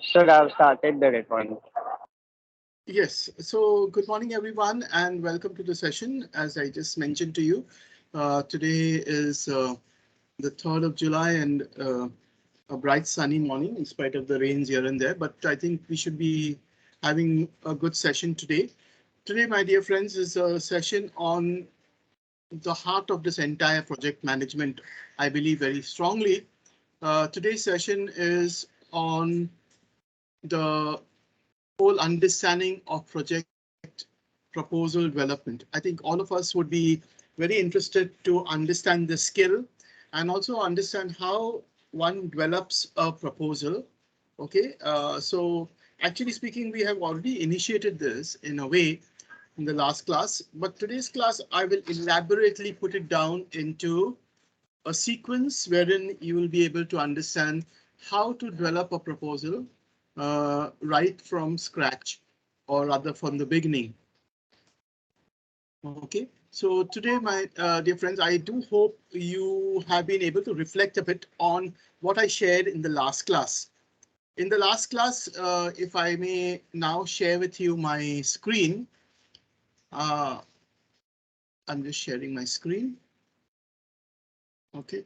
Should have started the recording. Yes, so good morning, everyone, and welcome to the session. As I just mentioned to you, today is the 3rd of July and a bright sunny morning in spite of the rains here and there. But I think we should be having a good session today. Today, my dear friends, is a session on the heart of this entire project management. I believe very strongly. Today's session is on the whole understanding of project proposal development. I think all of us would be very interested to understand the skill and also understand how one develops a proposal. OK, so actually speaking, we have already initiated this in a way in the last class, but today's class I will elaborately put it down into a sequence wherein you will be able to understand how to develop a proposal right from scratch, or rather from the beginning. OK, so today, my dear friends, I do hope you have been able to reflect a bit on what I shared in the last class. In the last class, if I may now share with you my screen. I'm just sharing my screen. OK.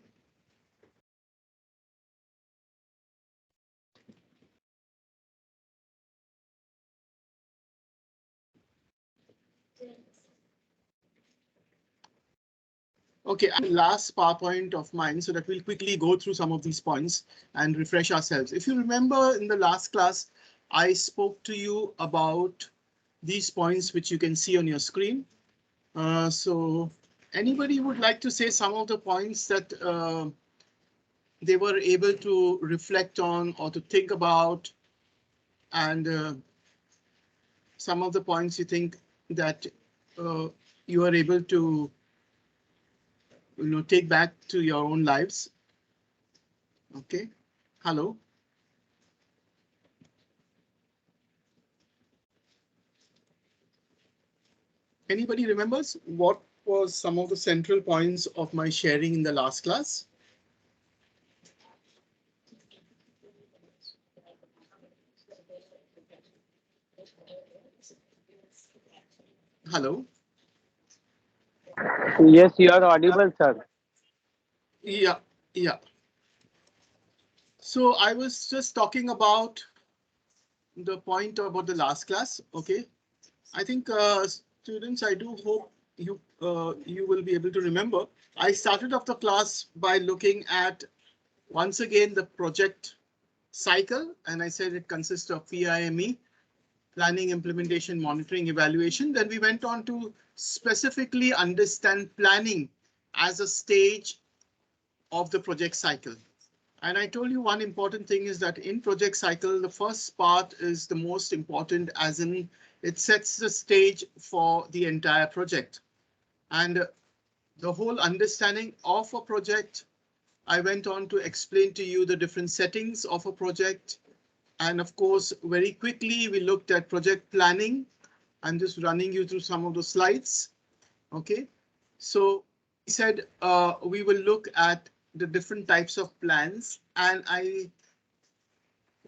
OK, last PowerPoint of mine so that we'll quickly go through some of these points and refresh ourselves. If you remember in the last class, I spoke to you about these points which you can see on your screen. So anybody would like to say some of the points that they were able to reflect on or to think about, and some of the points you think that you are able to take back to your own lives. OK, hello. Anybody remembers what was some of the central points of my sharing in the last class? Hello. Yes, you are audible, sir. Yeah, yeah. So I was just talking about the point about the last class. OK, I think students, I do hope you will be able to remember. I started off the class by looking at once again the project cycle, and I said it consists of PIME, planning, implementation, monitoring, evaluation. Then we went on to specifically understand planning as a stage of the project cycle. And I told you one important thing is that in project cycle, the first part is the most important, as in it sets the stage for the entire project. And the whole understanding of a project, I went on to explain to you the different settings of a project. And of course, very quickly, we looked at project planning. I'm just running you through some of the slides. OK, so we said we will look at the different types of plans, and I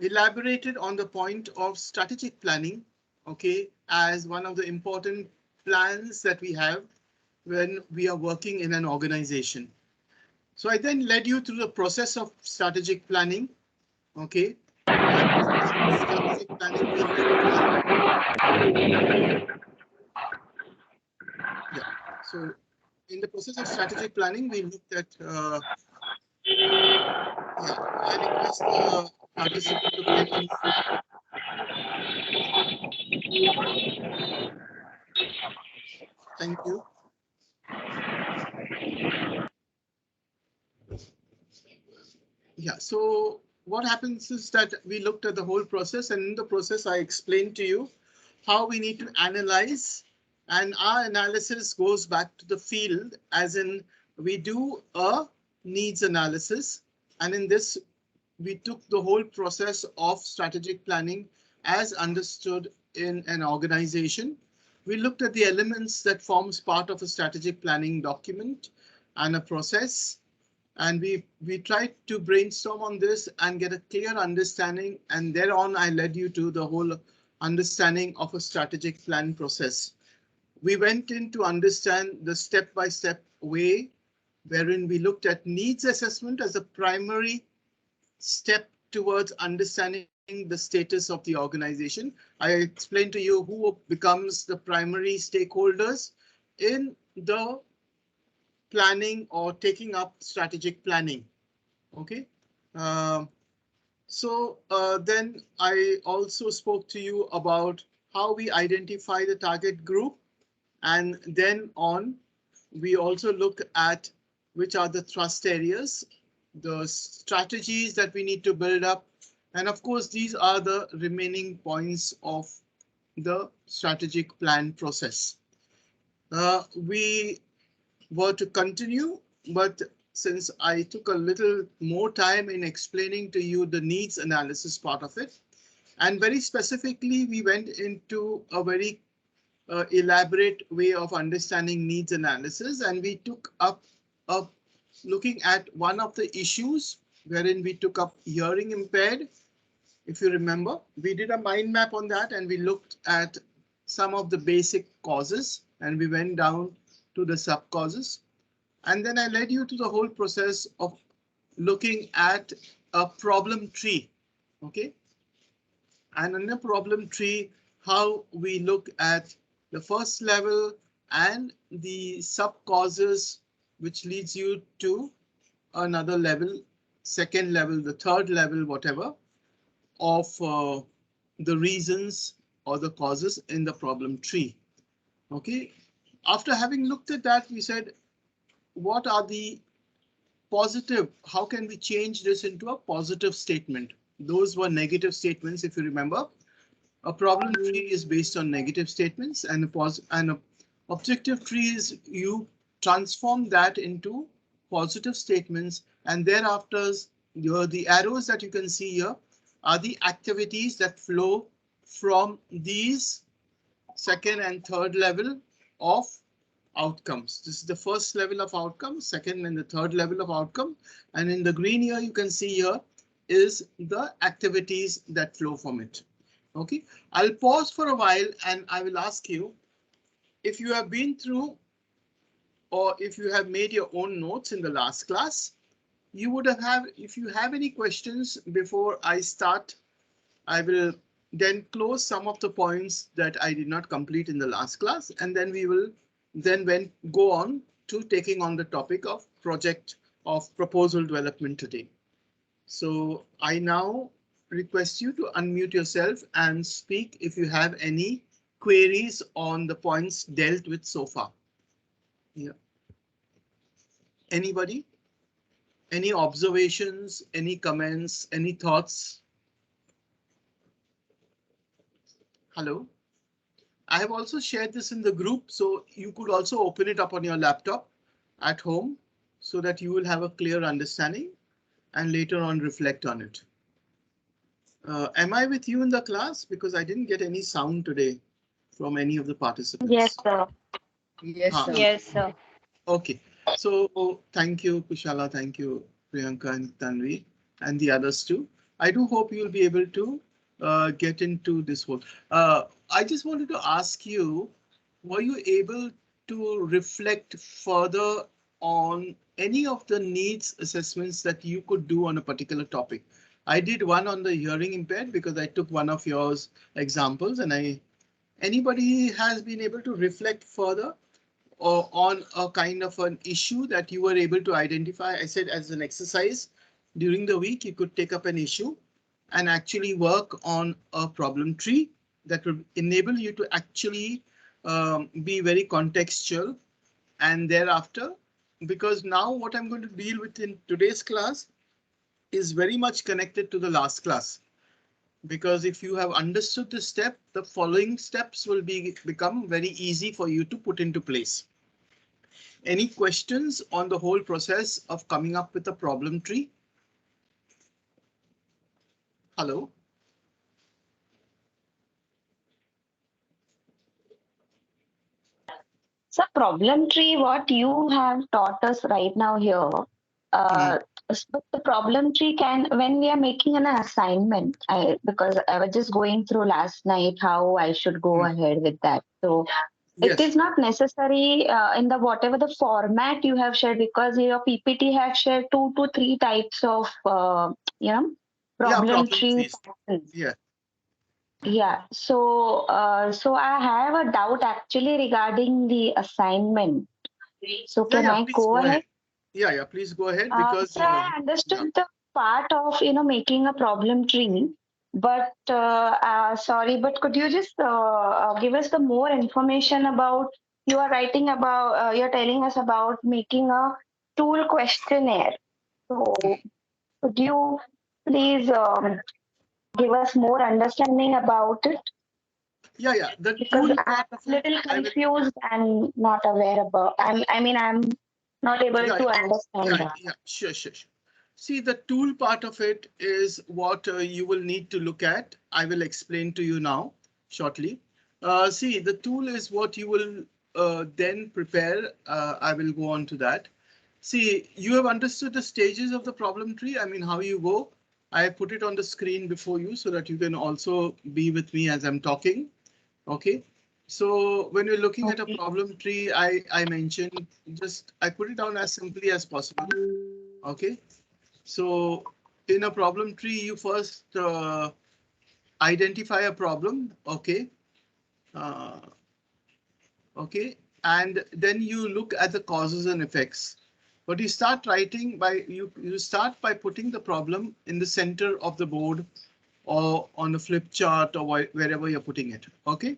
elaborated on the point of strategic planning, OK, as one of the important plans that we have when we are working in an organization. So I then led you through the process of strategic planning. OK, strategic planning, yeah. So in the process of strategic planning, we looked at yeah, I request the participant to kindly. Thank you. Yeah, so what happens is that we looked at the whole process, and in the process I explained to you how we need to analyze, and our analysis goes back to the field, as in we do a needs analysis, and in this we took the whole process of strategic planning as understood in an organization. We looked at the elements that forms part of a strategic planning document and a process. And we tried to brainstorm on this and get a clear understanding. And thereon, I led you to the whole understanding of a strategic plan process. We went in to understand the step-by-step way wherein we looked at needs assessment as a primary step towards understanding the status of the organization. I explained to you who becomes the primary stakeholders in the planning or taking up strategic planning. Okay. Um then I also spoke to you about how we identify the target group, and then on we also look at which are the thrust areas, the strategies that we need to build up, and of course these are the remaining points of the strategic plan process. We were to continue, but since I took a little more time in explaining to you the needs analysis part of it, and very specifically, we went into a very elaborate way of understanding needs analysis, and we took up looking at one of the issues wherein we took up hearing impaired. If you remember, we did a mind map on that, and we looked at some of the basic causes, and we went down to the sub causes. And then I led you to the whole process of looking at a problem tree. Okay. And in a problem tree, how we look at the first level and the sub causes, which leads you to another level, second level, the third level, whatever, of the reasons or the causes in the problem tree. Okay. After having looked at that, we said, what are the positive? How can we change this into a positive statement? Those were negative statements, if you remember. A problem tree is based on negative statements, and a objective tree is you transform that into positive statements, and thereafter the arrows that you can see here are the activities that flow from these second and third level of outcomes. This is the first level of outcome, second and the third level of outcome. And in the green here, you can see here is the activities that flow from it. Okay, I'll pause for a while and I will ask you if you have been through or if you have made your own notes in the last class. You would have, if you have any questions before I start, I will then close some of the points that I did not complete in the last class, and then we will then go on to taking on the topic of project of proposal development today. So I now request you to unmute yourself and speak if you have any queries on the points dealt with so far. Yeah. Anybody? Any observations, any comments, any thoughts? Hello. I have also shared this in the group, so you could also open it up on your laptop at home so that you will have a clear understanding and later on reflect on it. Am I with you in the class? Because I didn't get any sound today from any of the participants. Yes, sir. Yes, sir. Yes, sir. Okay, so thank you, Kushala. Thank you, Priyanka and Tanvi, and the others too. I do hope you'll be able to get into this whole. I just wanted to ask you, were you able to reflect further on any of the needs assessments that you could do on a particular topic? I did one on the hearing impaired because I took one of yours examples, and anybody has been able to reflect further or on a kind of an issue that you were able to identify. I said as an exercise during the week, you could take up an issue and actually work on a problem tree that will enable you to actually be very contextual. And thereafter, because now what I'm going to deal with in today's class is very much connected to the last class. Because if you have understood this step, the following steps will become very easy for you to put into place. Any questions on the whole process of coming up with a problem tree? Hello? So problem tree, what you have taught us right now here, So the problem tree can, when we are making an assignment, because I was just going through last night how I should go ahead with that. So it Yes. is not necessary in the whatever the format you have shared, because your PPT have shared 2 to 3 types of Yeah, problem problem tree trees. patterns. Yeah. Yeah. So I have a doubt actually regarding the assignment. So Yeah, can yeah, I please go go ahead? ahead. Yeah, yeah, please go ahead because So I yeah. understood the part of making a problem tree, but sorry, but could you just give us the more information about, you are writing about, you're telling us about making a tool questionnaire. So could you please give us more understanding about it? Yeah, yeah. The Because tool I'm part of a it, little I will. confused and not aware about. I'm not able Yeah, to yeah, understand that. yeah. Sure, sure, sure. See, the tool part of it is what you will need to look at. I will explain to you now shortly. See, the tool is what you will then prepare. I will go on to that. See, you have understood the stages of the problem tree. I mean, how you go. I have put it on the screen before you so that you can also be with me as I'm talking. Okay. So when you're looking at a Okay. problem tree, I mentioned just I put it down as simply as possible. Okay. So in a problem tree, you first identify a problem. Okay. Uh, okay. And then you look at the causes and effects. But you start writing by you start by putting the problem in the center of the board or on a flip chart or wherever you're putting it. Okay.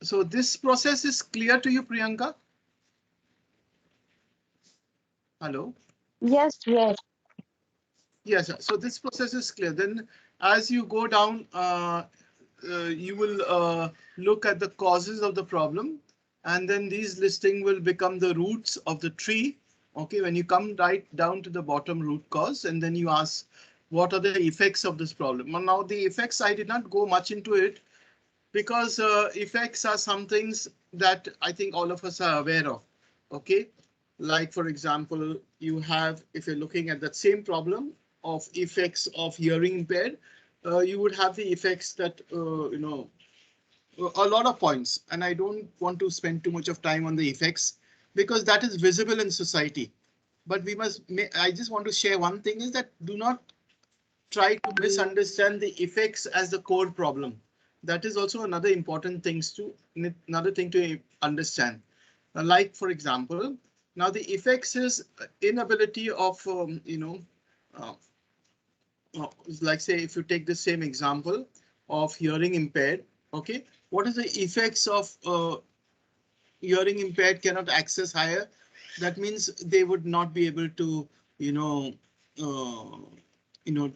So this process is clear to you, Priyanka? Hello. Yes, yes. Yes. So this process is clear. Then as you go down, you will look at the causes of the problem, and then these listing will become the roots of the tree. Okay. When you come right down to the bottom root cause, and then you ask, what are the effects of this problem? Well, now the effects, I did not go much into it because effects are some things that I think all of us are aware of. Okay. Like, for example, you have, if you're looking at that same problem of effects of hearing impaired, you would have the effects that, a lot of points. And I don't want to spend too much of time on the effects because that is visible in society. But I just want to share one thing is that do not try to misunderstand the effects as the core problem. That is also another thing to understand. Like, for example, now the effects is inability of uh, like, say, if you take the same example of hearing impaired. Okay, what is the effects of hearing impaired cannot access higher? That means they would not be able to you know uh, you know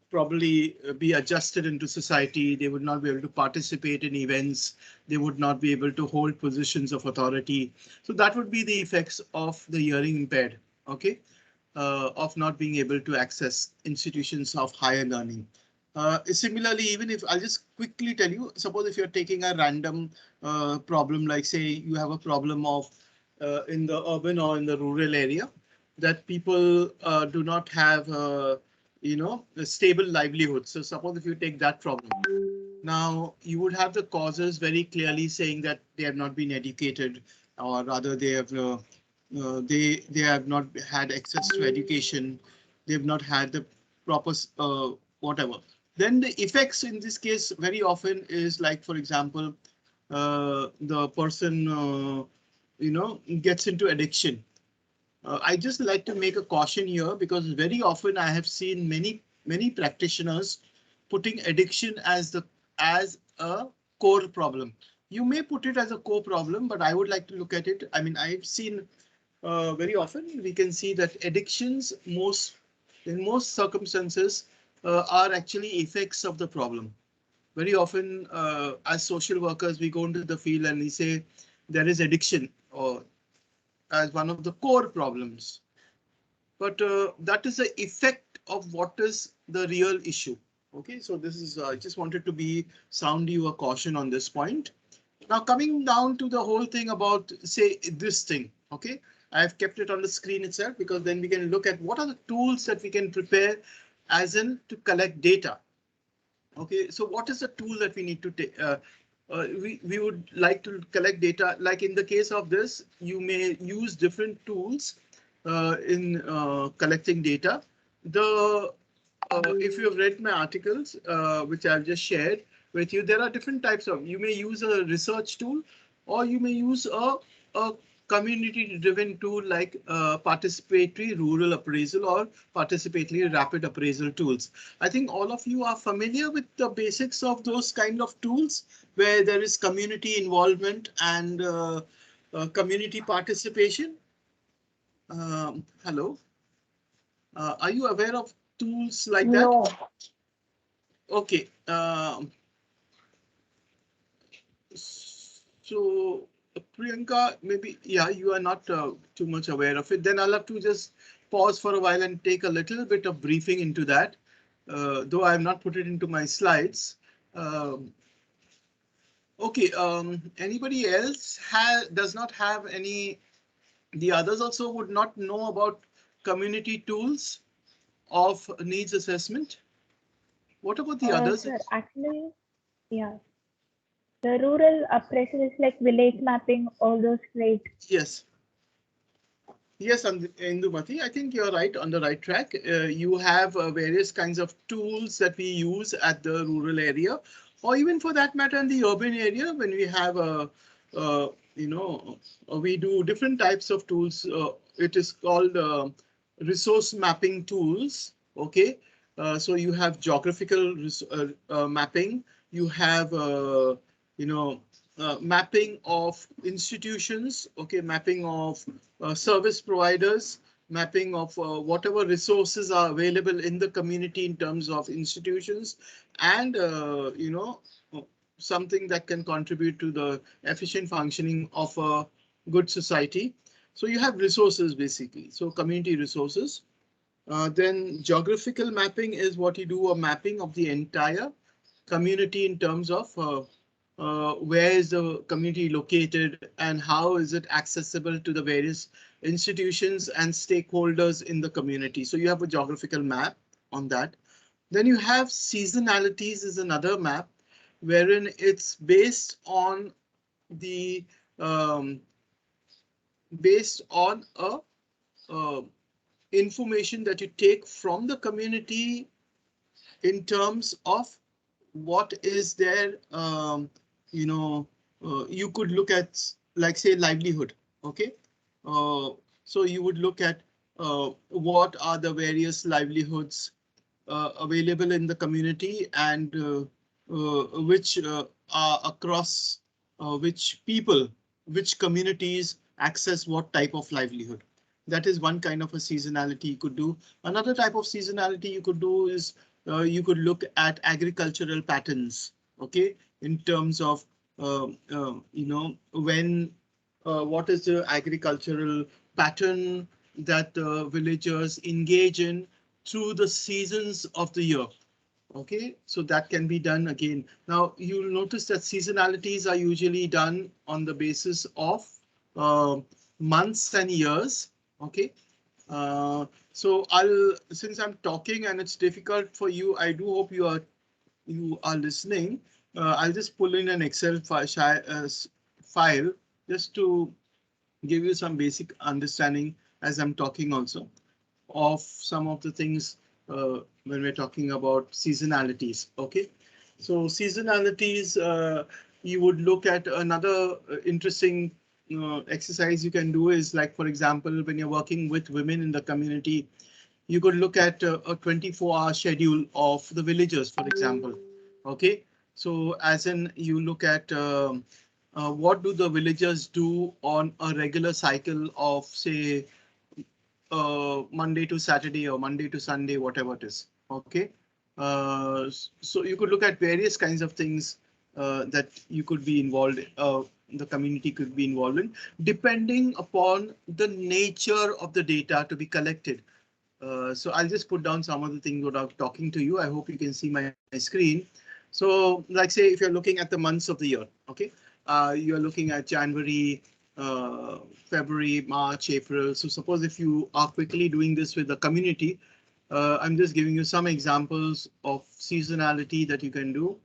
probably be adjusted into society. They would not be able to participate in events. They would not be able to hold positions of authority. So that would be the effects of the hearing impaired. Okay, of not being able to access institutions of higher learning. Similarly, even if I'll just quickly tell you, suppose if you're taking a random problem, like say you have a problem of in the urban or in the rural area, that people do not have a stable livelihood. So suppose if you take that problem, now you would have the causes very clearly saying that they have not been educated, or rather they have not had access to education. They have not had the proper whatever. Then the effects in this case very often is like, for example, the person gets into addiction. I just like to make a caution here because very often I have seen many practitioners putting addiction as a core problem. You may put it as a core problem, but I would like to look at it. I mean, I've seen very often we can see that addictions in most circumstances are actually effects of the problem. Very often, as social workers, we go into the field and we say there is addiction or as one of the core problems. But that is the effect of what is the real issue. Okay, so this is I just wanted to sound you a caution on this point. Now coming down to the whole thing about say this thing. Okay, I've kept it on the screen itself because then we can look at what are the tools that we can prepare as in to collect data. Okay, so what is the tool that we need to take? We would like to collect data. Like in the case of this, you may use different tools in collecting data. If you have read my articles, which I've just shared with you, there are different types of. You may use a research tool, or you may use a community-driven tool like participatory rural appraisal or participatory rapid appraisal tools. I think all of you are familiar with the basics of those kind of tools where there is community involvement and community participation. Hello, are you aware of tools like that? No. Okay. So Priyanka, maybe, yeah, you are not too much aware of it. Then I'll have to just pause for a while and take a little bit of briefing into that, though I have not put it into my slides. Okay, anybody else does not have any, the others also would not know about community tools of needs assessment? What about the others? Sir, actually, yeah. The rural appraisal is like village mapping, all those, right? Yes. Yes, Indumati, I think you're right, on the right track. You have various kinds of tools that we use at the rural area, or even for that matter in the urban area when we have we do different types of tools. It is called resource mapping tools. Okay, so you have geographical mapping. You have mapping of institutions. Okay, mapping of service providers, mapping of whatever resources are available in the community in terms of institutions, and something that can contribute to the efficient functioning of a good society. So you have resources basically, so community resources. Then geographical mapping is what you do, a mapping of the entire community in terms of where is the community located and how is it accessible to the various institutions and stakeholders in the community. So you have a geographical map on that. Then you have seasonalities is another map wherein it's based on the based on a information that you take from the community in terms of what is there. You could look at, like, say, livelihood. Okay, so you would look at what are the various livelihoods available in the community and which are across which people, which communities access what type of livelihood. That is one kind of a seasonality you could do. Another type of seasonality you could do is you could look at agricultural patterns. Okay, in terms of when what is the agricultural pattern that villagers engage in through the seasons of the year. Okay, so that can be done again. Now you'll notice that seasonalities are usually done on the basis of months and years. Okay, so since I'm talking and it's difficult for you, I do hope you are listening. I'll just pull in an Excel file just to give you some basic understanding as I'm talking also of some of the things when we're talking about seasonalities. Okay, so seasonalities, you would look at another interesting exercise you can do is, like, for example, when you're working with women in the community, you could look at a 24-hour schedule of the villagers, for example. Okay, so as in you look at what do the villagers do on a regular cycle of, say, Monday to Saturday or Monday to Sunday, whatever it is. Okay, so you could look at various kinds of things that you could be involved, the community could be involved in, depending upon the nature of the data to be collected. So I'll just put down some of the things without talking to you. I hope you can see my screen. So, like, say, if you're looking at the months of the year, okay, you're looking at January, February, March, April. So suppose if you are quickly doing this with the community, I'm just giving you some examples of seasonality that you can do.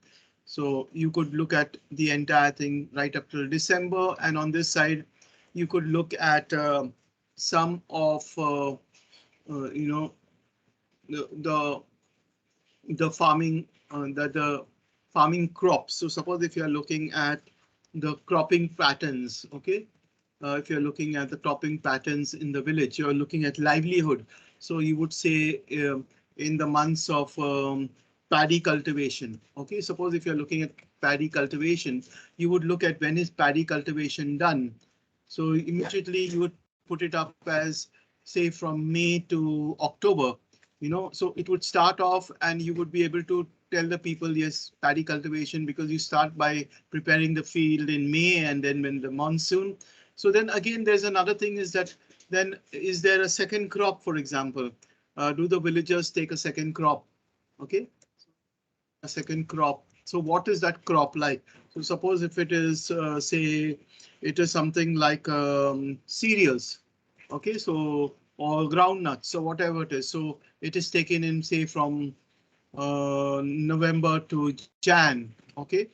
So you could look at the entire thing right up till December, and on this side, you could look at some of you know the farming the farming crops. So suppose if you are looking at the cropping patterns, okay, if you're looking at the cropping patterns in the village, you're looking at livelihood. So you would say in the months of paddy cultivation. Okay, suppose if you're looking at paddy cultivation, you would look at when is paddy cultivation done. So immediately you would put it up as, say, from May to October. So it would start off and you would be able to tell the people, yes, paddy cultivation, because you start by preparing the field in May, and then when the monsoon. So then again, there's another thing is that then is there a second crop, for example? Do the villagers take a second crop? Okay, a second crop. So what is that crop like? So suppose if it is, say, it is something like cereals. Okay, so or groundnuts, so whatever it is. So it is taken in, say, from November to Jan. Okay,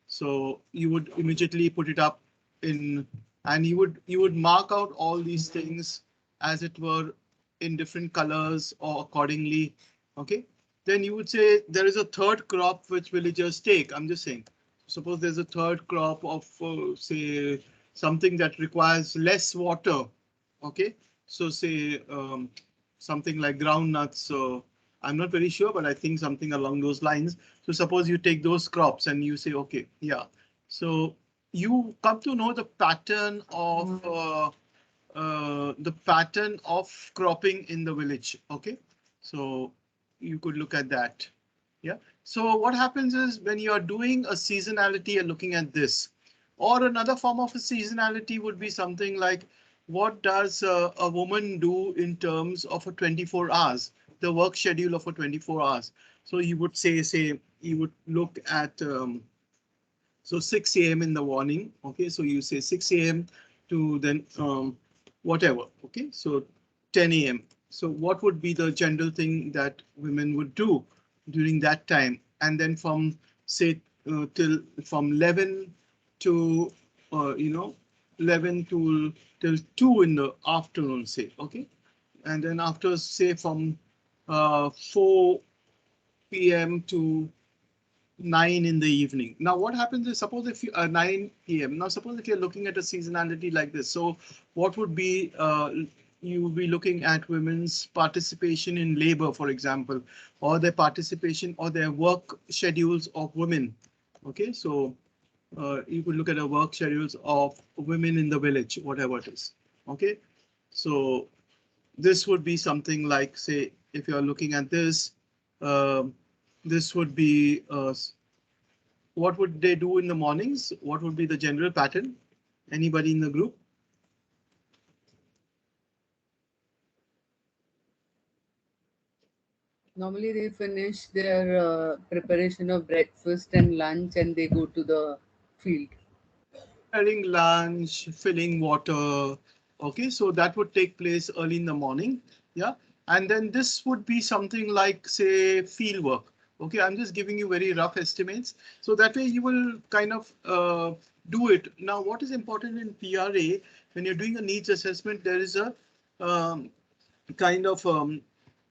so you would immediately put it up in, and you would mark out all these things as it were in different colors or accordingly. Okay, then you would say there is a third crop which villagers take. I'm just saying, suppose there's a third crop of say something that requires less water. Okay, so say something like groundnuts. So I'm not very sure, but I think something along those lines. So suppose you take those crops and you say, okay, yeah. So you come to know the pattern of cropping in the village. Okay, so you could look at that. Yeah. So what happens is when you are doing a seasonality and looking at this, or another form of a seasonality would be something like, what does a woman do in terms of a 24 hours, the work schedule of a 24 hours. So you would say you would look at so 6 a.m. in the morning. Okay, so you say 6 a.m. to then whatever. Okay, so 10 a.m. So what would be the general thing that women would do during that time? And then from say till from 11 to 11 to till 2 in the afternoon, say. Okay, and then after, say, from 4 p.m. to 9 in the evening. Now what happens is, suppose if you 9 p.m. Now suppose if you're looking at a seasonality like this, so what would be you will be looking at women's participation in labor, for example, or their participation or their work schedules of women. Okay, so you could look at the work schedules of women in the village, whatever it is. Okay, so this would be something like, say, if you're looking at this, this would be what would they do in the mornings? What would be the general pattern? Anybody in the group? Normally they finish their preparation of breakfast and lunch and they go to the field. Preparing lunch, filling water. Okay, so that would take place early in the morning. Yeah, and then this would be something like, say, field work. Okay, I'm just giving you very rough estimates. So that way you will kind of do it. Now, what is important in PRA, when you're doing a needs assessment, there is a kind of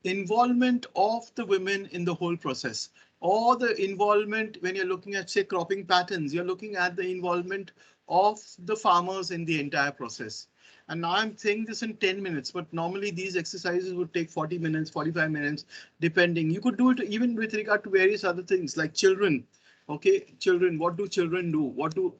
involvement of the women in the whole process, or the involvement when you're looking at, say, cropping patterns, you're looking at the involvement of the farmers in the entire process. And now I'm saying this in 10 minutes, but normally these exercises would take 40 minutes, 45 minutes, depending. You could do it even with regard to various other things like children. Okay, children, what do children do? What do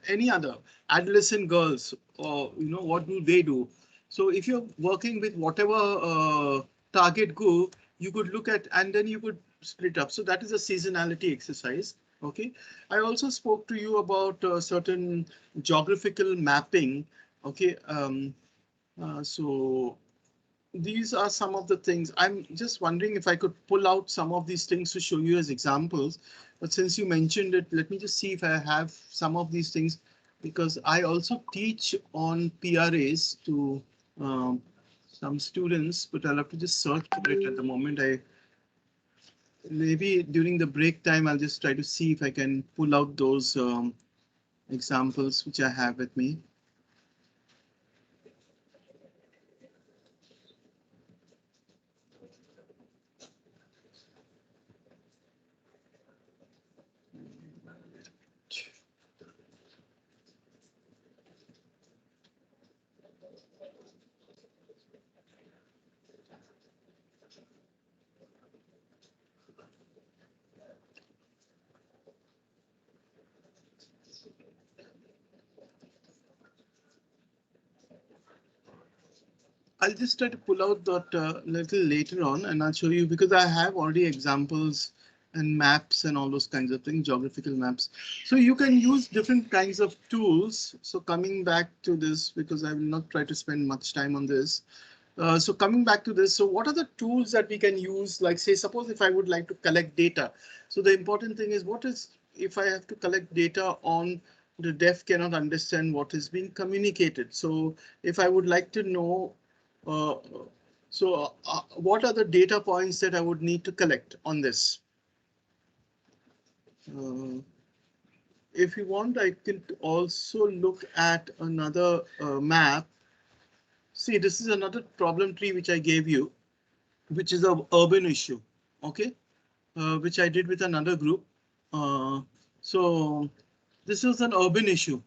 any other adolescent girls, or what do they do? So if you're working with whatever target group, you could look at, and then you could split up. So that is a seasonality exercise. Okay, I also spoke to you about certain geographical mapping. Okay, so these are some of the things. I'm just wondering if I could pull out some of these things to show you as examples. But since you mentioned it, let me just see if I have some of these things because I also teach on PRAs to some students, but I'll have to just search for it at the moment. Maybe during the break time, I'll just try to see if I can pull out those examples which I have with me. I'll just try to pull out that little later on, and I'll show you, because I have already examples and maps and all those kinds of things, geographical maps. So you can use different kinds of tools. So coming back to this, because I will not try to spend much time on this. So coming back to this, so what are the tools that we can use? Like, say, suppose if I would like to collect data. So the important thing is, what is, if I have to collect data on the deaf cannot understand what is being communicated. So if I would like to know, uh, what are the data points that I would need to collect on this? If you want, I can also look at another map. See, this is another problem tree which I gave you, which is an urban issue, okay, which I did with another group. So this was an urban issue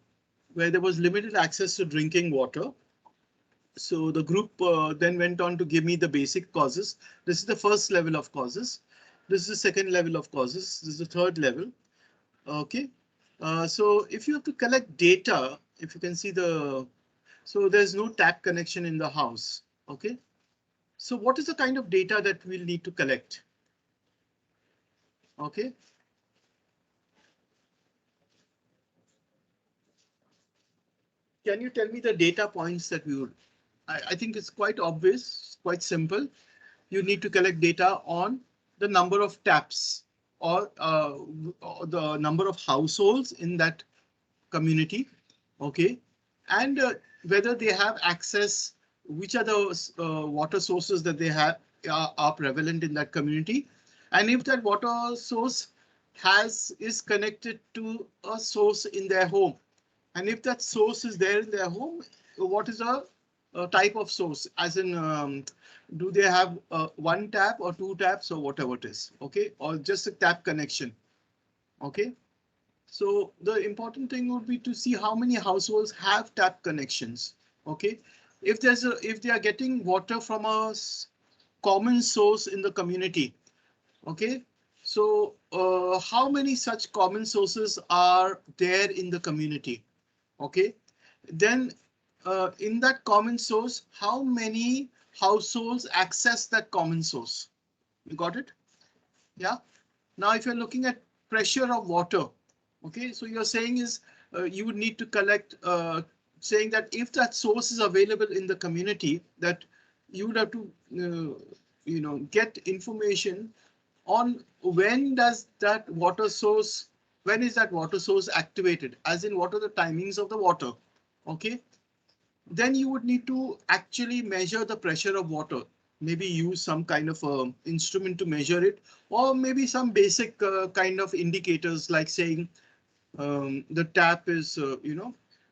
where there was limited access to drinking water. So the group then went on to give me the basic causes. This is the first level of causes. This is the second level of causes. This is the third level. Okay. So if you have to collect data, if you can see so there's no tap connection in the house. Okay. So what is the kind of data that we'll need to collect? Okay. Can you tell me the data points that we would? I think it's quite obvious, quite simple. You need to collect data on the number of taps or the number of households in that community. Okay. And whether they have access, which are the water sources that they have are prevalent in that community. And if that water source is connected to a source in their home. And if that source is there in their home, what is a type of source? As in, do they have one tap or two taps or whatever it is? Okay, or just a tap connection. Okay, so the important thing would be to see how many households have tap connections. Okay, if they are getting water from a common source in the community. Okay, so how many such common sources are there in the community? Okay, then in that common source, how many households access that common source? You got it? Yeah. Now, if you're looking at pressure of water, okay, so you're saying is you would need to collect, saying that if that source is available in the community, that you would have to, get information on when does that water source, when is that water source activated, as in what are the timings of the water. Okay, then you would need to actually measure the pressure of water, maybe use some kind of instrument to measure it, or maybe some basic kind of indicators, like saying the tap is,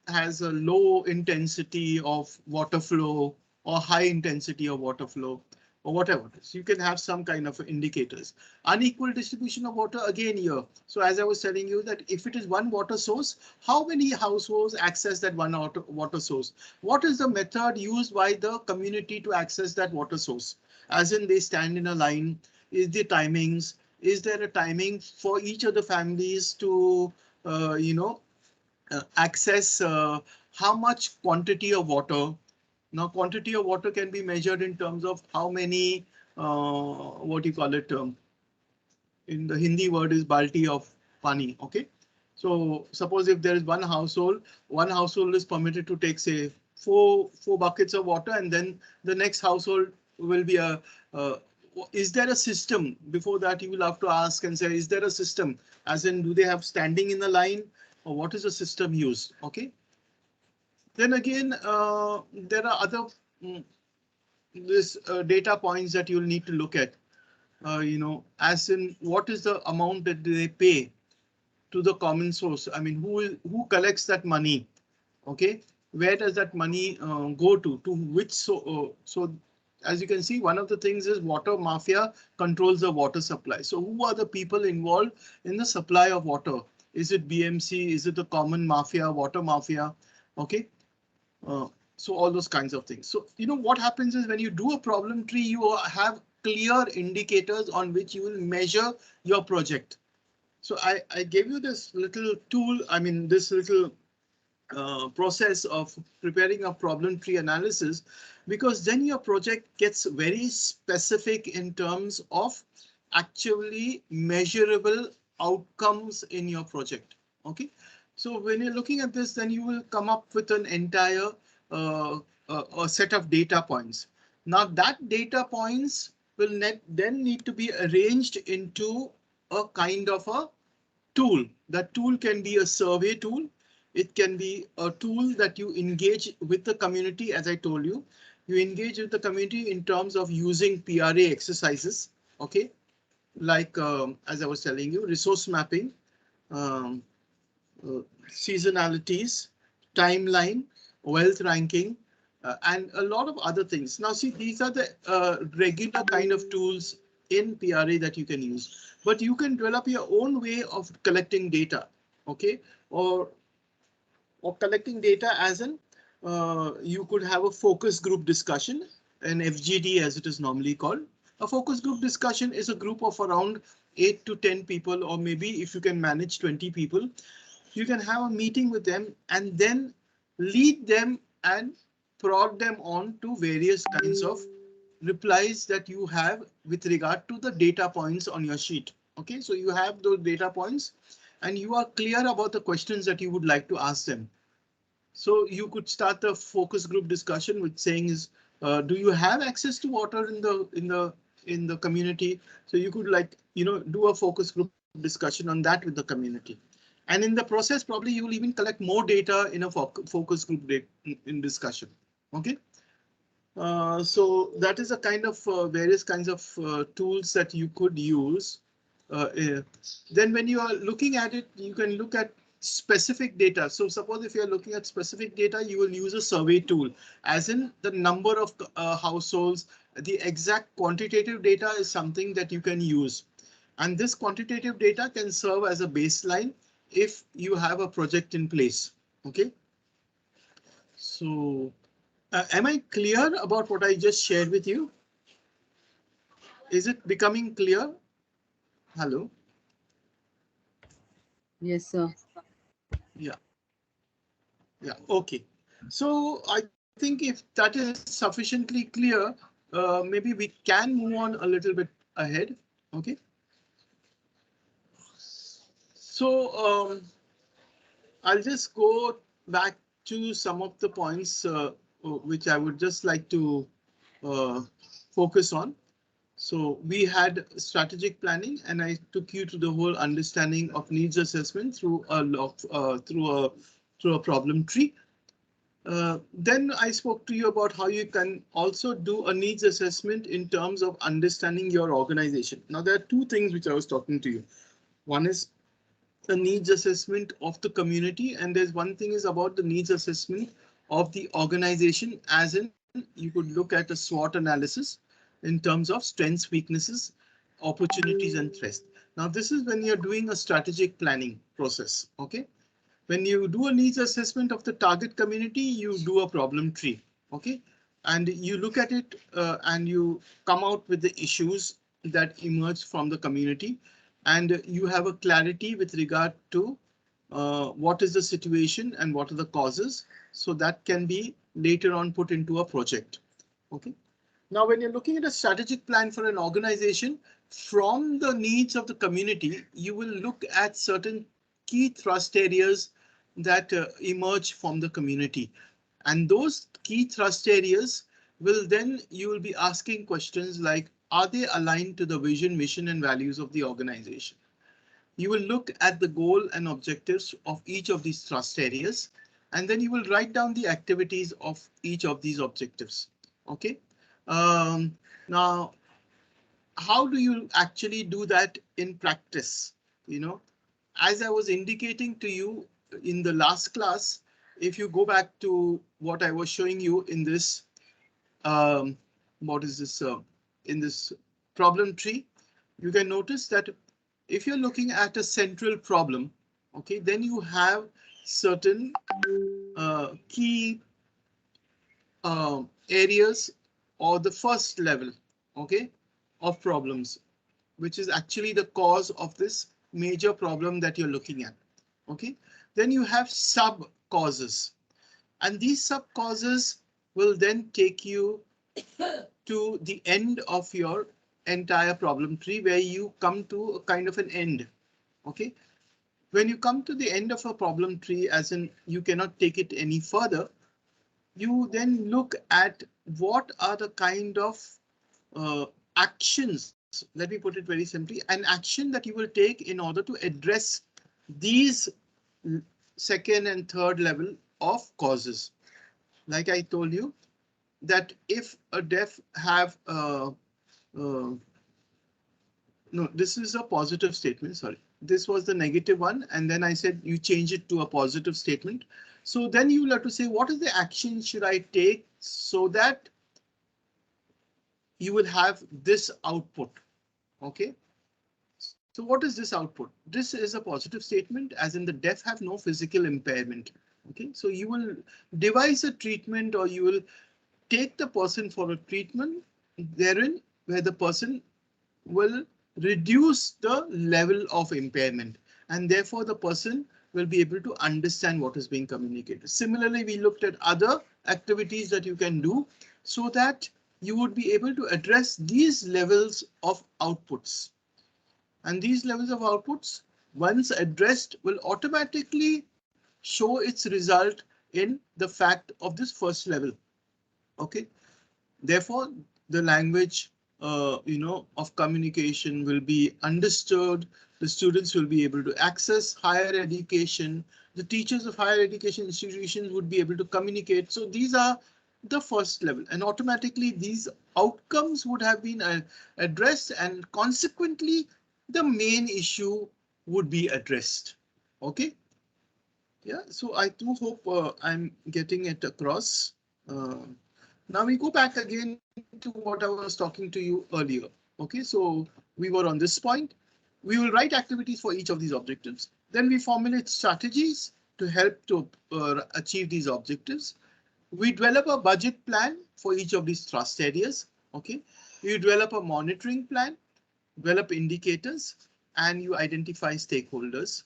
has a low intensity of water flow or high intensity of water flow, or whatever it is. You can have some kind of indicators. Unequal distribution of water, again here. So as I was telling you, that if it is one water source, how many households access that one water source? What is the method used by the community to access that water source? As in, they stand in a line. Is the timings? Is there a timing for each of the families to, access how much quantity of water? Now, quantity of water can be measured in terms of how many, what do you call it? In the Hindi word is balti of pani. Okay. So suppose if there is one household is permitted to take, say, four buckets of water, and then the next household will be is there a system? Before that, you will have to ask and say, is there a system? As in, do they have standing in the line? or what is the system used. Okay. Then again, there are other this data points that you'll need to look at. As in what is the amount that they pay to the common source. I mean, who collects that money? Okay, where does that money go to? To which so as you can see, one of the things is water mafia controls the water supply. So who are the people involved in the supply of water? Is it BMC? Is it the common mafia, water mafia? Okay. So all those kinds of things. So, what happens is when you do a problem tree, you have clear indicators on which you will measure your project. So I gave you this little tool, I mean, this little process of preparing a problem tree analysis, because then your project gets very specific in terms of actually measurable outcomes in your project. Okay, so when you're looking at this, then you will come up with an entire a set of data points. Now that data points will then need to be arranged into a kind of a tool. That tool can be a survey tool. It can be a tool that you engage with the community. As I told you, you engage with the community in terms of using PRA exercises. Okay, like as I was telling you, resource mapping, um, seasonalities, timeline, wealth ranking, and a lot of other things. Now, see, these are the regular kind of tools in PRA that you can use, but you can develop your own way of collecting data, okay, or collecting data as in you could have a focus group discussion, an FGD as it is normally called. A focus group discussion is a group of around 8 to 10 people, or maybe if you can manage 20 people, you can have a meeting with them and then lead them and prod them on to various kinds of replies that you have with regard to the data points on your sheet. Okay, so you have those data points and you are clear about the questions that you would like to ask them. So you could start the focus group discussion with saying is, do you have access to water in the community? So you could do a focus group discussion on that with the community. And in the process, probably you will even collect more data in a focus group in discussion. Okay. So that is a kind of various kinds of tools that you could use. Then when you are looking at it, you can look at specific data. So suppose if you are looking at specific data, you will use a survey tool, as in the number of households. The exact quantitative data is something that you can use. And this quantitative data can serve as a baseline if you have a project in place. Okay. So am I clear about what I just shared with you? Is it becoming clear? Hello? Yes, sir. Yeah. Yeah. OK. So I think if that is sufficiently clear, maybe we can move on a little bit ahead. OK. So I'll just go back to some of the points which I would just like to focus on. So we had strategic planning, and I took you to the whole understanding of needs assessment through a problem tree. Then I spoke to you about how you can also do a needs assessment in terms of understanding your organization. Now there are two things which I was talking to you. One is the needs assessment of the community, and there's one thing is about the needs assessment of the organization, as in you could look at a SWOT analysis in terms of strengths, weaknesses, opportunities, and threats. Now this is when you're doing a strategic planning process. Okay, when you do a needs assessment of the target community, you do a problem tree. Okay, and you look at it and you come out with the issues that emerge from the community, and you have a clarity with regard to what is the situation and what are the causes. So that can be later on put into a project. Okay. Now, when you're looking at a strategic plan for an organization, from the needs of the community, you will look at certain key thrust areas that emerge from the community. And those key thrust areas will then you will be asking questions like, are they aligned to the vision, mission, and values of the organization? you will look at the goal and objectives of each of these thrust areas, and then you will write down the activities of each of these objectives. Okay. Now, how do you actually do that in practice? You know, as I was indicating to you in the last class, if you go back to what I was showing you in this, what is this, in this problem tree, you can notice that if you're looking at a central problem, okay, then you have certain key areas or the first level, okay, of problems, which is actually the cause of this major problem that you're looking at. Okay, then you have sub causes, and these sub causes will then take you to the end of your entire problem tree, where you come to a kind of an end. Okay, when you come to the end of a problem tree, as in you cannot take it any further, you then look at what are the kind of actions, let me put it very simply, an action that you will take in order to address these second and third level of causes. Like I told you, that if a deaf have no, this is a positive statement, sorry, this was the negative one, and then I said you change it to a positive statement. So then you will have to say, what is the action should I take so that you will have this output? Okay, so what is this output? This is a positive statement, as in the deaf have no physical impairment. Okay, so you will devise a treatment, or you will take the person for a treatment therein where the person will reduce the level of impairment, and therefore the person will be able to understand what is being communicated. Similarly, we looked at other activities that you can do so that you would be able to address these levels of outputs. And these levels of outputs, once addressed, will automatically show its result in the fact of this first level. Okay, therefore the language of communication will be understood. The students will be able to access higher education. The teachers of higher education institutions would be able to communicate. So these are the first level, and automatically these outcomes would have been addressed, and consequently the main issue would be addressed. Okay. Yeah, so I do hope I'm getting it across. Now we go back again to what I was talking to you earlier. Okay, so we were on this point. We will write activities for each of these objectives. Then we formulate strategies to help to achieve these objectives. We develop a budget plan for each of these thrust areas. Okay, you develop a monitoring plan, develop indicators, and you identify stakeholders.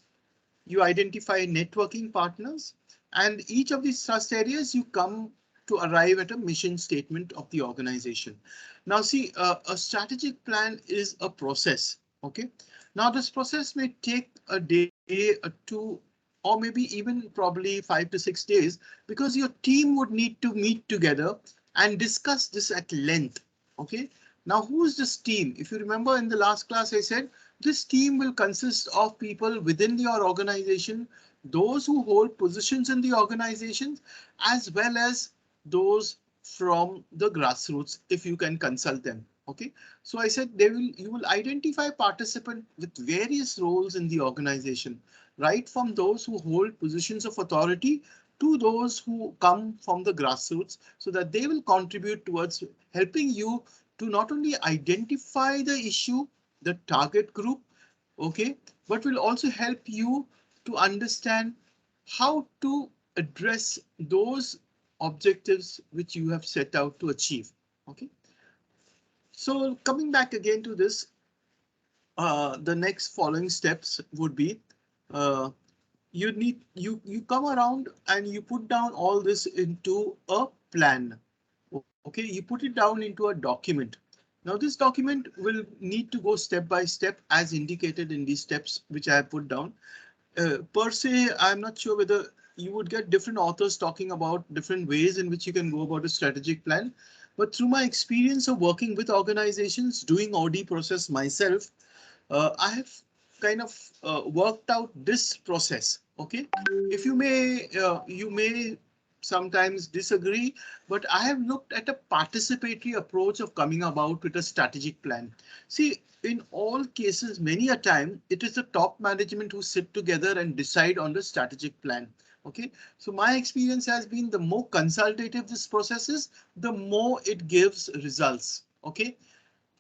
You identify networking partners, and each of these thrust areas you come to arrive at a mission statement of the organization. Now see, a strategic plan is a process. Okay, now this process may take a day, a two, or maybe even probably 5 to 6 days, because your team would need to meet together and discuss this at length. Okay, now who is this team? If you remember in the last class, I said this team will consist of people within your organization, those who hold positions in the organization, as well as those from the grassroots, if you can consult them. Okay, so I said you will identify participants with various roles in the organization, right from those who hold positions of authority to those who come from the grassroots, so that they will contribute towards helping you to not only identify the issue, the target group, okay, but will also help you to understand how to address those objectives which you have set out to achieve. Okay, so coming back again to this, the next following steps would be you come around and you put down all this into a plan. Okay, you put it down into a document. Now this document will need to go step by step as indicated in these steps which I have put down. Per se, I'm not sure whether you would get different authors talking about different ways in which you can go about a strategic plan. But through my experience of working with organizations, doing OD process myself, I have kind of worked out this process. Okay, if you may sometimes disagree, but I have looked at a participatory approach of coming about with a strategic plan. See, in all cases, many a time it is the top management who sit together and decide on the strategic plan. Okay, so my experience has been the more consultative this process is, the more it gives results. Okay,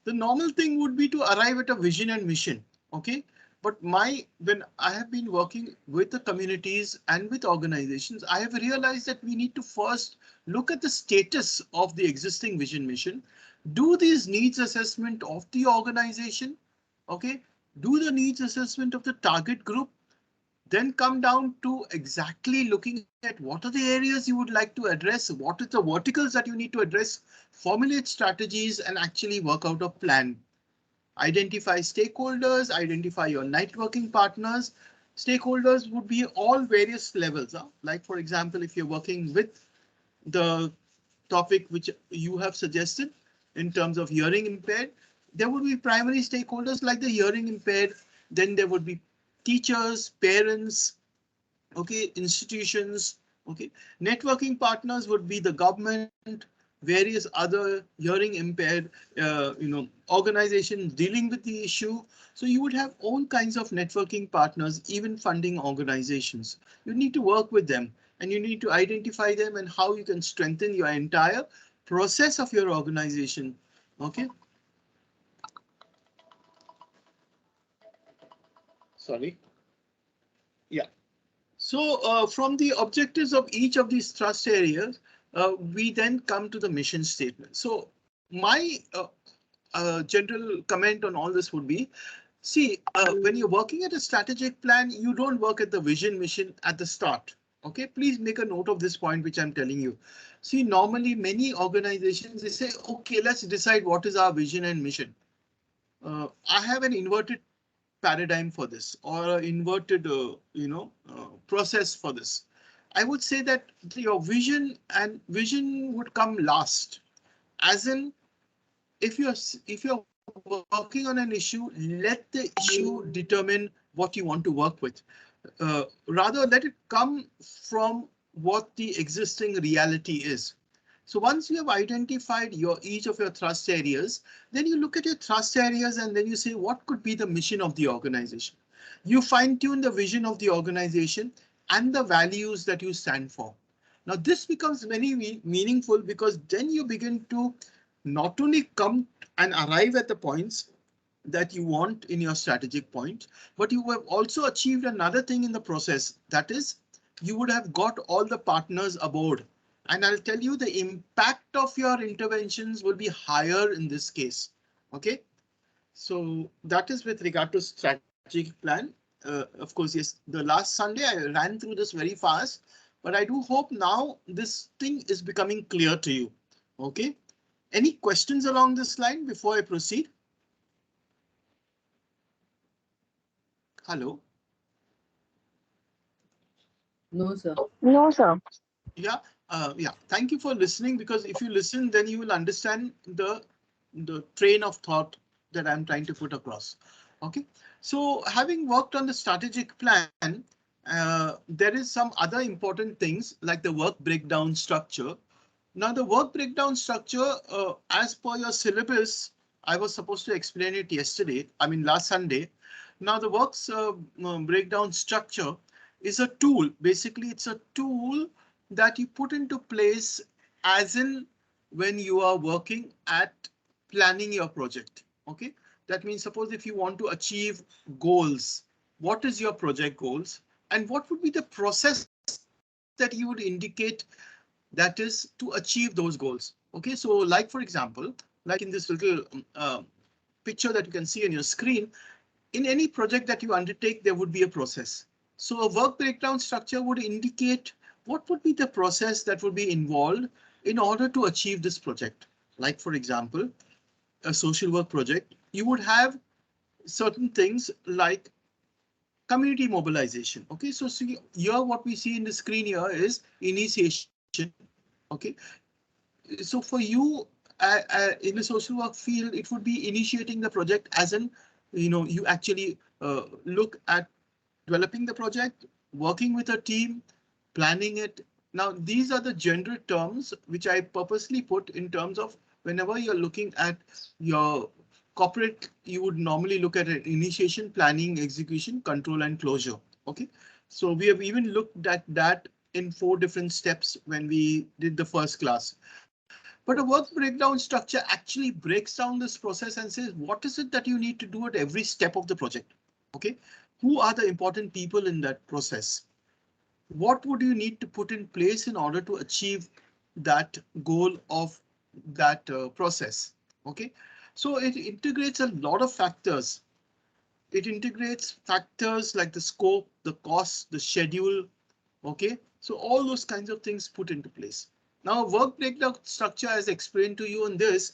the normal thing would be to arrive at a vision and mission. Okay, but when I have been working with the communities and with organizations, I have realized that we need to first look at the status of the existing vision mission, do these needs assessment of the organization. Okay, do the needs assessment of the target group, then come down to exactly looking at what are the areas you would like to address, what are the verticals that you need to address, formulate strategies, and actually work out a plan. Identify stakeholders, identify your networking partners. Stakeholders would be all various levels. Like, for example, if you're working with the topic which you have suggested in terms of hearing impaired, there would be primary stakeholders like the hearing impaired. Then there would be teachers, parents, okay, institutions, okay. Networking partners would be the government, various other hearing impaired, organizations dealing with the issue. So you would have all kinds of networking partners, even funding organizations. You need to work with them and you need to identify them and how you can strengthen your entire process of your organization. Okay. Sorry. Yeah. So from the objectives of each of these thrust areas, we then come to the mission statement. So my general comment on all this would be, see, when you're working at a strategic plan, you don't work at the vision mission at the start. Okay, please make a note of this point, which I'm telling you. See, normally many organizations, they say, okay, let's decide what is our vision and mission. I have an inverted paradigm for this, or inverted, process for this. I would say that your vision would come last, as in if you're working on an issue, let the issue determine what you want to work with. Rather, let it come from what the existing reality is. So once you have identified each of your thrust areas, then you look at your thrust areas and then you say, what could be the mission of the organization? You fine tune the vision of the organization and the values that you stand for. Now this becomes very meaningful, because then you begin to not only come and arrive at the points that you want in your strategic point, but you have also achieved another thing in the process. That is, you would have got all the partners aboard. And I'll tell you, the impact of your interventions will be higher in this case. Okay, so that is with regard to strategic plan. Of course, yes, the last Sunday I ran through this very fast, but I do hope now this thing is becoming clear to you. Okay, any questions along this line before I proceed? Hello. No, sir. No, sir. Yeah, yeah. Thank you for listening, because if you listen, then you will understand the train of thought that I'm trying to put across. Okay, so having worked on the strategic plan, there is some other important things like the work breakdown structure. Now, the work breakdown structure, as per your syllabus, I was supposed to explain it yesterday, I mean last Sunday. Now, the works breakdown structure is a tool. Basically, it's a tool that you put into place as in when you are working at planning your project. Okay, that means suppose if you want to achieve goals, what is your project goals and what would be the process that you would indicate that is to achieve those goals. Okay, so like for example, like in this little picture that you can see on your screen, in any project that you undertake, there would be a process. So a work breakdown structure would indicate what would be the process that would be involved in order to achieve this project. Like for example, a social work project, you would have certain things like community mobilization. Okay, so see here what we see in the screen here is initiation. Okay, so for you in the social work field, it would be initiating the project as in you actually look at developing the project, working with a team, planning it. Now, these are the general terms which I purposely put in terms of whenever you're looking at your corporate, you would normally look at it: initiation, planning, execution, control, and closure. Okay, so we have even looked at that in 4 different steps when we did the first class. But a work breakdown structure actually breaks down this process and says, what is it that you need to do at every step of the project? Okay, who are the important people in that process? What would you need to put in place in order to achieve that goal of that process? Okay, so it integrates a lot of factors. It integrates factors like the scope, the cost, the schedule. Okay, so all those kinds of things put into place. Now, work breakdown structure, as explained to you in this,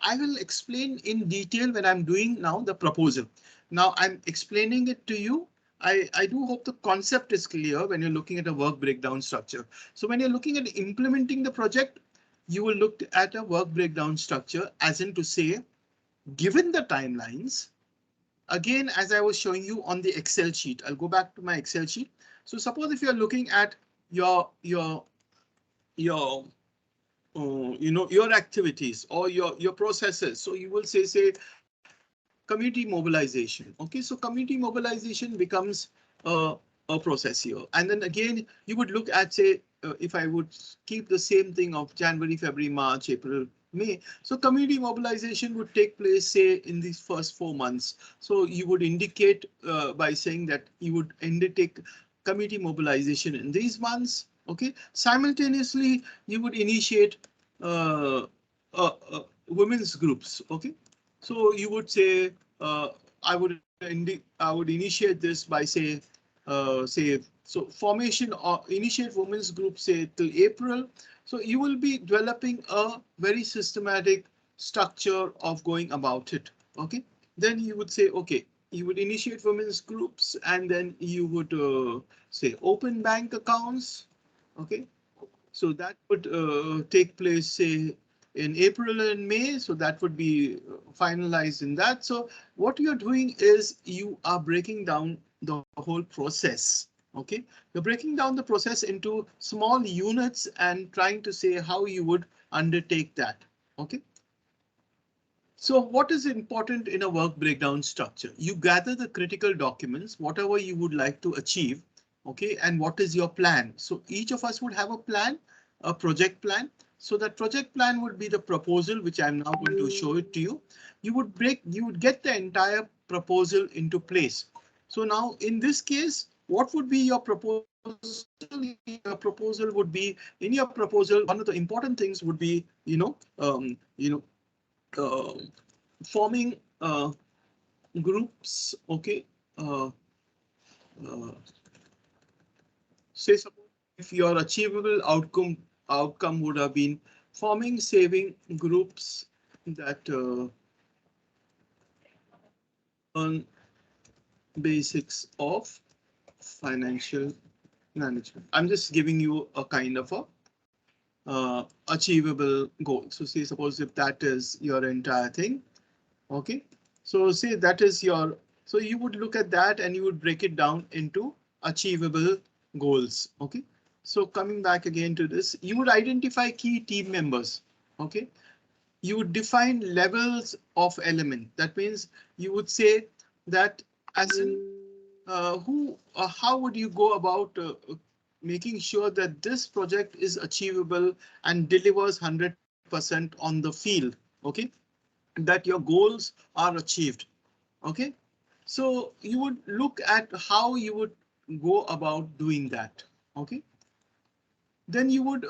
I will explain in detail when I'm doing now the proposal. Now I'm explaining it to you. I do hope the concept is clear when you're looking at a work breakdown structure. So when you're looking at implementing the project, you will look at a work breakdown structure, as in to say, given the timelines, again, as I was showing you on the Excel sheet, I'll go back to my Excel sheet. So suppose if you're looking at your your activities or your processes. So you will say community mobilization. Okay, so community mobilization becomes a process here. And then again, you would look at, say, if I would keep the same thing of January, February, March, April, May. So community mobilization would take place, say, in these first 4 months. So you would indicate by saying that you would undertake community mobilization in these months. Okay, simultaneously, you would initiate women's groups. Okay, so you would say, I would initiate this by so formation or initiate women's group, say, till April. So you will be developing a very systematic structure of going about it. Okay, then you would say, okay, you would initiate women's groups, and then you would say open bank accounts. Okay, so that would take place, say, in April and May. So that would be finalized in that. So what you're doing is you are breaking down the whole process. Okay, you're breaking down the process into small units and trying to say how you would undertake that. Okay. So what is important in a work breakdown structure? You gather the critical documents, whatever you would like to achieve. Okay, and what is your plan? So each of us would have a plan, a project plan. So that project plan would be the proposal, which I'm now going to show it to you. You would get the entire proposal into place. So now in this case, what would be your proposal? Your proposal would be, in your proposal, one of the important things would be, uh, forming groups. Okay, uh, say suppose if your achievable outcome would have been forming saving groups that learn basics of financial management. I'm just giving you a kind of a achievable goal. So say suppose if that is your entire thing. Okay, so say that is your, so you would look at that and you would break it down into achievable goals. Okay, so coming back again to this, you would identify key team members. Okay, you would define levels of element. That means you would say that as in how would you go about making sure that this project is achievable and delivers 100% on the field. Okay, that your goals are achieved. Okay, so you would look at how you would go about doing that. Okay, then you would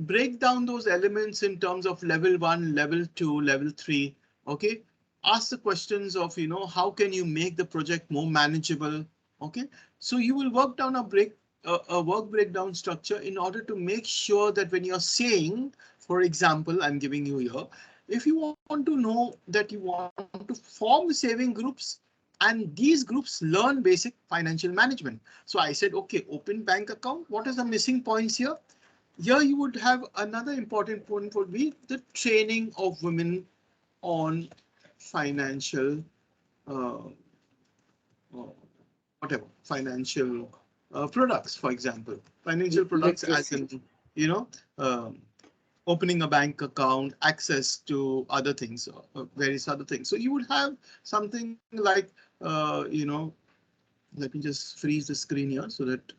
break down those elements in terms of level 1, level 2, level 3. Okay, ask the questions of, how can you make the project more manageable? Okay, so you will work down a work breakdown structure in order to make sure that when you're saying, for example, I'm giving you here, if you want to know that you want to form saving groups and these groups learn basic financial management. So I said, okay, open bank account. What is the missing points here? Here you would have another important point would be the training of women on financial uh, whatever financial products, for example, financial products as in, you know, opening a bank account, access to other things, various other things. So you would have something like, you know, let me just freeze the screen here so that,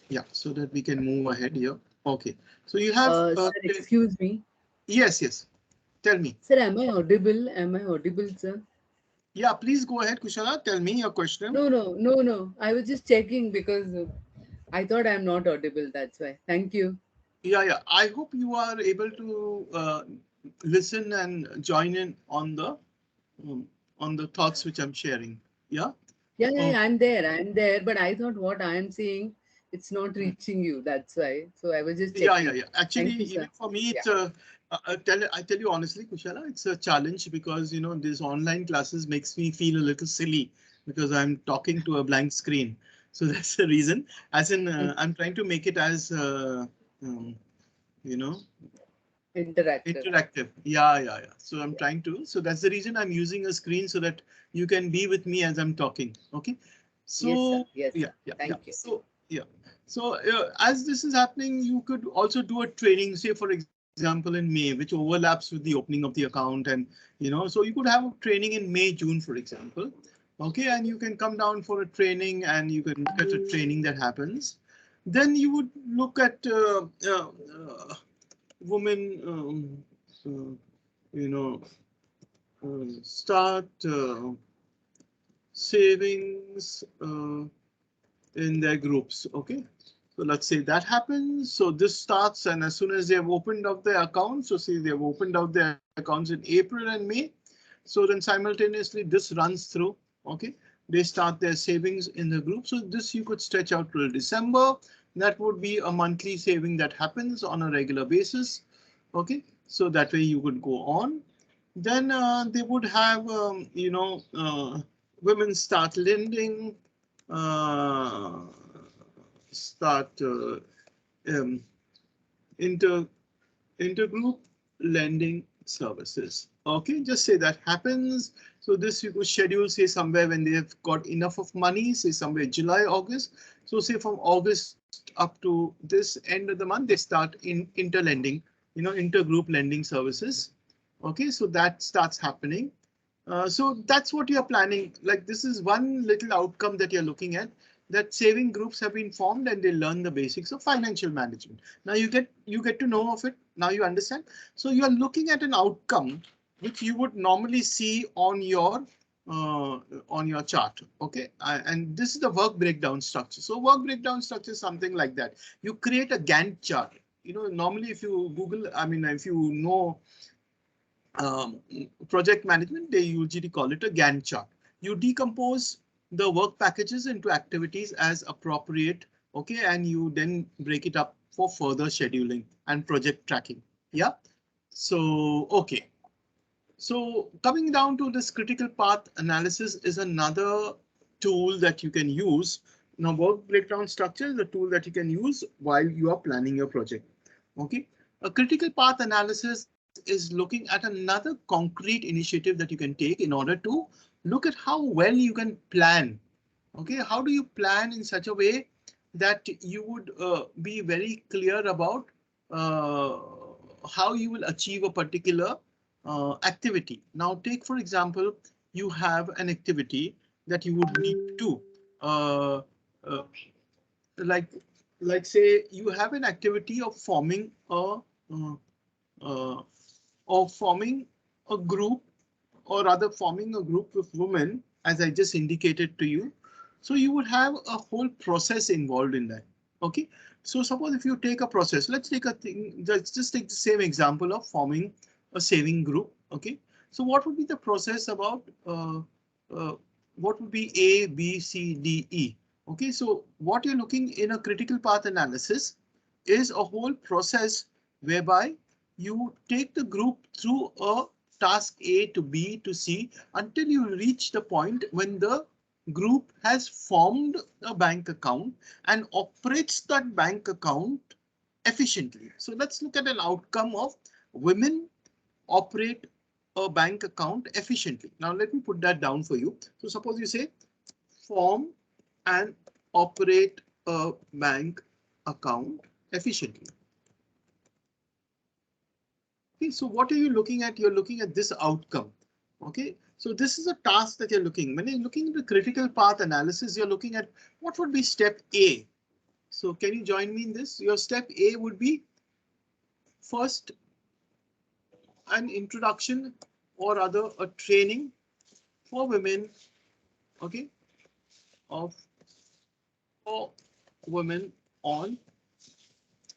yeah, so that we can move ahead here. Okay, so you have. Sir, excuse me. Yes, yes. Tell me. Sir, am I audible? Am I audible, sir? Yeah, please go ahead, Kushala. Tell me your question. No. I was just checking because I thought I'm not audible. That's why. Thank you. Yeah. I hope you are able to listen and join in um, on the thoughts which I'm sharing. Yeah. Yeah, Okay. I'm there. I'm there. But I thought what I'm saying, it's not reaching you. That's why. So I was just checking. Yeah. Actually, Thank you, sir. for me, Yeah. it's I tell you honestly, Kushala, it's a challenge because these online classes makes me feel a little silly because I'm talking to a blank screen. So that's the reason. As in, I'm trying to make it as um, you know Interactive. interactive. Yeah. So I'm trying to. So that's the reason I'm using a screen so that you can be with me as I'm talking. Okay. Yes, sir. So Yes, yeah. sir. Thank you. So yeah. So as this is happening, you could also do a training, say for example in May, which overlaps with the opening of the account, and so you could have a training in May, June, for example. Okay, and you can come down for a training, and you can look at a training that happens. Then you would look at women, you know, start savings in their groups. Okay, so let's say that happens. So this starts, and as soon as they have opened up their accounts, so say they have opened up their accounts in April and May. So then simultaneously this runs through. Okay, they start their savings in the group. So this you could stretch out till December. That would be a monthly saving that happens on a regular basis. Okay, so that way you would go on. Then they would have, women start lending, uh, start um, inter intergroup lending services. Okay, just say that happens. So this you could schedule, say somewhere when they have got enough of money, say somewhere July, August. So say from August up to this end of the month, they start in interlending, intergroup lending services. Okay, so that starts happening. So that's what you're planning. Like this is one little outcome that you're looking at, that saving groups have been formed and they learn the basics of financial management. Now you get to know of it. Now you understand. So you are looking at an outcome which you would normally see on your chart. Okay, and this is the work breakdown structure. So work breakdown structure is something like that. You create a Gantt chart. Normally if you Google, I mean, if you know project management, they usually call it a Gantt chart. You decompose the work packages into activities as appropriate. Okay, and you then break it up for further scheduling and project tracking. Yeah. So, okay. So coming down to this critical path analysis is another tool that you can use. Now, work breakdown structure is a tool that you can use while you are planning your project. Okay, a critical path analysis is looking at another concrete initiative that you can take in order to look at how well you can plan. Okay, how do you plan in such a way that you would be very clear about uh, how you will achieve a particular activity. Now, take for example, you have an activity that you would need to uh, uh, like say you have an activity of forming uh, uh, forming a group, or rather forming a group of women, as I just indicated to you. So you would have a whole process involved in that. Okay, so suppose if you take a process, let's take a thing, let's just take the same example of forming a saving group. Okay, so what would be the process about uh, what would be A, B, C, D, E? Okay, so what you're looking in a critical path analysis is a whole process whereby you take the group through a task A to B to C until you reach the point when the group has formed a bank account and operates that bank account efficiently. So let's look at an outcome of women operate a bank account efficiently. Now let me put that down for you. So suppose you say form and operate a bank account efficiently. Okay, so what are you looking at? You're looking at this outcome. Okay, so this is a task that you're looking. When you're looking at the critical path analysis, you're looking at what would be step A. So can you join me in this? Your step A would be first an introduction or rather a training for women. Okay, for women on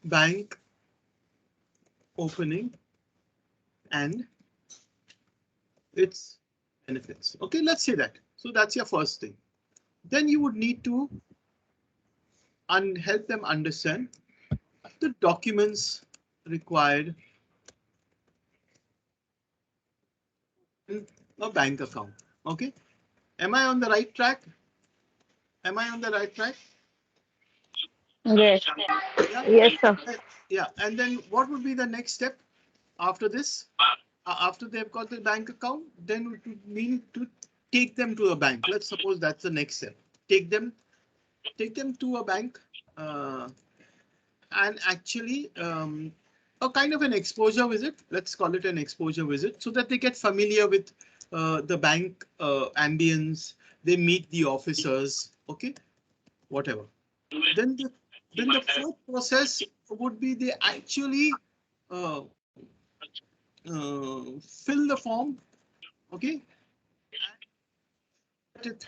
bank opening and its benefits. Okay, let's say that. So that's your first thing. Then you would need to help them understand the documents required in a bank account. Okay, am I on the right track? Am I on the right track? Yes. Yeah. Yes, sir. Yeah, and then what would be the next step after this? After they've got the bank account, then we would mean to take them to a bank. Let's suppose that's the next step. Take them to a bank and actually a kind of an exposure visit. Let's call it an exposure visit so that they get familiar with the bank ambience. They meet the officers. Okay, whatever. Then the fourth process would be they actually uh, fill the form. Okay, put it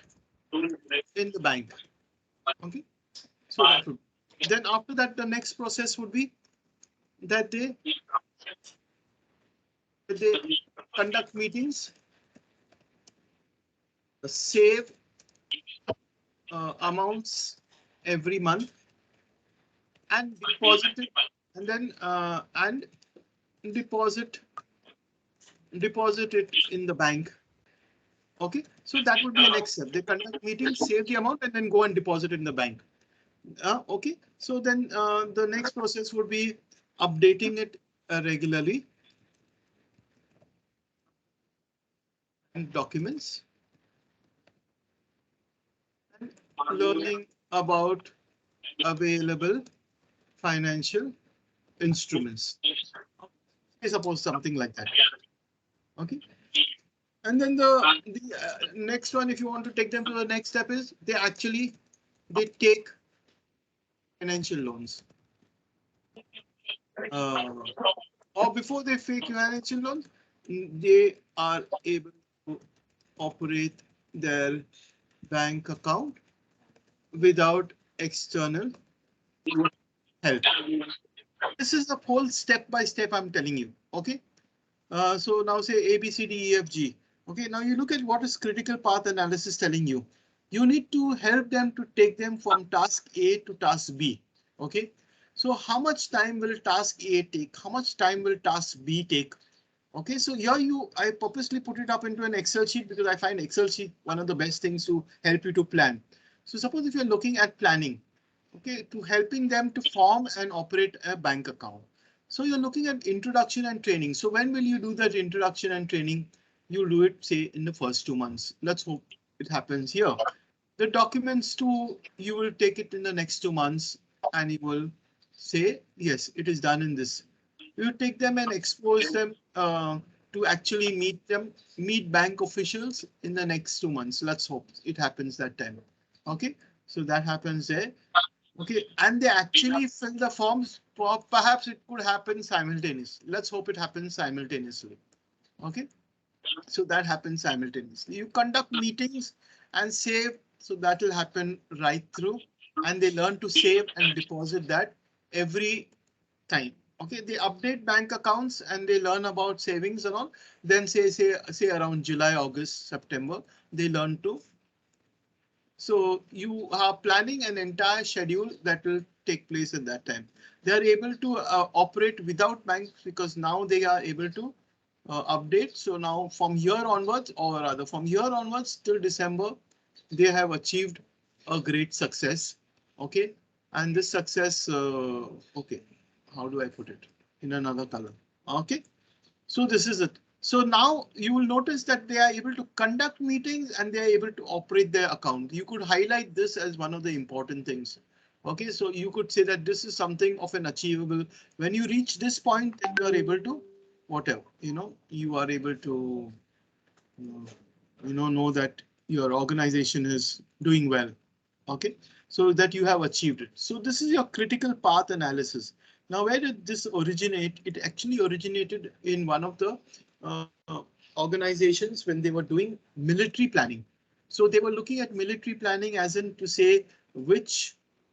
in the bank. Okay, so that would. Then after that, the next process would be that they conduct meetings, save amounts every month, and deposit it, and then and deposit it in the bank. Okay, so that would be the next step. They conduct meetings, save the amount, and then go and deposit it in the bank. Okay, so then the next process would be updating it regularly and documents and learning about available financial instruments. I suppose something like that. Okay. And then the next one, if you want to take them to the next step, is they take financial loans. Or before they take financial loans, they are able to operate their bank account without external help. This is the whole step by step I'm telling you. Okay. So now say A, B, C, D, E, F, G. Okay, now you look at what is critical path analysis telling you. You need to help them to take them from task A to task B. Okay, so how much time will task A take? How much time will task B take? Okay, so here I purposely put it up into an Excel sheet because I find Excel sheet one of the best things to help you to plan. So suppose if you're looking at planning, okay, to helping them to form and operate a bank account. So you're looking at introduction and training. So when will you do that introduction and training? You'll do it, say, in the first 2 months. Let's hope it happens here. The documents too, you will take it in the next 2 months and you will say, yes, it is done in this. You take them and expose them to actually meet bank officials in the next 2 months. Let's hope it happens that time. Okay, so that happens there. Okay, and they actually fill the forms. Perhaps it could happen simultaneously. Let's hope it happens simultaneously. Okay, so that happens simultaneously. You conduct meetings and save, so that will happen right through. And they learn to save and deposit that every time. Okay, they update bank accounts and they learn about savings and all. Then say around July, August, September, they learn to. So you are planning an entire schedule that will take place at that time. They are able to operate without banks because now they are able to update. So now from here onwards, or rather from here onwards till December, they have achieved a great success. Okay, and this success, okay, how do I put it in another color? Okay, so this is it. So now you will notice that they are able to conduct meetings and they are able to operate their account. You could highlight this as one of the important things. OK, so you could say that this is something of an achievable. When you reach this point, you are able to whatever, you are able to know that your organization is doing well. OK, so that you have achieved it. So this is your critical path analysis. Now, where did this originate? It actually originated in one of the organizations when they were doing military planning. So they were looking at military planning as in to say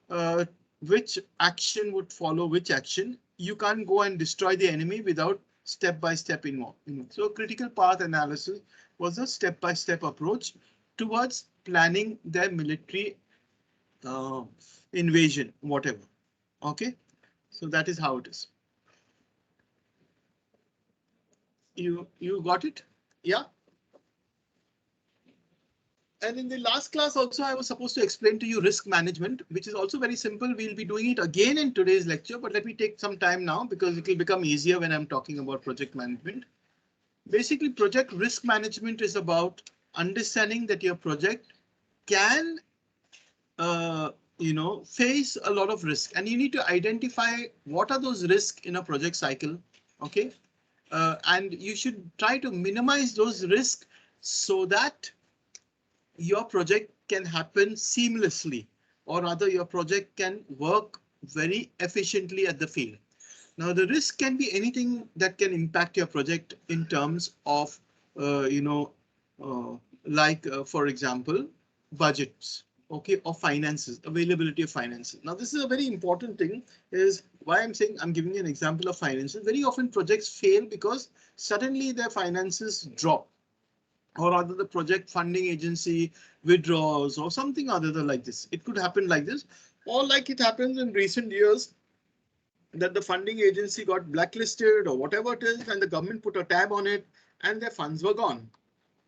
uh, which action would follow which action. You can't go and destroy the enemy without step-by-step involved. So critical path analysis was a step-by-step approach towards planning their military uh, invasion, whatever. OK, so that is how it is. You got it? Yeah. And in the last class also, I was supposed to explain to you risk management, which is also very simple. We'll be doing it again in today's lecture, but let me take some time now because it will become easier when I'm talking about project management. Basically, project risk management is about understanding that your project can face a lot of risk, and you need to identify what are those risks in a project cycle. OK, and you should try to minimize those risks so that your project can happen seamlessly, or rather your project can work very efficiently at the field. Now, the risk can be anything that can impact your project in terms of, for example, budgets, OK, or finances, availability of finances. Now, this is a very important thing, is why I'm saying I'm giving you an example of finances. Very often projects fail because suddenly their finances drop, or rather the project funding agency withdraws or something other than like this. It could happen like this, or like it happens in recent years that the funding agency got blacklisted or whatever it is, and the government put a tab on it and their funds were gone.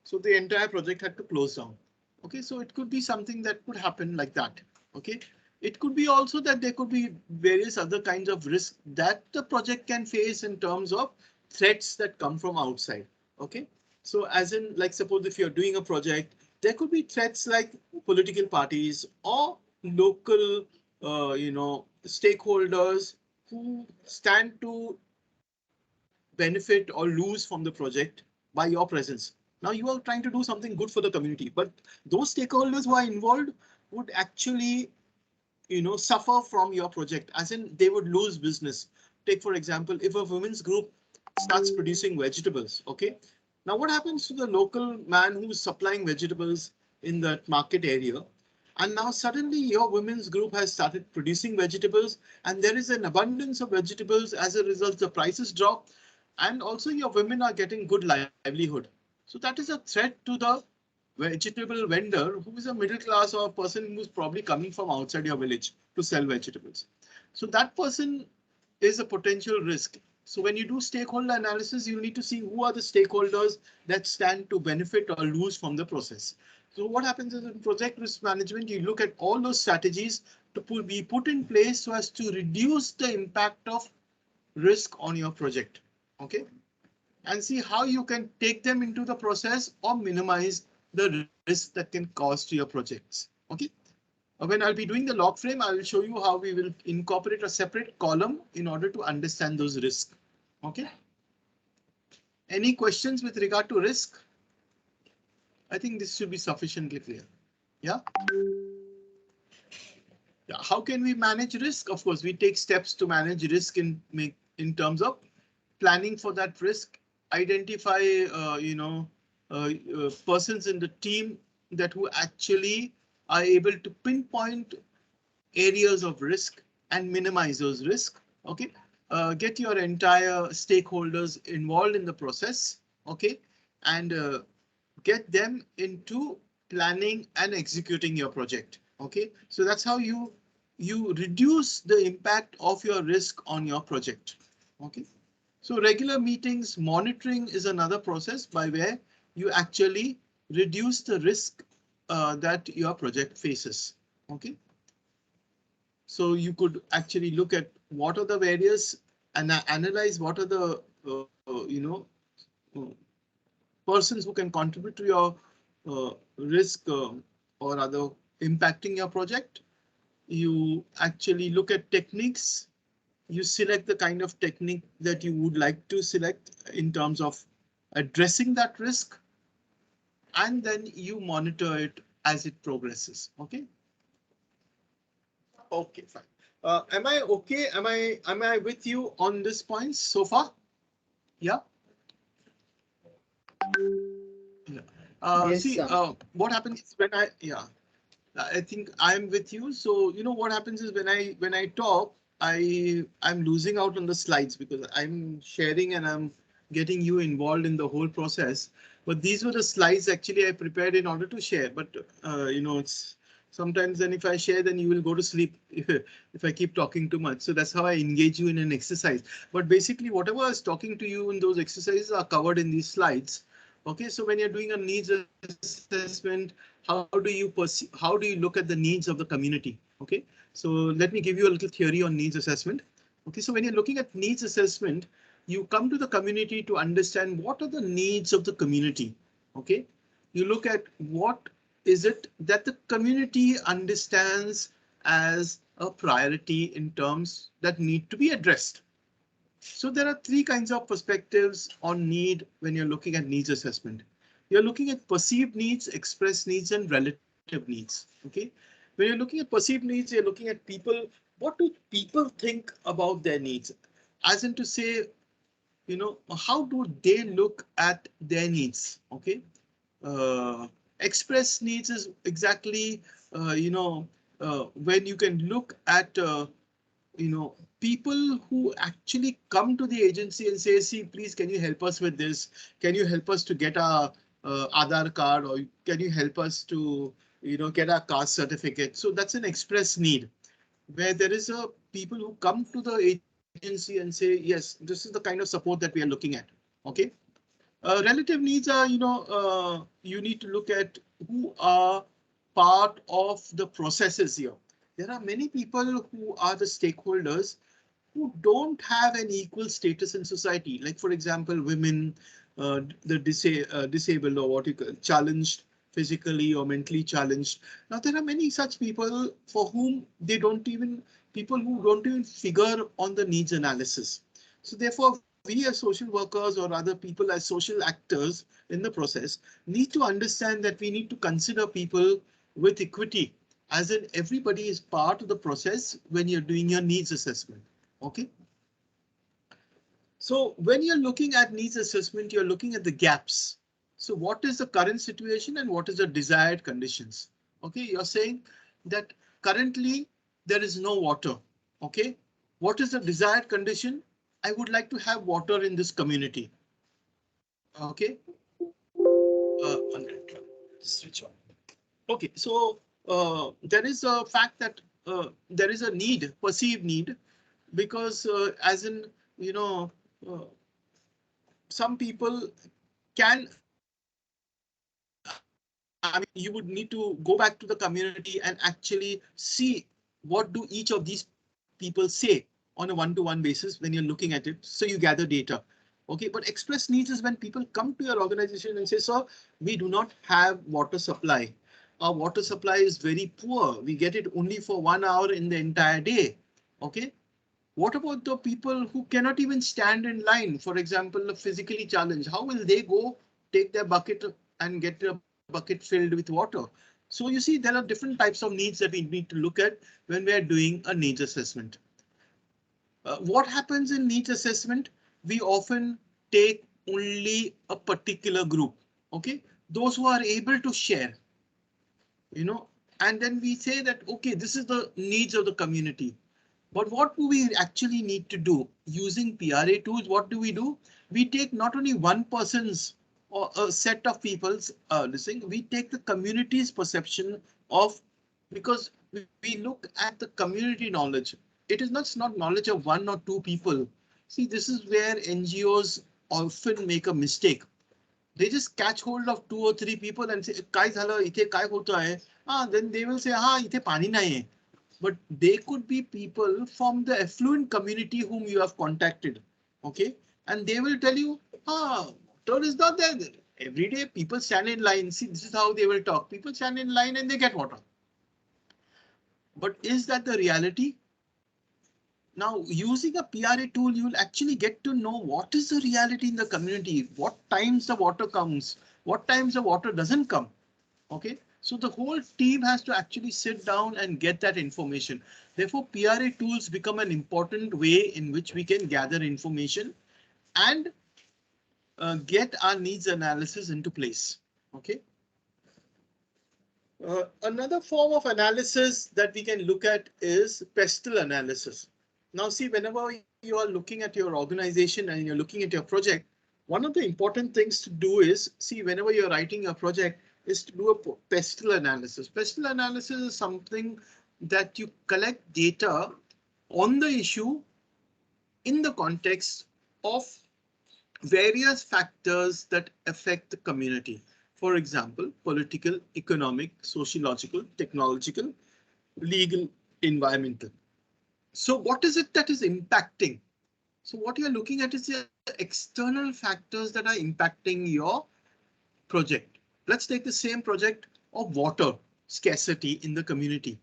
So the entire project had to close down. OK, so it could be something that could happen like that. OK, it could be also that there could be various other kinds of risk that the project can face in terms of threats that come from outside. OK, so as in, like, suppose if you're doing a project, there could be threats like political parties or local, stakeholders who stand to benefit or lose from the project by your presence. Now you are trying to do something good for the community, but those stakeholders who are involved would actually, suffer from your project, as in they would lose business. Take, for example, if a women's group starts producing vegetables. OK, now what happens to the local man who's supplying vegetables in that market area? And now suddenly your women's group has started producing vegetables and there is an abundance of vegetables. As a result, the prices drop and also your women are getting good livelihood. So that is a threat to the vegetable vendor who is a middle class or a person who's probably coming from outside your village to sell vegetables. So that person is a potential risk. So when you do stakeholder analysis, you need to see who are the stakeholders that stand to benefit or lose from the process. So what happens is in project risk management, you look at all those strategies to be put in place so as to reduce the impact of risk on your project. OK, and see how you can take them into the process or minimize the risk that can cause to your projects. OK, when I'll be doing the log frame, I will show you how we will incorporate a separate column in order to understand those risks. OK, any questions with regard to risk? I think this should be sufficiently clear. Yeah. Yeah. How can we manage risk? Of course, we take steps to manage risk in terms of planning for that risk, identify, persons in the team that who actually are able to pinpoint areas of risk and minimize those risks. OK, get your entire stakeholders involved in the process. OK, and get them into planning and executing your project. OK, so that's how you reduce the impact of your risk on your project. OK, so regular meetings, monitoring is another process by where you actually reduce the risk that your project faces. OK, so you could actually look at what are the various and analyze what are the persons who can contribute to your risk or other impacting your project. You actually look at techniques. You select the kind of technique that you would like to select in terms of addressing that risk, and then you monitor it as it progresses. Okay. Okay, fine. Am I okay? Am I with you on this point so far? Yeah. Yeah. Yes, See, sir. what happens when I think I'm with you. So you know what happens is when I talk, I'm losing out on the slides because I'm sharing and I'm getting you involved in the whole process. But these were the slides actually I prepared in order to share. But you know, it's sometimes then if I share, then you will go to sleep if I keep talking too much. So that's how I engage you in an exercise. But basically, whatever I was talking to you in those exercises are covered in these slides. Okay, so when you're doing a needs assessment, how do you perceive, how do you look at the needs of the community? Okay, so let me give you a little theory on needs assessment. Okay, so when you're looking at needs assessment, you come to the community to understand what are the needs of the community. Okay, you look at what is it that the community understands as a priority in terms that need to be addressed. So there are three kinds of perspectives on need when you're looking at needs assessment. You're looking at perceived needs, expressed needs, and relative needs. Okay, when you're looking at perceived needs, you're looking at people. What do people think about their needs? As in to say, you know, how do they look at their needs? Okay, express needs is exactly, when you can look at you know, people who actually come to the agency and say, see, please, can you help us with this? Can you help us to get our Aadhaar card, or can you help us to, you know, get our caste certificate? So that's an express need where there is a people who come to the agency and say, yes, this is the kind of support that we are looking at. Okay. Relative needs are, you need to look at who are part of the processes here. There are many people who are the stakeholders who don't have an equal status in society. Like, for example, women, the disabled, or what you call challenged, physically or mentally challenged. Now, there are many such people for whom they don't even, people who don't even figure on the needs analysis. So therefore, we as social workers or other people as social actors in the process need to understand that we need to consider people with equity, as in everybody is part of the process when you're doing your needs assessment. Okay. So when you're looking at needs assessment, you're looking at the gaps. So what is the current situation and what is the desired conditions? Okay, you're saying that currently there is no water. Okay, what is the desired condition? I would like to have water in this community. Okay, switch on. Okay, so there is a fact that there is a need, perceived need, because as in, you know, some people can, I mean, you would need to go back to the community and actually see what do each of these people say on a one-to-one basis when you're looking at it. So you gather data. Okay, but express needs is when people come to your organization and say, so we do not have water supply. Our water supply is very poor. We get it only for 1 hour in the entire day. Okay. What about the people who cannot even stand in line? For example, physically challenged. How will they go take their bucket and get a bucket filled with water? So you see, there are different types of needs that we need to look at when we are doing a needs assessment. What happens in needs assessment? We often take only a particular group. Okay, those who are able to share, you know, and then we say that, okay, this is the needs of the community. But what do we actually need to do using PRA tools? What do? We take not only one person's or a set of people's listening, we take the community's perception of, because we look at the community knowledge. It is not knowledge of one or two people. See, this is where NGOs often make a mistake. They just catch hold of 2 or 3 people and say, "Kai झालं इथे काय होतं आहे?" Then they will say, इथे पाणी नाही आहे. But they could be people from the affluent community whom you have contacted. Okay, and they will tell you, water is not there. Every day people stand in line. See, this is how they will talk. People stand in line and they get water. But is that the reality? Now, using a PRA tool, you will actually get to know what is the reality in the community, what times the water comes, what times the water doesn't come. OK, so the whole team has to actually sit down and get that information. Therefore, PRA tools become an important way in which we can gather information and get our needs analysis into place. OK. Another form of analysis that we can look at is pestle analysis. Now, see, whenever you are looking at your organization and you're looking at your project, one of the important things to do is, see, whenever you're writing a project, is to do a pestle analysis. Pestle analysis is something that you collect data on the issue in the context of various factors that affect the community. For example, political, economic, sociological, technological, legal, environmental. So what is it that is impacting? So what you're looking at is the external factors that are impacting your project. Let's take the same project of water scarcity in the community.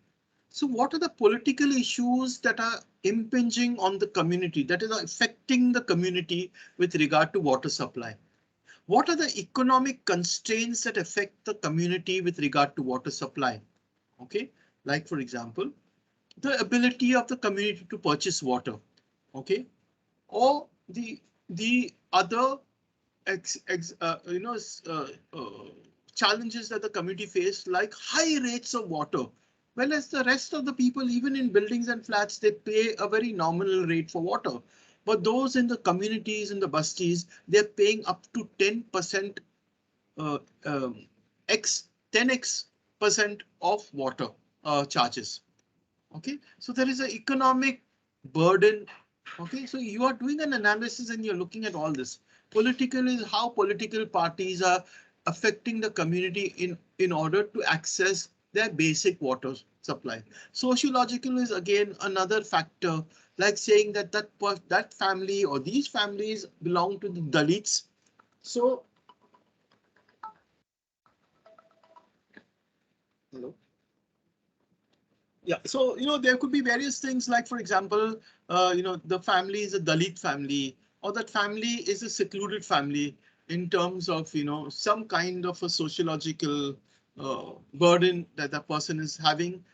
So what are the political issues that are impinging on the community, that is affecting the community with regard to water supply? What are the economic constraints that affect the community with regard to water supply? OK, like, for example, the ability of the community to purchase water. OK, or the other challenges that the community face, like high rates of water. Well, as the rest of the people, even in buildings and flats, they pay a very nominal rate for water. But those in the communities, in the busties, they're paying up to 10% 10x% of water charges. OK, so there is an economic burden. OK, so you are doing an analysis and you're looking at all this. Political is how political parties are affecting the community in order to access their basic water supply. Sociological is again another factor, like saying that that family or these families belong to the Dalits. So, hello. Yeah, so, there could be various things like, for example, the family is a Dalit family, or that family is a secluded family in terms of, some kind of a sociological burden that the person is having.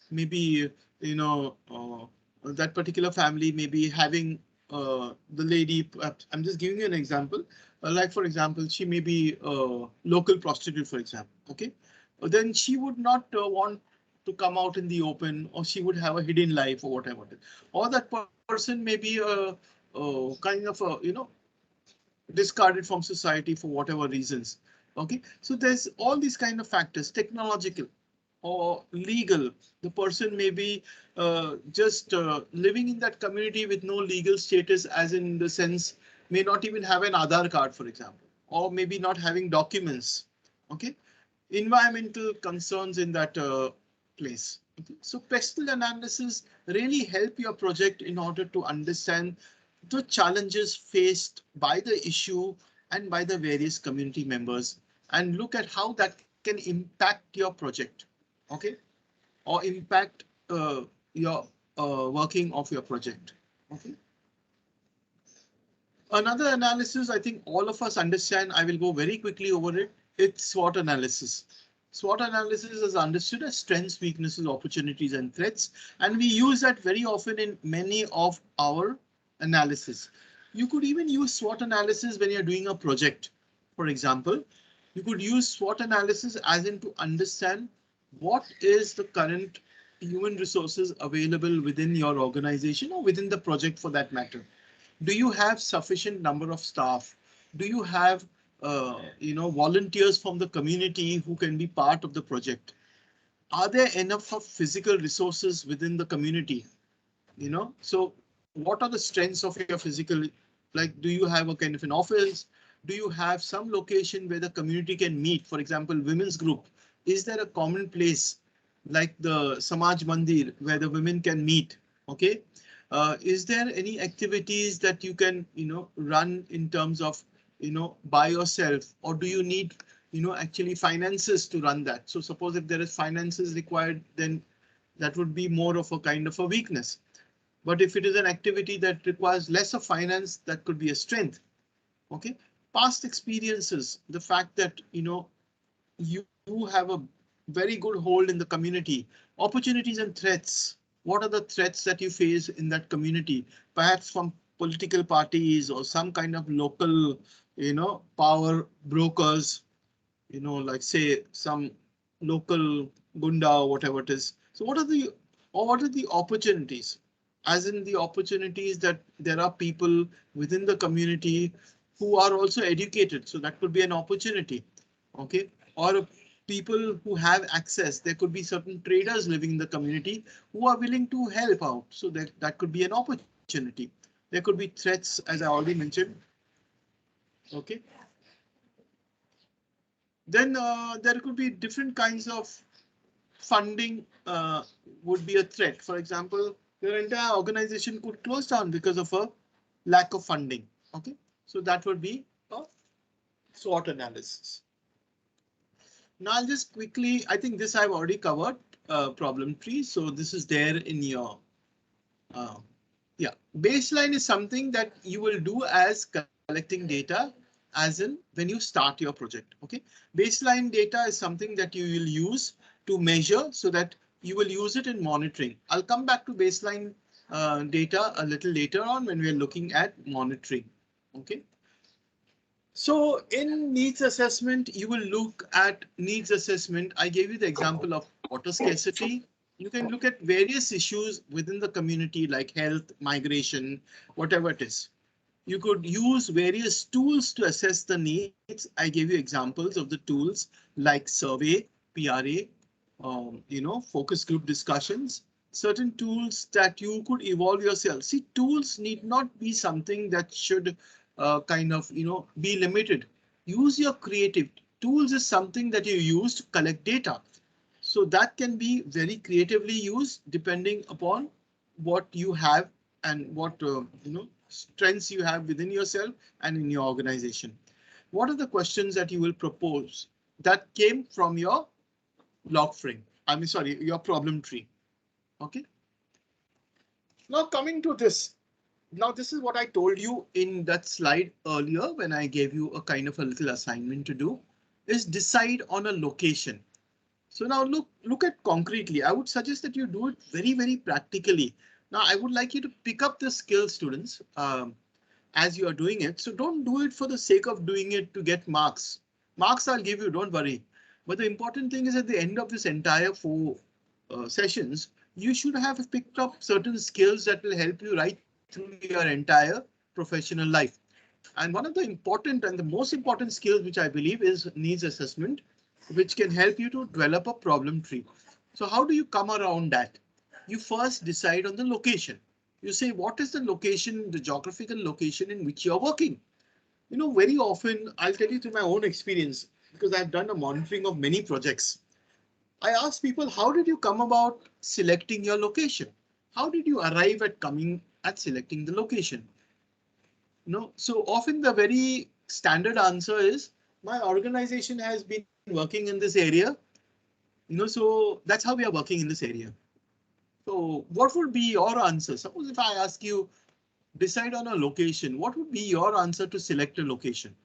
Maybe, that particular family may be having the lady, I'm just giving you an example, like, for example, she may be a local prostitute, for example. OK, then she would not want to come out in the open, or she would have a hidden life or whatever. Or that person may be a kind of a, discarded from society for whatever reasons. OK, so there's all these kind of factors, technological or legal. The person may be just living in that community with no legal status, as in the sense may not even have an Aadhaar card, for example, or maybe not having documents. OK, environmental concerns in that place. Okay. So pestle analysis really help your project in order to understand the challenges faced by the issue and by the various community members, and look at how that can impact your project. OK, or impact your working of your project. OK. Another analysis I think all of us understand, I will go very quickly over it. It's SWOT analysis. SWOT analysis is understood as strengths, weaknesses, opportunities, and threats, and we use that very often in many of our analysis. You could even use SWOT analysis when you're doing a project. For example, you could use SWOT analysis as in to understand what is the current human resources available within your organization or within the project for that matter. Do you have sufficient number of staff? Do you have volunteers from the community who can be part of the project? Are there enough of physical resources within the community? So what are the strengths of your physical? Like, do you have a kind of an office? Do you have some location where the community can meet? For example, women's group. Is there a common place like the Samaj Mandir where the women can meet? OK. Is there any activities that you can, run in terms of by yourself, or do you need, actually finances to run that? So suppose if there is finances required, then that would be more of a kind of a weakness. But if it is an activity that requires less of finance, that could be a strength. Okay. Past experiences, the fact that, you have a very good hold in the community, opportunities and threats. What are the threats that you face in that community? Perhaps from political parties or some kind of local, power brokers, like say some local gunda or whatever it is. So what are the opportunities? As in the opportunities that there are people within the community who are also educated. So that could be an opportunity. Okay. Or people who have access. There could be certain traders living in the community who are willing to help out. So that could be an opportunity. There could be threats, as I already mentioned. Okay. Then there could be different kinds of funding would be a threat. For example, your entire organization could close down because of a lack of funding. Okay, so that would be a SWOT analysis. Now I'll just quickly, I think this I've already covered, problem tree. So this is there in your, yeah, baseline is something that you will do as collecting data as in when you start your project. Okay, baseline data is something that you will use to measure so that you will use it in monitoring. I'll come back to baseline data a little later on when we're looking at monitoring. Okay. So in needs assessment, you will look at needs assessment. I gave you the example of water scarcity. You can look at various issues within the community like health, migration, whatever it is. You could use various tools to assess the needs. I gave you examples of the tools like survey, PRA, focus group discussions, certain tools that you could evolve yourself. See, tools need not be something that should kind of, be limited. Use your creative. Tools is something that you use to collect data. So that can be very creatively used depending upon what you have and what, strengths you have within yourself and in your organization. What are the questions that you will propose that came from your log frame? Your problem tree. Okay. Now coming to this. Now this is what I told you in that slide earlier when I gave you a kind of a little assignment to do is decide on a location. So now look at concretely. I would suggest that you do it very, very practically. Now I would like you to pick up the skills, students, as you are doing it. So don't do it for the sake of doing it to get marks. Marks I'll give you, don't worry. But the important thing is at the end of this entire 4 sessions, you should have picked up certain skills that will help you right through your entire professional life. And one of the important and the most important skills, which I believe is needs assessment, which can help you to develop a problem tree. So how do you come around that? You first decide on the location. You say, what is the location, the geographical location in which you're working? Very often I'll tell you through my own experience, because I've done a monitoring of many projects. I ask people, how did you come about selecting your location? How did you arrive at selecting the location? So often the very standard answer is my organization has been working in this area. So that's how we are working in this area. So what would be your answer? Suppose if I ask you, decide on a location, what would be your answer to select a location?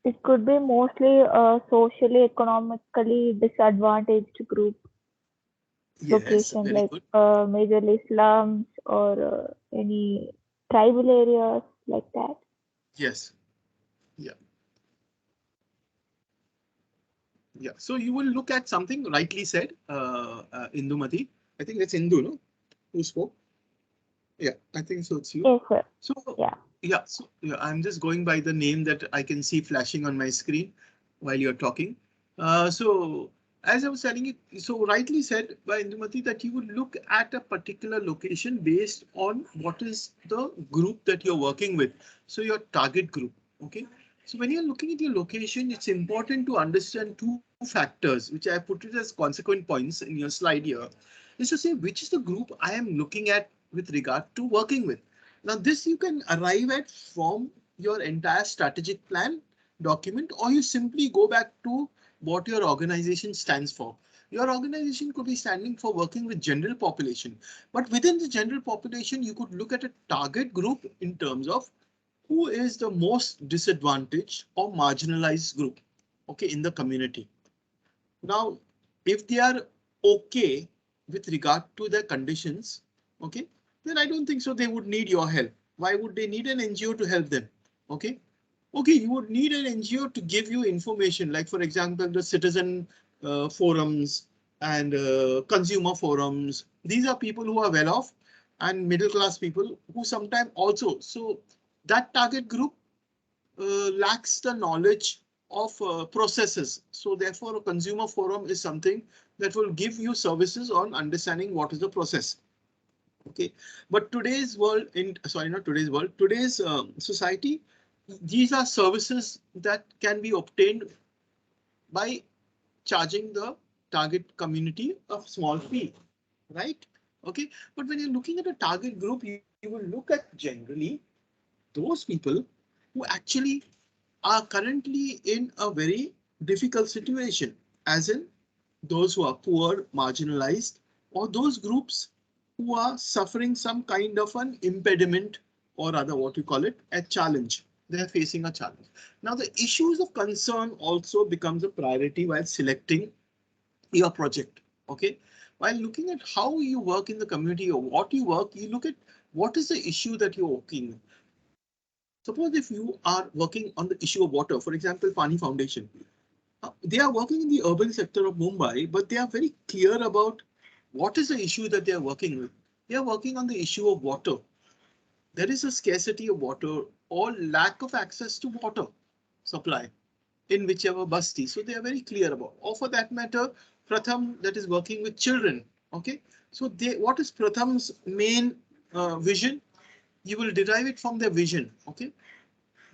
It could be mostly a socially, economically disadvantaged group Yes, location, very like good. majorly slums or any tribal areas like that. Yes. Yeah. Yeah. So you will look at something rightly said, Indumati. I think that's Indu, no? Who spoke? Yeah, I think so. It's you. Yes, sir. So yeah, so yeah, I'm just going by the name that I can see flashing on my screen while you're talking. So as I was telling you, so rightly said by Indumati that you would look at a particular location based on what is the group that you're working with. So your target group. OK, so when you're looking at your location, it's important to understand 2 factors, which I put it as consequent points in your slide here, is to say which is the group I am looking at with regard to working with. Now this you can arrive at from your entire strategic plan document, or you simply go back to what your organization stands for. Your organization could be standing for working with general population, but within the general population, you could look at a target group in terms of who is the most disadvantaged or marginalized group, okay, in the community. Now, if they are okay with regard to their conditions, okay, then I don't think so they would need your help. Why would they need an NGO to help them? Okay, okay, you would need an NGO to give you information, like for example, the citizen forums and consumer forums. These are people who are well off and middle class people who sometimes also, so that target group lacks the knowledge of processes. So therefore, a consumer forum is something that will give you services on understanding what is the process. Okay, but today's world, not today's world, today's society, these are services that can be obtained by charging the target community a small fee, right? Okay, but when you're looking at a target group, you will look at generally those people who actually are currently in a very difficult situation, as in those who are poor, marginalized, or those groups who are suffering some kind of an impediment, or rather what you call it, a challenge. They're facing a challenge. Now the issues of concern also becomes a priority while selecting your project. Okay, while looking at how you work in the community or what you work, you look at what is the issue that you're working with. Suppose if you are working on the issue of water, for example, Pani Foundation, they are working in the urban sector of Mumbai, but they are very clear about what is the issue that they are working with. They are working on the issue of water. There is a scarcity of water or lack of access to water supply in whichever basti. So they are very clear about, or for that matter, Pratham that is working with children. Okay, so what is Pratham's main vision? You will derive it from their vision. Okay,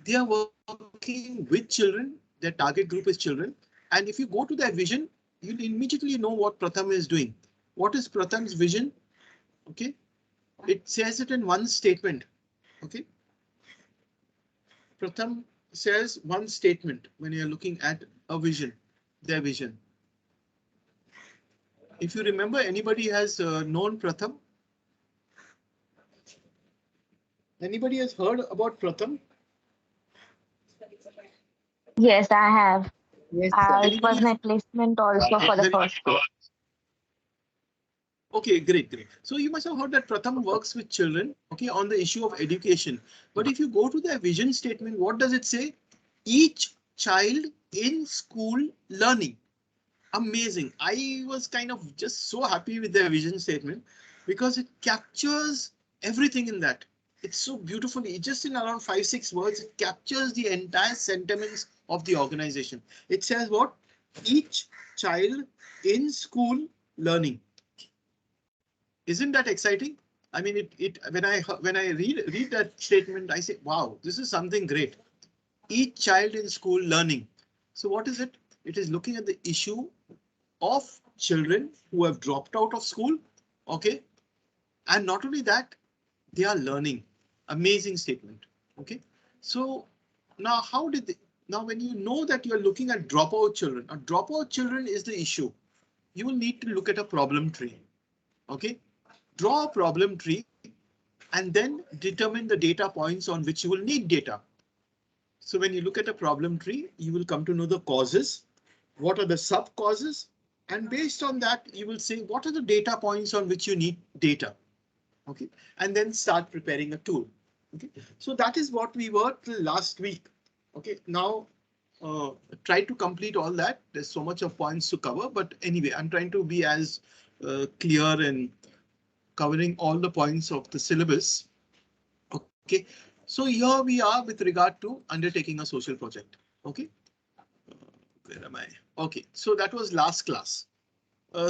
they are working with children. Their target group is children. And if you go to their vision, you'll immediately know what Pratham is doing. What is Pratham's vision? Okay, it says it in one statement. Okay, Pratham says one statement when you're looking at a vision, their vision. If you remember, anybody has known Pratham? Anybody has heard about Pratham? Yes, I have. Yes, sir. It was my placement also for the first year. Okay, great, great. So you must have heard that Pratham works with children, okay, on the issue of education. But if you go to their vision statement, what does it say? Each child in school learning. Amazing. I was kind of just so happy with their vision statement because it captures everything in that. It's so beautifully, just in around 5-6 words, it captures the entire sentiments of the organization. It says what? Each child in school learning. Isn't that exciting? I mean, when I read that statement, I say, wow, this is something great. Each child in school learning. So what is it? It is looking at the issue of children who have dropped out of school. Okay. And not only that, they are learning. Amazing statement. Okay. So now now when you know that you're looking at dropout children, a dropout children is the issue. You will need to look at a problem tree. Okay. Draw a problem tree and then determine the data points on which you will need data. So when you look at a problem tree, you will come to know the causes. What are the sub causes? And based on that, you will say, what are the data points on which you need data? Okay, and then start preparing a tool. Okay, so that is what we were till last week. Okay, now try to complete all that. There's so much of points to cover, but anyway, I'm trying to be as clear and covering all the points of the syllabus. Okay, so here we are with regard to undertaking a social project. Okay, where am I? Okay, so that was last class.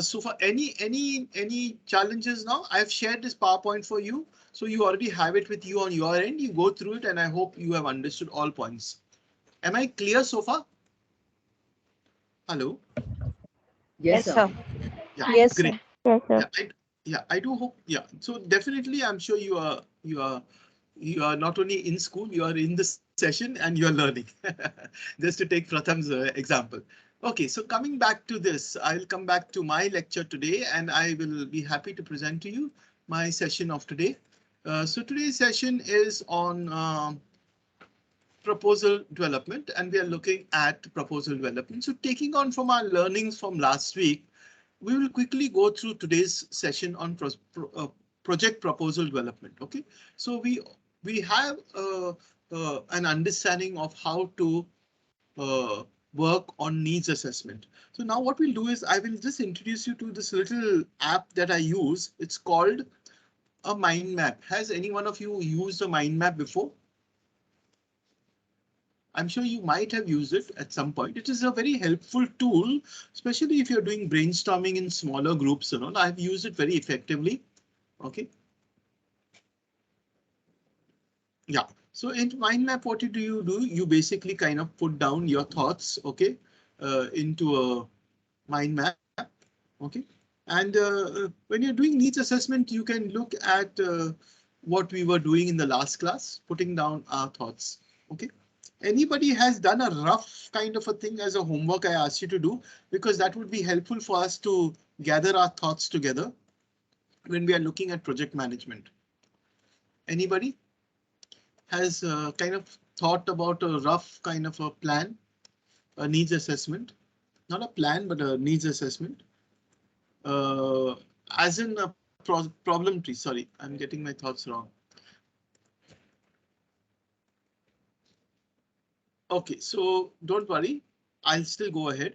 So for any challenges now, I've shared this PowerPoint for you. So you already have it with you on your end. You go through it and I hope you have understood all points. Am I clear so far? Hello? Yes, sir. Yeah, Yes, great. sir. Yes, sir. Yeah, I do hope. Yeah, so definitely I'm sure you are you are not only in school, you are in the session and you are learning. Just to take Pratham's example. Okay, so coming back to this, I'll come back to my lecture today and I will be happy to present to you my session of today. So today's session is on proposal development, and we are looking at proposal development. So taking on from our learnings from last week, we will quickly go through today's session on project proposal development. OK, so we have an understanding of how to work on needs assessment. So now what we'll do is I will just introduce you to this little app that I use. It's called a mind map. Has any one of you used a mind map before? I'm sure you might have used it at some point. It is a very helpful tool, especially if you're doing brainstorming in smaller groups. You know, I've used it very effectively. OK. Yeah. So in mind map, what do? You basically kind of put down your thoughts, OK, into a mind map. OK. And when you're doing needs assessment, you can look at what we were doing in the last class, putting down our thoughts. OK. Anybody has done a rough kind of a thing as a homework I asked you to do, because that would be helpful for us to gather our thoughts together when we are looking at project management. Anybody has kind of thought about a rough kind of a plan, a needs assessment, not a plan, but a needs assessment, as in a problem tree. Sorry, I'm getting my thoughts wrong. OK, so don't worry, I'll still go ahead.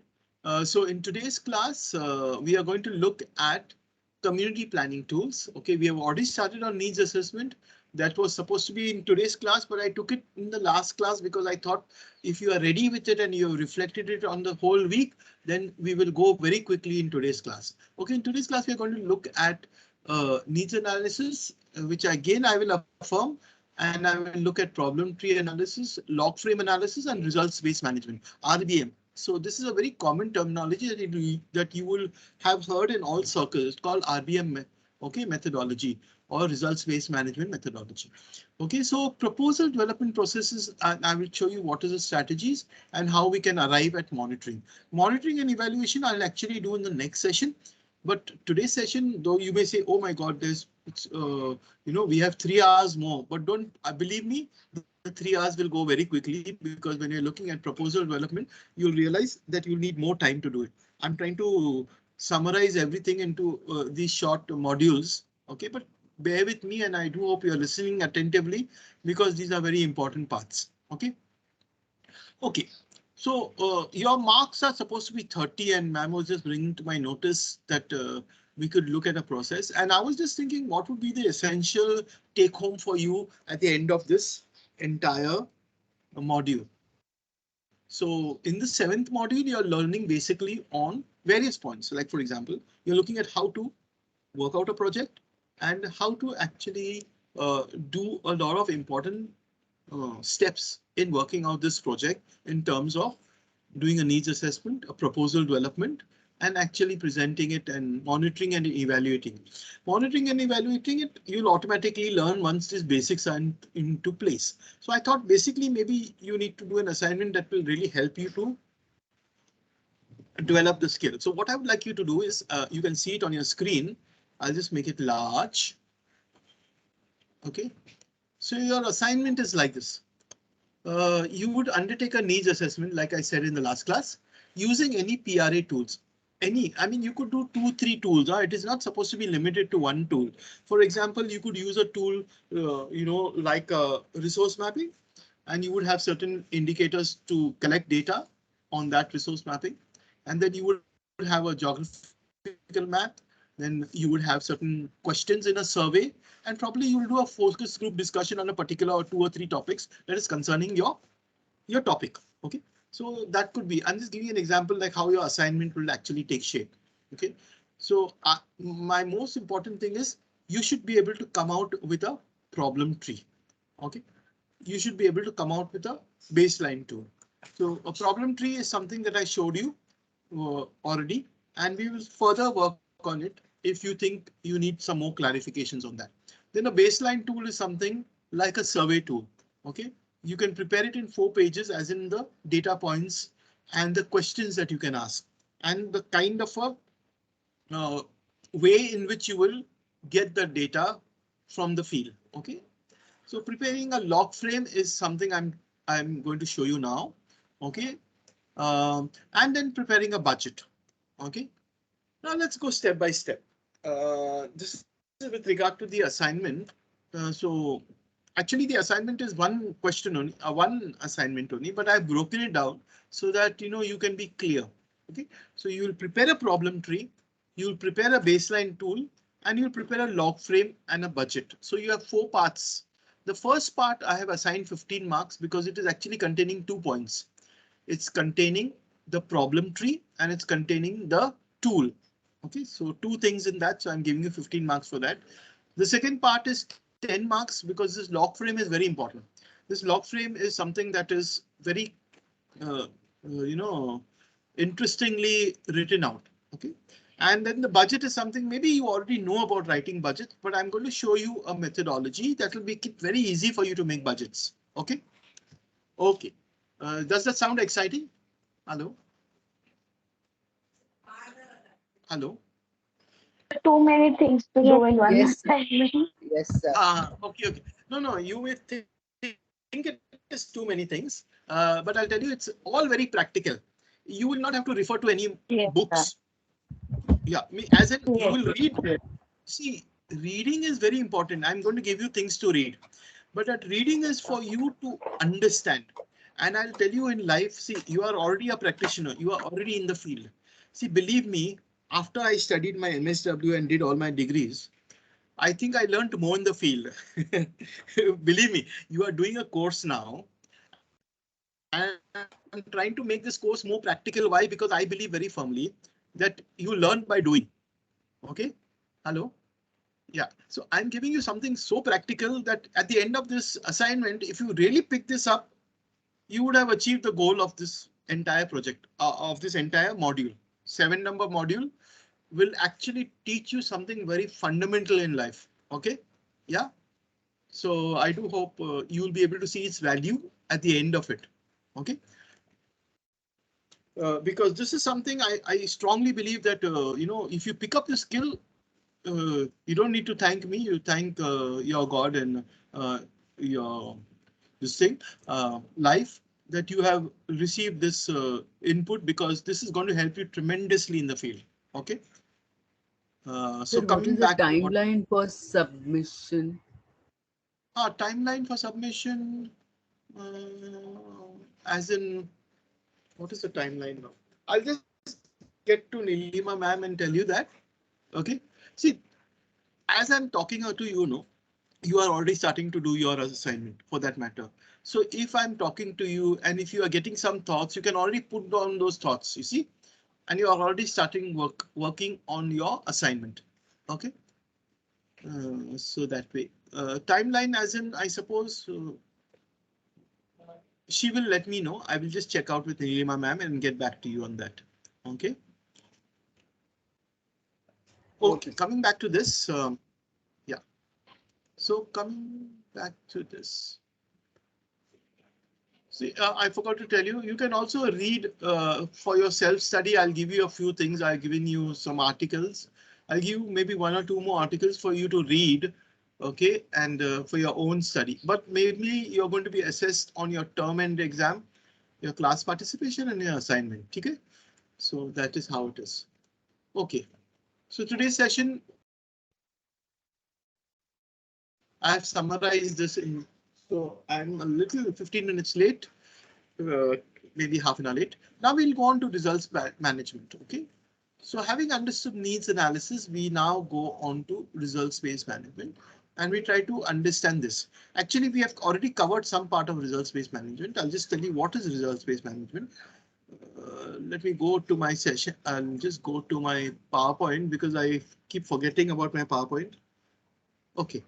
So in today's class, we are going to look at community planning tools. OK, we have already started on needs assessment. That was supposed to be in today's class, but I took it in the last class because I thought if you are ready with it and you have reflected it on the whole week, then we will go very quickly in today's class. OK, in today's class, we are going to look at needs analysis, which again I will affirm. And I will look at problem tree analysis, log frame analysis, and results-based management, RBM. So this is a very common terminology that you will have heard in all circles. It's called RBM, OK, methodology or results-based management methodology. OK, so proposal development processes, and I will show you what is the strategies and how we can arrive at monitoring. Monitoring and evaluation I'll actually do in the next session. But today's session, though you may say, oh my God, we have 3 hours more, but don't believe me, the 3 hours will go very quickly, because when you're looking at proposal development, you'll realize that you'll need more time to do it. I'm trying to summarize everything into these short modules. OK, but bear with me, and I do hope you're listening attentively, because these are very important parts. OK. OK. So your marks are supposed to be 30, and ma'am was just bringing to my notice that we could look at a process. And I was just thinking, what would be the essential take home for you at the end of this entire module? So in the 7th module, you're learning basically on various points. Like, for example, you're looking at how to work out a project and how to actually do a lot of important steps in working out this project in terms of doing a needs assessment, a proposal development, and actually presenting it and monitoring and evaluating. Monitoring and evaluating it, you'll automatically learn once these basics are into place. So I thought basically maybe you need to do an assignment that will really help you to develop the skill. So what I would like you to do is you can see it on your screen. I'll just make it large. OK, so your assignment is like this. You would undertake a needs assessment, like I said in the last class, using any PRA tools. I mean, you could do 2-3 tools. It is not supposed to be limited to one tool. For example, you could use a tool, like resource mapping, and you would have certain indicators to collect data on that resource mapping. And then you would have a geographical map. Then you would have certain questions in a survey, and probably you will do a focus group discussion on a particular 2 or 3 topics that is concerning your topic. OK, so that could be, I'm just giving you an example like how your assignment will actually take shape. OK, so my most important thing is you should be able to come out with a problem tree. OK, you should be able to come out with a baseline tool. So a problem tree is something that I showed you already, and we will further work on it if you think you need some more clarifications on that. Then a baseline tool is something like a survey tool. Okay, you can prepare it in 4 pages, as in the data points and the questions that you can ask and the kind of a way in which you will get the data from the field. Okay, so preparing a log frame is something I'm going to show you now. Okay, and then preparing a budget. Okay, now let's go step by step. This is with regard to the assignment. So actually the assignment is one question only, one assignment only, but I've broken it down so that you can be clear. Okay, so you will prepare a problem tree, you will prepare a baseline tool, and you'll prepare a log frame and a budget. So you have 4 parts. The first part I have assigned 15 marks because it is actually containing 2 points. It's containing the problem tree and it's containing the tool. Okay, so 2 things in that. So I'm giving you 15 marks for that. The second part is 10 marks because this log frame is very important. This log frame is something that is very, interestingly written out. Okay, and then the budget is something maybe you already know about writing budget, but I'm going to show you a methodology that will make it very easy for you to make budgets. Okay. Okay. Does that sound exciting? Hello? Hello? Too many things to Yes, do in one Yes, sir. assignment. Yes, sir. Okay, okay. No, you may think it is too many things, but I'll tell you it's all very practical. You will not have to refer to any Yes, sir. books. Yeah, as in you Yes. will read. See, reading is very important. I'm going to give you things to read, but that reading is for you to understand. And I'll tell you in life, see, you are already a practitioner. You are already in the field. See, believe me, after I studied my MSW and did all my degrees, I think I learned more in the field. Believe me, you are doing a course now. And I'm trying to make this course more practical. Why? Because I believe very firmly that you learn by doing. Okay. Hello. Yeah. So I'm giving you something so practical that at the end of this assignment, if you really pick this up, you would have achieved the goal of this entire project, of this entire module. 7-number module will actually teach you something very fundamental in life. Okay. Yeah. So I do hope you will be able to see its value at the end of it. Okay. Because this is something I strongly believe that, if you pick up the skill, you don't need to thank me. You thank your God and your this thing, life, that you have received this input, because this is going to help you tremendously in the field. Okay. So Sir, what is coming the back to what timeline for submission? timeline for submission, as in what is the timeline now? I'll just get to Nilima ma'am and tell you that. Okay. See, as I'm talking to you, you are already starting to do your assignment for that matter. So if I'm talking to you and if you are getting some thoughts, you can already put down those thoughts, you see, and you are already starting working on your assignment. Okay. So that way, timeline, as in, I suppose she will let me know. I will just check out with Nilima ma'am and get back to you on that. Okay. Okay. Coming back to this. Yeah. So coming back to this. See, I forgot to tell you, you can also read for your self-study. I'll give you a few things. I've given you some articles. I'll give you maybe 1 or 2 more articles for you to read. Okay, and for your own study. But maybe you're going to be assessed on your term end exam, your class participation, and your assignment. Okay, so that is how it is. Okay, so today's session, I have summarized this in. So I'm a little 15 minutes late. Maybe half an hour late. Now we'll go on to results management. Okay. So having understood needs analysis, we now go on to results-based management, and we try to understand this. Actually, we have already covered some part of results-based management. I'll just tell you what is results-based management. Let me go to my session. I'll just go to my PowerPoint because I keep forgetting about my PowerPoint. Okay.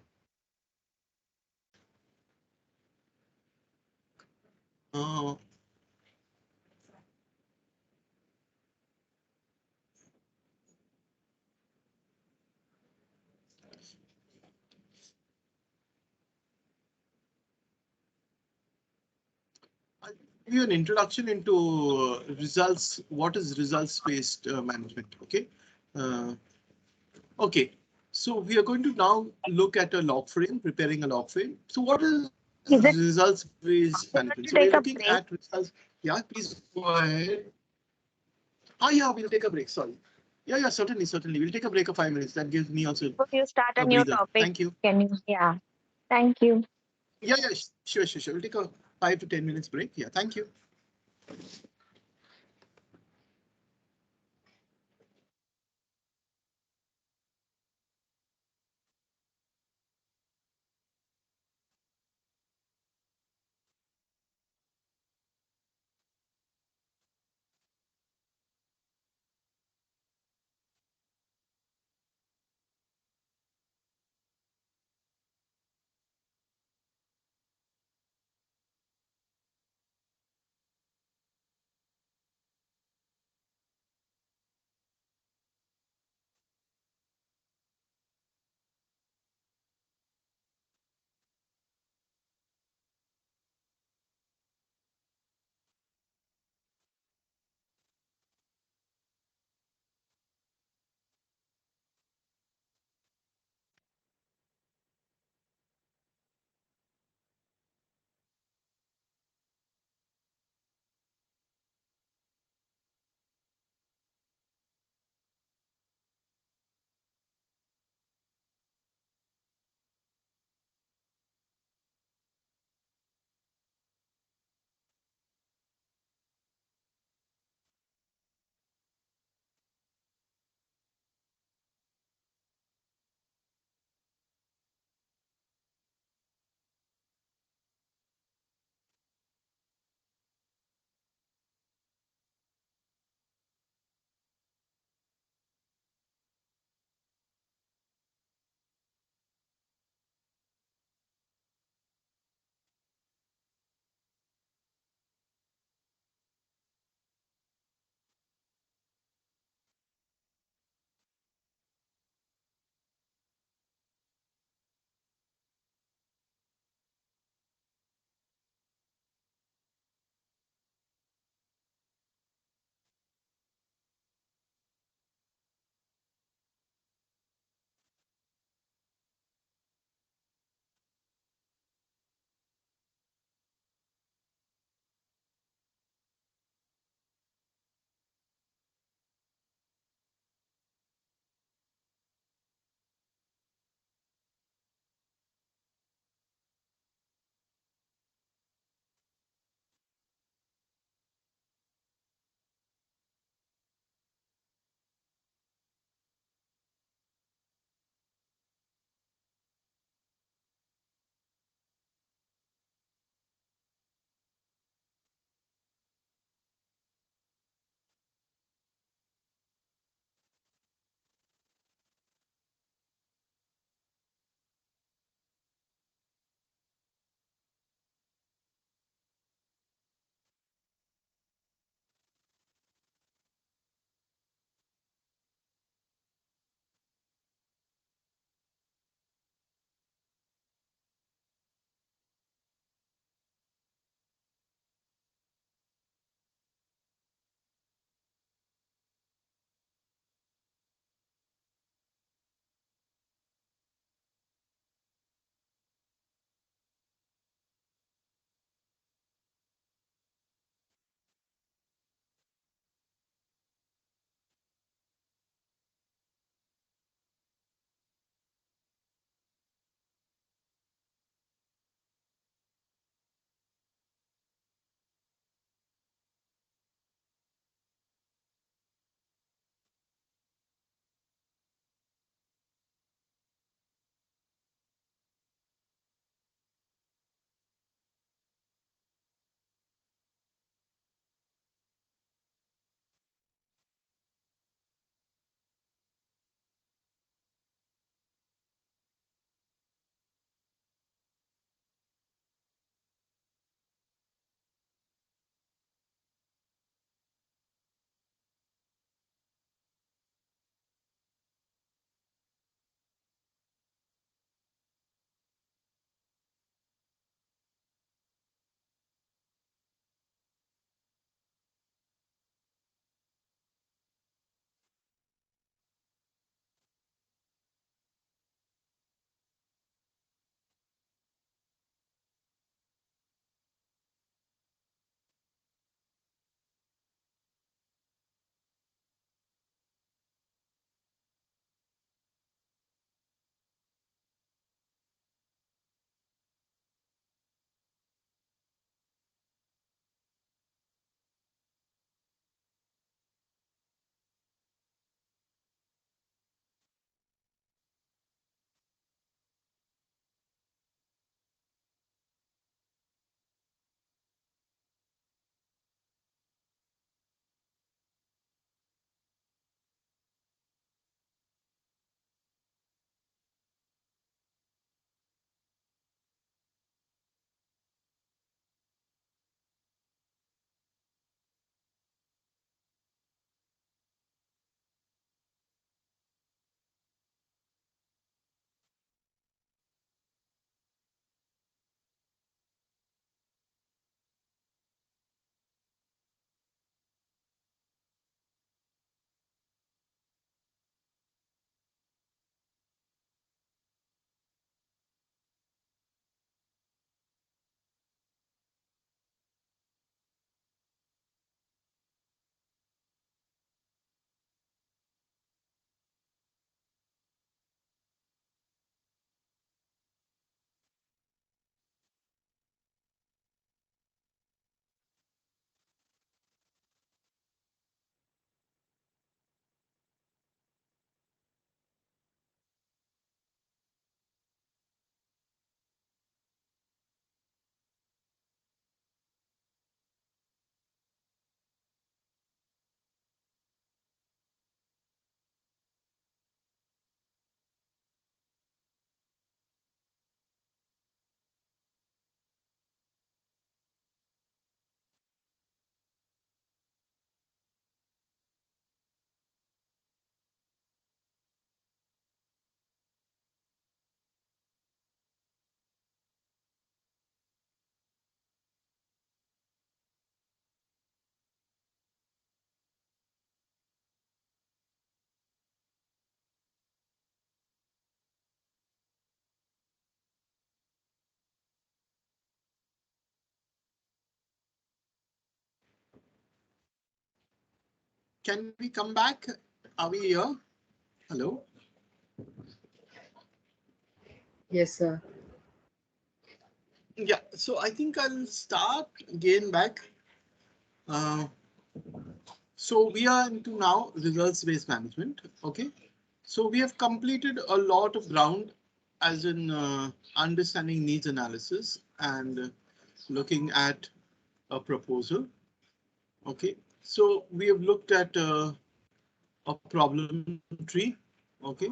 you an introduction into results. What is results-based management? Okay. Uh, okay. So we are going to now look at a log frame, preparing a log frame. So what is Is it results-based possible management? to So we're take a looking break? at results. Yeah, please go ahead. Ah, yeah, we'll take a break. Sorry. Yeah, yeah, certainly, certainly. We'll take a break of 5 minutes. That gives me also If you start a a new breather. topic, Thank you. can you? Yeah. Thank you. Yeah, yeah, sure, sure, sure. We'll take a 5 to 10 minutes break. Yeah, thank you. can we come back? Are we here? Hello? Yes, sir. Yeah, so I think I'll start again back. So we are into now results-based management. Okay, so we have completed a lot of ground as in understanding needs analysis and looking at a proposal. Okay, so we have looked at a problem tree. Okay,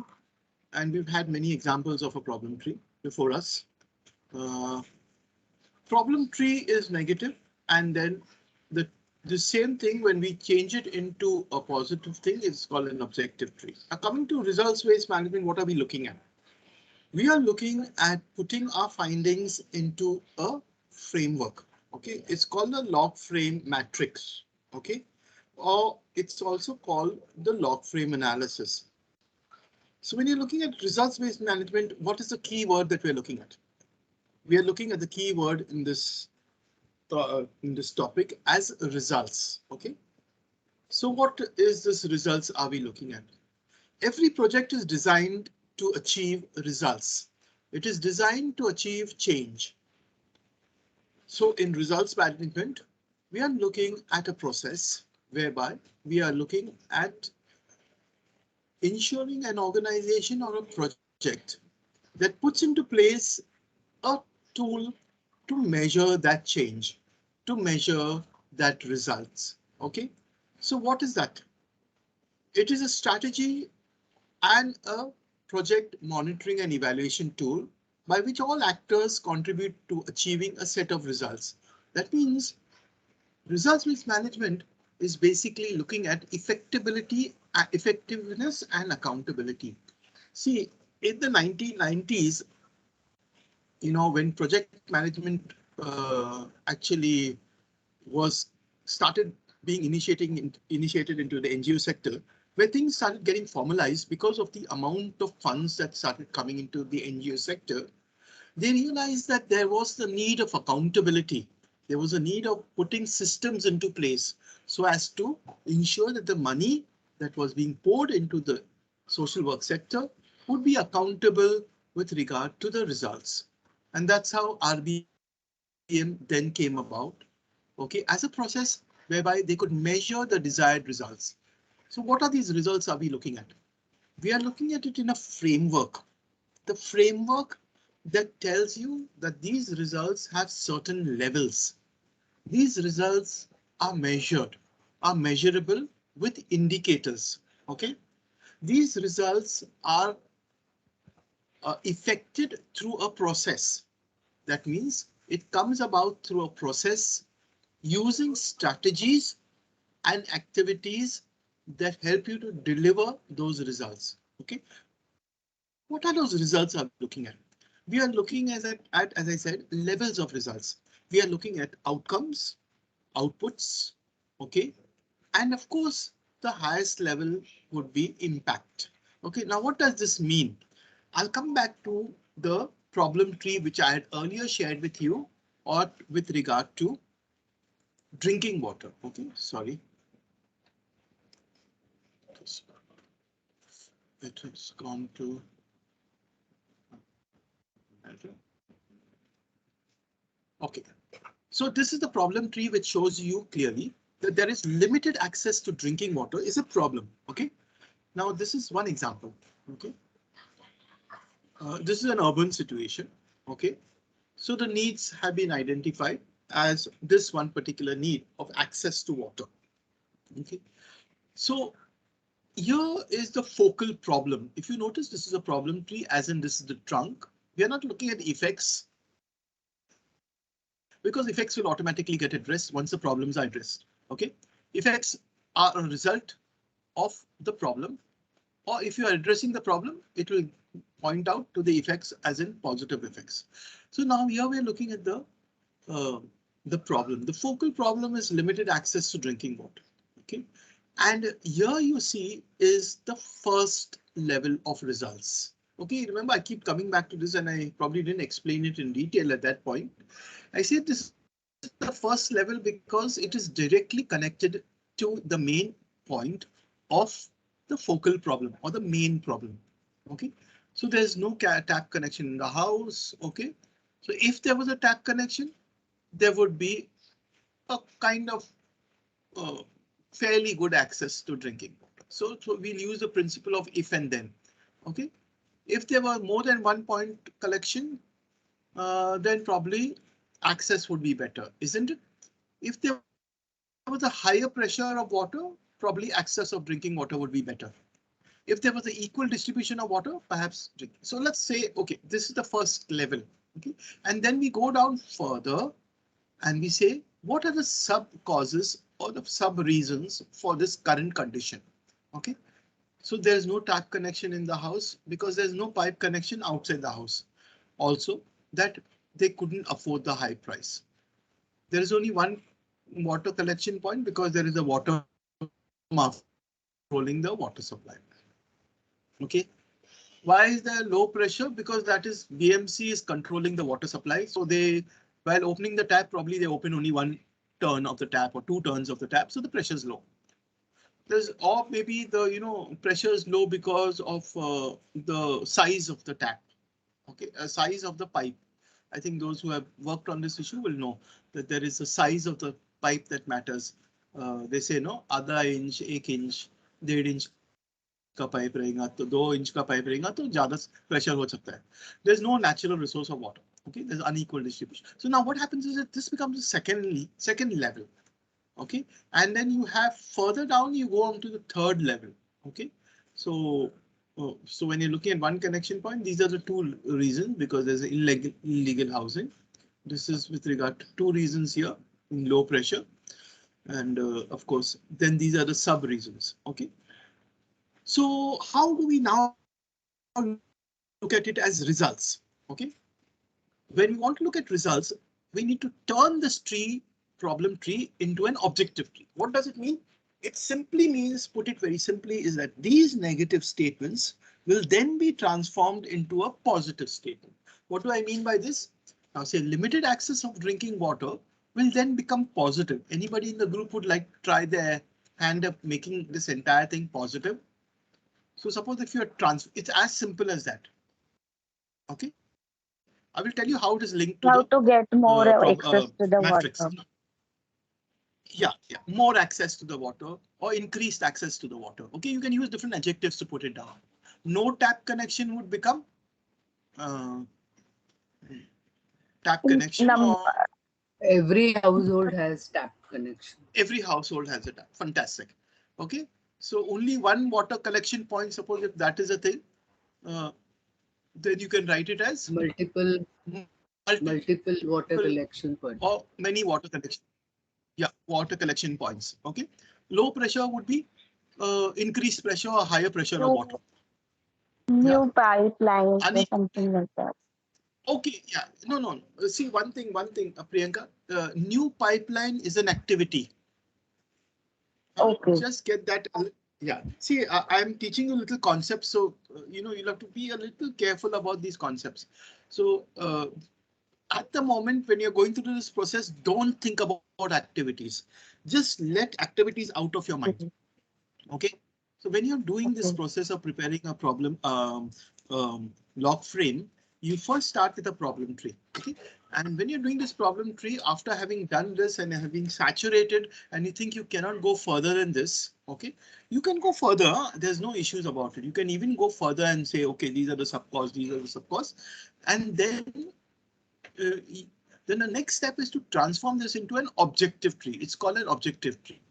and we've had many examples of a problem tree before us. Uh, Problem tree is negative, and then the same thing when we change it into a positive thing is called an objective tree. Now coming to results-based management, what are we looking at? We are looking at putting our findings into a framework. Okay, it's called the log frame matrix. Okay, or it's also called the log frame analysis. So when you're looking at results-based management, what is the key word that we're looking at? We are looking at the key word in this topic as results. Okay, so what is this results are we looking at? Every project is designed to achieve results. It is designed to achieve change. So in results management, we are looking at a process whereby we are looking at ensuring an organization or a project that puts into place a tool to measure that change, to measure that results. Okay, so what is that? It is a strategy and a project monitoring and evaluation tool by which all actors contribute to achieving a set of results. That means results-based management is basically looking at effectiveness and accountability. See, in the 1990s, when project management actually was started being initiated into the NGO sector, where things started getting formalized because of the amount of funds that started coming into the NGO sector, they realized that there was the need of accountability. There was a need of putting systems into place so as to ensure that the money that was being poured into the social work sector would be accountable with regard to the results. And that's how RBM then came about, okay, as a process whereby they could measure the desired results. So what are these results are we looking at? We are looking at it in a framework. The framework that tells you that these results have certain levels. These results are measurable with indicators. Okay, these results are effected through a process. That means it comes about through a process using strategies and activities that help you to deliver those results. Okay, what are those results I'm looking at? We are looking as I said, levels of results. We are looking at outcomes, outputs, okay, and of course, the highest level would be impact. Okay, now what does this mean? I'll come back to the problem tree which I had earlier shared with you, or with regard to drinking water. Okay, sorry. It has gone to. Okay, so this is the problem tree which shows you clearly that there is limited access to drinking water is a problem. Okay, now this is one example. Okay, this is an urban situation. Okay, so the needs have been identified as this one particular need of access to water. Okay, so here is the focal problem. If you notice, this is a problem tree, as in this is the trunk. We are not looking at effects, because effects will automatically get addressed once the problems are addressed. Okay, effects are a result of the problem, or if you are addressing the problem, it will point out to the effects as in positive effects. So now here we are looking at the problem. The focal problem is limited access to drinking water. Okay, and here you see is the first level of results. Okay, remember I keep coming back to this and I probably didn't explain it in detail at that point. I said this is the first level because it is directly connected to the main point of the focal problem or the main problem. Okay, so there's no tap connection in the house. Okay, so if there was a tap connection, there would be a kind of fairly good access to drinking water. So we'll use the principle of if and then. Okay, if there were more than one point collection, then probably access would be better, isn't it? If there was a higher pressure of water, probably access of drinking water would be better. If there was an equal distribution of water, perhaps drinking. So let's say, okay, this is the first level. Okay, and then we go down further and we say, what are the sub causes or the sub reasons for this current condition? Okay, so there's no tap connection in the house because there's no pipe connection outside the house. Also, that they couldn't afford the high price. There is only one water collection point because there is a water mark controlling the water supply. Okay, why is there low pressure? Because that is BMC is controlling the water supply. So they, while opening the tap, probably they open only one turn of the tap or two turns of the tap. So the pressure is low. There's, or maybe the pressure is low because of the size of the tap. Okay, size of the pipe. I think those who have worked on this issue will know that there is a size of the pipe that matters. They say no, आधा inch, 1 inch, 1.5 inch का pipe रहेगा तो 2 inch का pipe रहेगा तो ज्यादा pressure हो सकता है. There's no natural resource of water. Okay, there's unequal distribution. So now what happens is that this becomes a second level. Okay, and then you have further down you go on to the third level. Okay, so when you're looking at one connection point, these are the two reasons, because there's illegal housing. This is with regard to two reasons here in low pressure, and of course then these are the sub reasons. Okay, so how do we now look at it as results? Okay, when we want to look at results, we need to turn this problem tree into an objective tree. What does it mean? It simply means, put it very simply, is that these negative statements will then be transformed into a positive statement. What do I mean by this? Now say limited access of drinking water will then become positive. Anybody in the group would like to try their hand up making this entire thing positive? So suppose if you're it's as simple as that. Okay, I will tell you how it is linked to How to get more access to the matrix. water. Yeah, more access to the water or increased access to the water. Okay, you can use different adjectives to put it down. No tap connection would become tap connection. Every household has tap connection. Every household has a tap. Fantastic. Okay, so only one water collection point. Suppose if that is a thing, then you can write it as multiple water collection points or many water collection. Yeah, water collection points. Okay, low pressure would be increased pressure or higher pressure of water. New pipelines or something like that. Okay, yeah, no. See, one thing, Priyanka, new pipeline is an activity. Okay. Just get that. Yeah, see, I'm teaching you a little concept, so you'll have to be a little careful about these concepts. So at the moment when you're going through this process, don't think about activities. Just let activities out of your mind. Okay, so when you're doing this process of preparing a problem log frame, you first start with a problem tree. Okay, and when you're doing this problem tree, after having done this and having saturated, and you think you cannot go further than this, okay, you can go further. There's no issues about it. You can even go further and say, okay, these are the subcause, these are the subcause, and then the next step is to transform this into an objective tree. It's called an objective tree.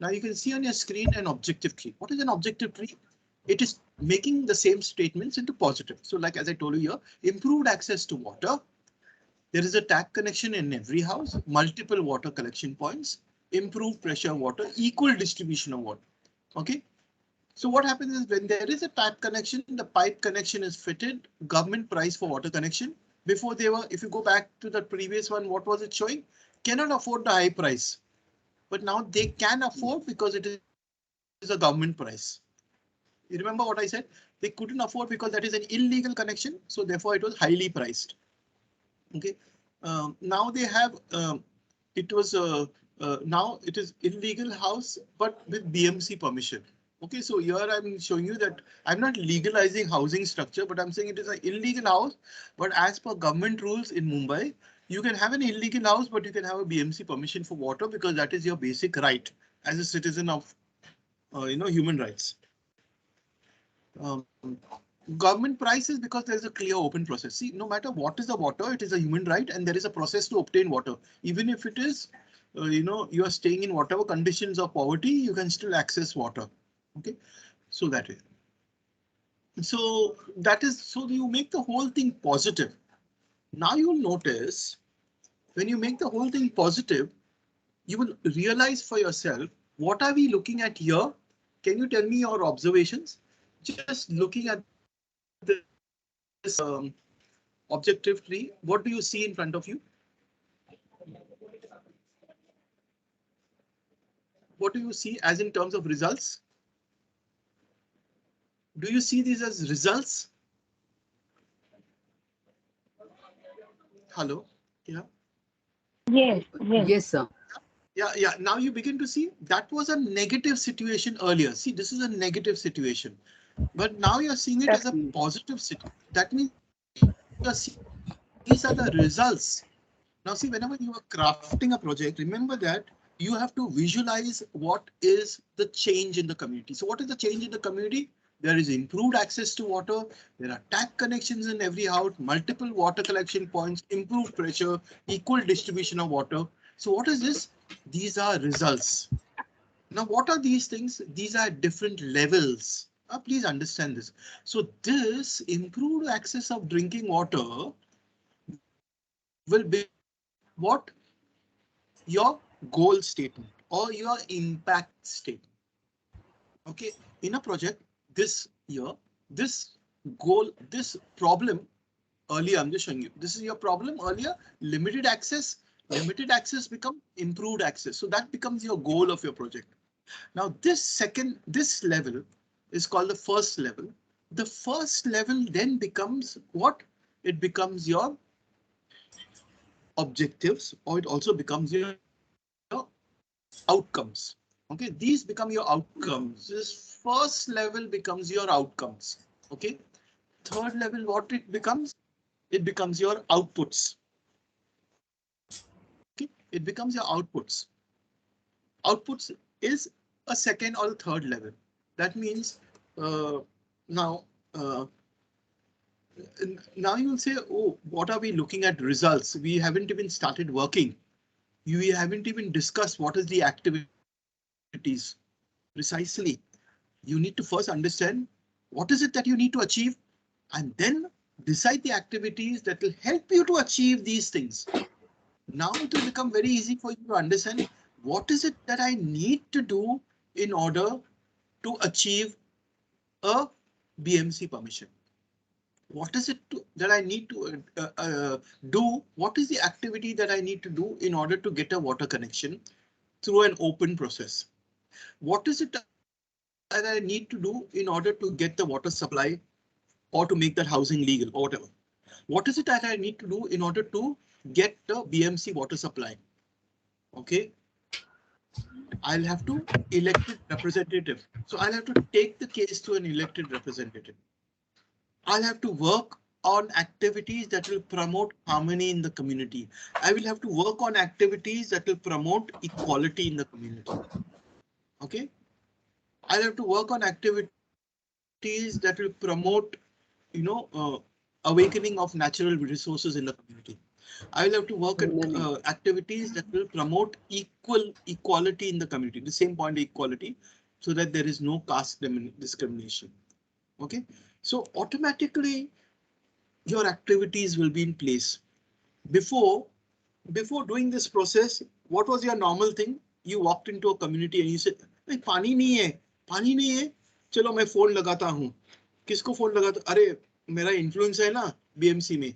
Now you can see on your screen an objective tree. What is an objective tree? It is making the same statements into positive. So like as I told you here, improved access to water. There is a tap connection in every house, multiple water collection points, improved pressure water, equal distribution of water. Okay. So what happens is when there is a tap connection, the pipe connection is fitted, government price for water connection. Before they were, if you go back to the previous one, what was it showing? Cannot afford the high price. But now they can afford because it is a government price. You remember what I said? They couldn't afford because that is an illegal connection. So therefore it was highly priced. Okay. Now they have, it was now it is illegal house, but with BMC permission. Okay, so here I'm showing you that I'm not legalizing housing structure, but I'm saying it is an illegal house. But as per government rules in Mumbai, you can have an illegal house, but you can have a BMC permission for water because that is your basic right as a citizen of, human rights. Government prices because there is a clear open process. See, no matter what is the water, it is a human right and there is a process to obtain water. Even if it is, you are staying in whatever conditions of poverty, you can still access water. Okay, so that is. So that is, so you make the whole thing positive. Now you'll notice when you make the whole thing positive, you will realize for yourself, what are we looking at here? Can you tell me your observations? Just looking at this objective tree, what do you see in front of you? What do you see as in terms of results? Do you see these as results? Hello? Yeah. Yes, yes. Yes, sir. Yeah. Now you begin to see that was a negative situation earlier. See, this is a negative situation, but now you're seeing it as a positive situation. That means you're seeing these are the results. Now see, whenever you are crafting a project, remember that you have to visualize what is the change in the community. So what is the change in the community? There is improved access to water. There are tap connections in every house, multiple water collection points, improved pressure, equal distribution of water. So what is this? These are results. Now, what are these things? These are different levels. Please understand this. So this improved access of drinking water will be what? Your goal statement or your impact statement. Okay, in a project this year, this goal, this problem earlier, I'm just showing you, this is your problem earlier, limited access become improved access. So that becomes your goal of your project. Now this level is called the first level. The first level then becomes what? It becomes your objectives, or it also becomes your outcomes. Okay, these become your outcomes. This first level becomes your outcomes. Okay, third level, what it becomes? It becomes your outputs. Okay, it becomes your outputs. Outputs is a second or third level. That means now you will say, oh, what are we looking at results? We haven't even started working. We haven't even discussed what is the activities. Precisely. You need to first understand what is it that you need to achieve and then decide the activities that will help you to achieve these things. Now it will become very easy for you to understand what is it that I need to do in order to achieve a BMC permission. What is it that I need to do? What is the activity that I need to do in order to get a water connection through an open process? What is it that I need to do in order to get the water supply or to make that housing legal or whatever? What is it that I need to do in order to get the BMC water supply? Okay, I'll have to elect a representative. So I'll have to take the case to an elected representative. I'll have to work on activities that will promote harmony in the community. I will have to work on activities that will promote equality in the community. Okay, I'll have to work on activities that will promote, awakening of natural resources in the community. I will have to work at activities that will promote equality in the community, the same point equality, so that there is no caste discrimination. Okay, so automatically your activities will be in place. Before doing this process, what was your normal thing? You walked into a community and you said, "Hey, पानी नहीं है, चलो मैं phone लगाता हूँ." किसको phone लगाता? अरे मेरा इन्फ्लुएंस है ना BMC में.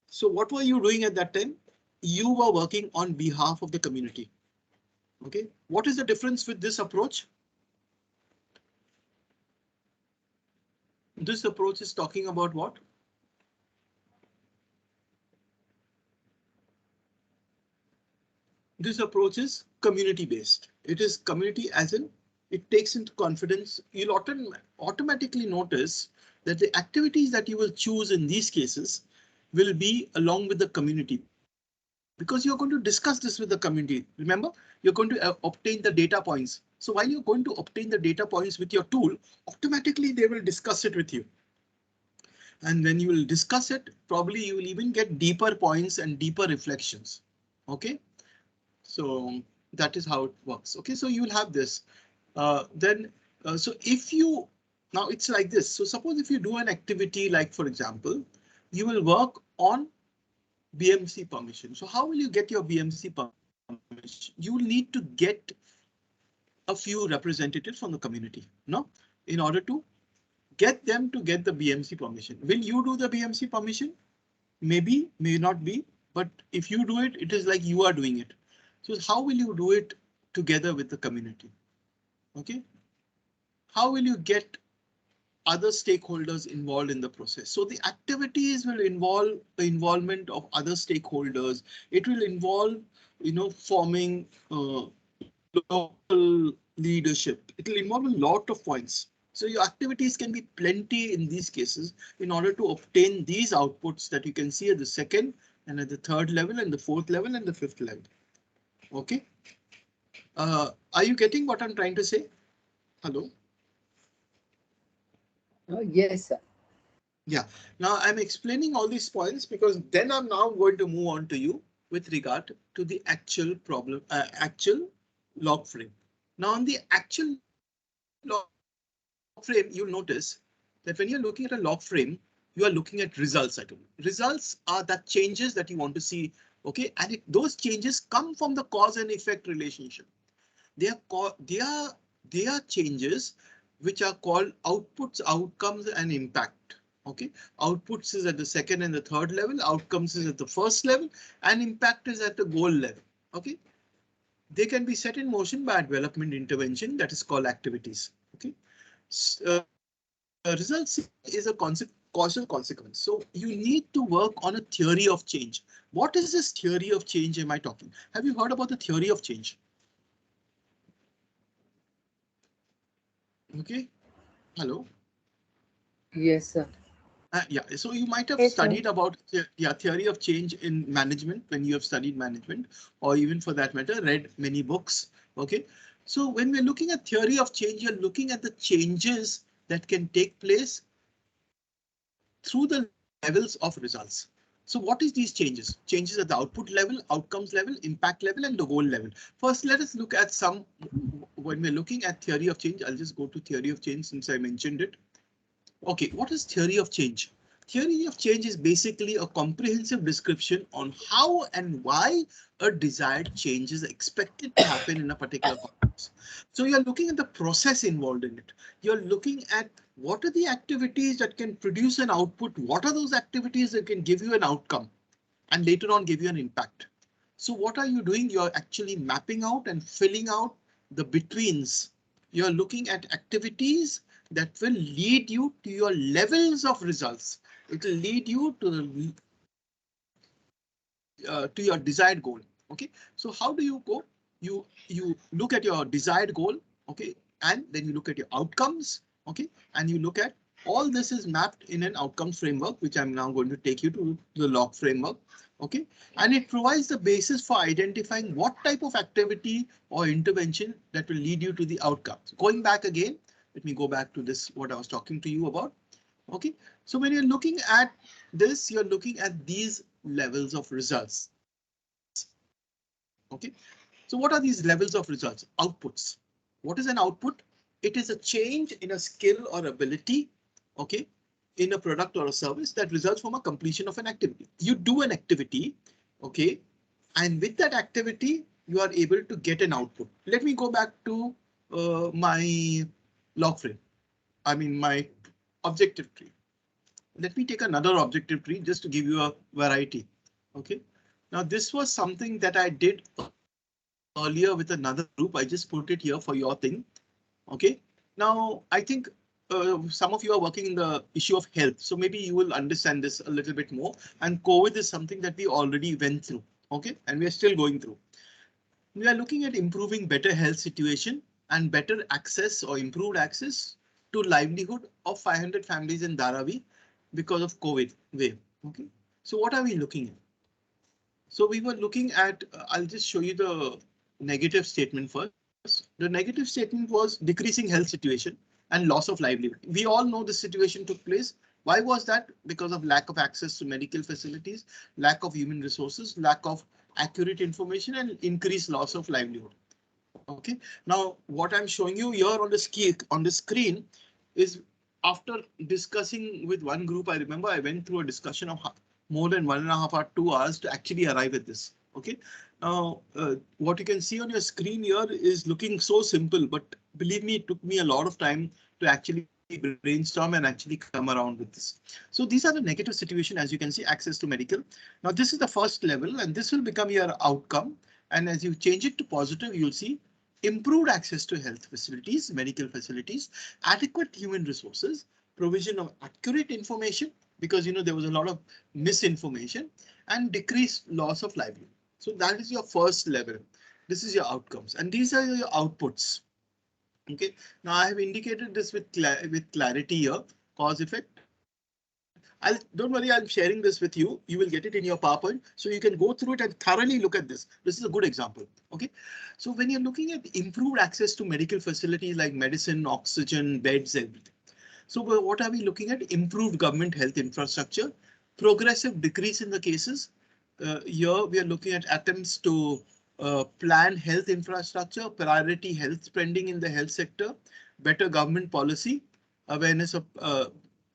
So what were you doing at that time? You were working on behalf of the community. Okay, what is the difference with this approach? This approach is talking about what? this approach is community based. It is community as in it takes into confidence. You'll automatically notice that the activities that you will choose in these cases will be along with the community, because you're going to discuss this with the community. Remember, you're going to obtain the data points. So while you're going to obtain the data points with your tool, automatically they will discuss it with you. And when you will discuss it, probably you will even get deeper points and deeper reflections. OK, so that is how it works. OK, so you will have this. So if you now it's like this. So suppose if you do an activity like, for example, you will work on BMC permission. So how will you get your BMC permission? You will need to get a few representatives from the community, no, in order to get them to get the BMC permission. Will you do the BMC permission? Maybe, may not be, but if you do it, it is like you are doing it. So how will you do it together with the community? OK, how will you get other stakeholders involved in the process? So the activities will involve the involvement of other stakeholders. It will involve, forming local leadership. It will involve a lot of points. So your activities can be plenty in these cases in order to obtain these outputs that you can see at the second and at the third level and the fourth level and the fifth level. OK. Are you getting what I'm trying to say? Hello? Yes, sir. Yeah, now I'm explaining all these points because then I'm now going to move on to you with regard to the actual problem, actual log frame. Now on the actual log frame, you'll notice that when you're looking at a log frame, you are looking at results. Results are the changes that you want to see. OK, and those changes come from the cause and effect relationship. They are changes which are called outputs, outcomes, and impact. OK, outputs is at the second and the third level, outcomes is at the first level, and impact is at the goal level. OK, they can be set in motion by a development intervention that is called activities. OK, results is a causal consequence. So you need to work on a theory of change. What is this theory of change am I talking? Have you heard about the theory of change? OK, hello. Yes, sir. Yeah, so you might have Yes, sir. studied about theory of change in management when you have studied management, or even for that matter, read many books. OK, so when we're looking at theory of change, you're looking at the changes that can take place through the levels of results. So what is these changes? Changes at the output level, outcomes level, impact level, and the goal level. First, let us look at some. When we're looking at theory of change, I'll just go to theory of change since I mentioned it. OK, what is theory of change? Theory of change is basically a comprehensive description on how and why a desired change is expected to happen in a particular context. So you're looking at the process involved in it. You're looking at what are the activities that can produce an output? What are those activities that can give you an outcome and later on give you an impact? So what are you doing? You're actually mapping out and filling out the betweens. You're looking at activities that will lead you to your levels of results. It will lead you to your desired goal. OK, so how do you go? You look at your desired goal. OK, and then you look at your outcomes. OK, and you look at all this is mapped in an outcomes framework, which I'm now going to take you to the log framework. OK, and it provides the basis for identifying what type of activity or intervention that will lead you to the outcomes. Going back again, let me go back to this, what I was talking to you about. OK, so when you're looking at this, you're looking at these levels of results. OK, so what are these levels of results? Outputs. What is an output? It is a change in a skill or ability, OK, in a product or a service that results from a completion of an activity. You do an activity, OK, and with that activity, you are able to get an output. Let me go back to my log frame. I mean, my objective tree. Let me take another objective tree just to give you a variety. OK, now this was something that I did earlier with another group. I just put it here for your thing. OK, now I think some of you are working in the issue of health, so maybe you will understand this a little bit more. And COVID is something that we already went through. OK, and we are still going through. We are looking at improving better health situation and better access or improved access to livelihood of 500 families in Dharavi because of COVID wave. Okay, so what are we looking at? So we were looking at, I'll just show you the negative statement first. The negative statement was decreasing health situation and loss of livelihood. We all know this situation took place. Why was that? Because of lack of access to medical facilities, lack of human resources, lack of accurate information and increased loss of livelihood. Okay, now what I'm showing you here on the screen is after discussing with one group. I remember I went through a discussion of more than 1.5 or 2 hours to actually arrive at this. Okay, now what you can see on your screen here is looking so simple, but believe me, it took me a lot of time to actually brainstorm and actually come around with this. So these are the negative situation, as you can see, access to medical. Now this is the first level and this will become your outcome. And as you change it to positive, you'll see improved access to health facilities, medical facilities, adequate human resources, provision of accurate information, because there was a lot of misinformation, and decreased loss of livelihood. So that is your first level. This is your outcomes and these are your outputs. Okay, now I have indicated this with clarity here, cause effect. Don't worry, I'm sharing this with you. You will get it in your PowerPoint, so you can go through it and thoroughly look at this. This is a good example. Okay, so when you're looking at improved access to medical facilities like medicine, oxygen, beds, everything. So what are we looking at? Improved government health infrastructure, progressive decrease in the cases. Here we are looking at attempts to plan health infrastructure, priority health spending in the health sector, better government policy, awareness of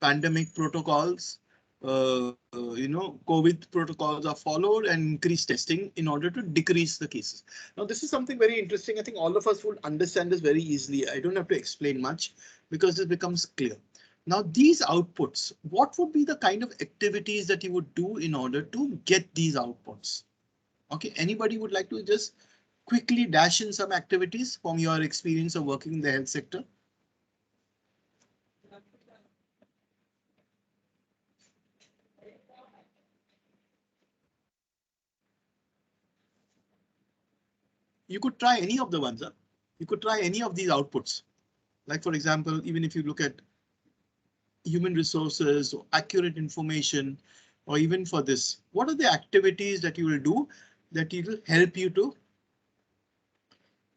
pandemic protocols, COVID protocols are followed and increased testing in order to decrease the cases. Now, this is something very interesting. I think all of us would understand this very easily. I don't have to explain much because this becomes clear. Now, these outputs, what would be the kind of activities that you would do in order to get these outputs? Okay, anybody would like to just quickly dash in some activities from your experience of working in the health sector? You could try any of the ones. You could try any of these outputs. Like, for example, even if you look at human resources or accurate information, or even for this, what are the activities that you will do that will help you to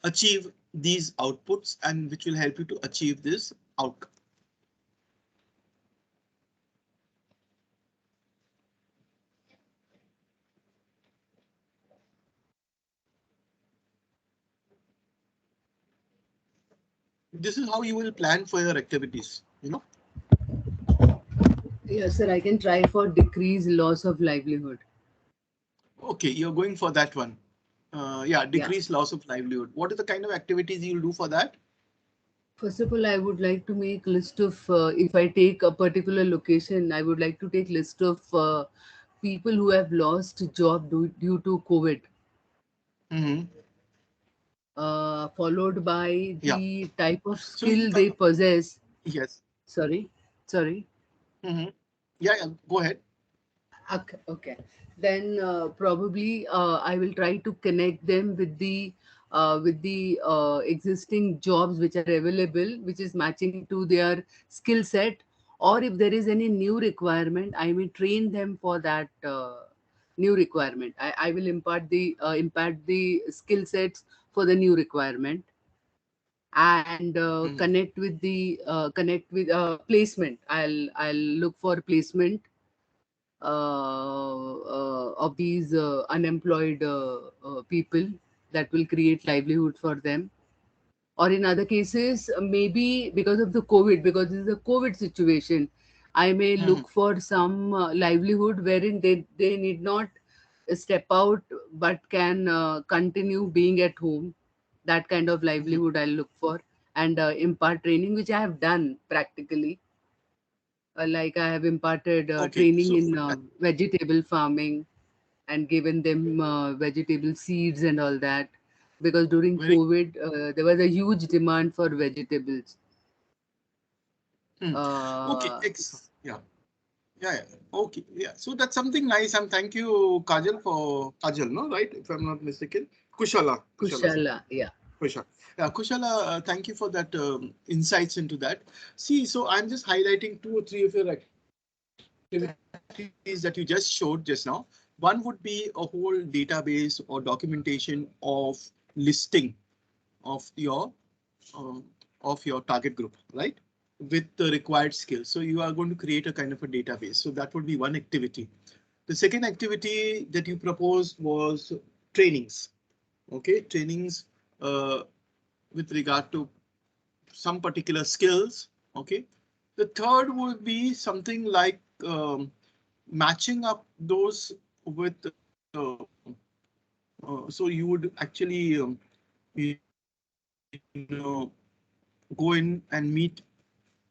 achieve these outputs and which will help you to achieve this outcome? This is how you will plan for your activities, Yes, sir. I can try for decrease loss of livelihood. Okay, you're going for that one. Yeah, decrease loss of livelihood. What is the kind of activities you'll do for that? First of all, I would like to make list of if I take a particular location, I would like to take list of people who have lost job due to COVID. Mm-hmm. Followed by Yeah. the type of So you skill they possess. yes. Sorry. Mm-hmm. Yeah, go ahead. Okay. Then probably I will try to connect them with the existing jobs which are available, which is matching to their skill set. Or if there is any new requirement, I may train them for that new requirement. I will impart the skill sets for the new requirement, and connect with placement. I'll look for placement of these unemployed people, that will create livelihood for them. Or in other cases, maybe because of the COVID, because this is a COVID situation, I may Mm-hmm. look for some livelihood wherein they need not step out but can continue being at home. That kind of Mm-hmm. livelihood I'll look for, and impart training, which I have done practically. Like I have imparted Okay, training so in vegetable farming, and given them vegetable seeds and all that, because during very COVID there was a huge demand for vegetables. okay. Uh, Yeah. Yeah. Okay. Yeah. So that's something nice. And thank you, Kajal, no, right? If I'm not mistaken. Kushala. Kushala, yeah. Kushala. Kushala, thank you for that insights into that. See, so I'm just highlighting 2 or 3 of your activities that you just showed just now. One would be a whole database or documentation of listing of your target group, right? With the required skills. So you are going to create a kind of a database. So that would be one activity. The second activity that you proposed was trainings. Okay, trainings with regard to some particular skills. Okay, the third would be something like matching up those with. So you would actually, you know, go in and meet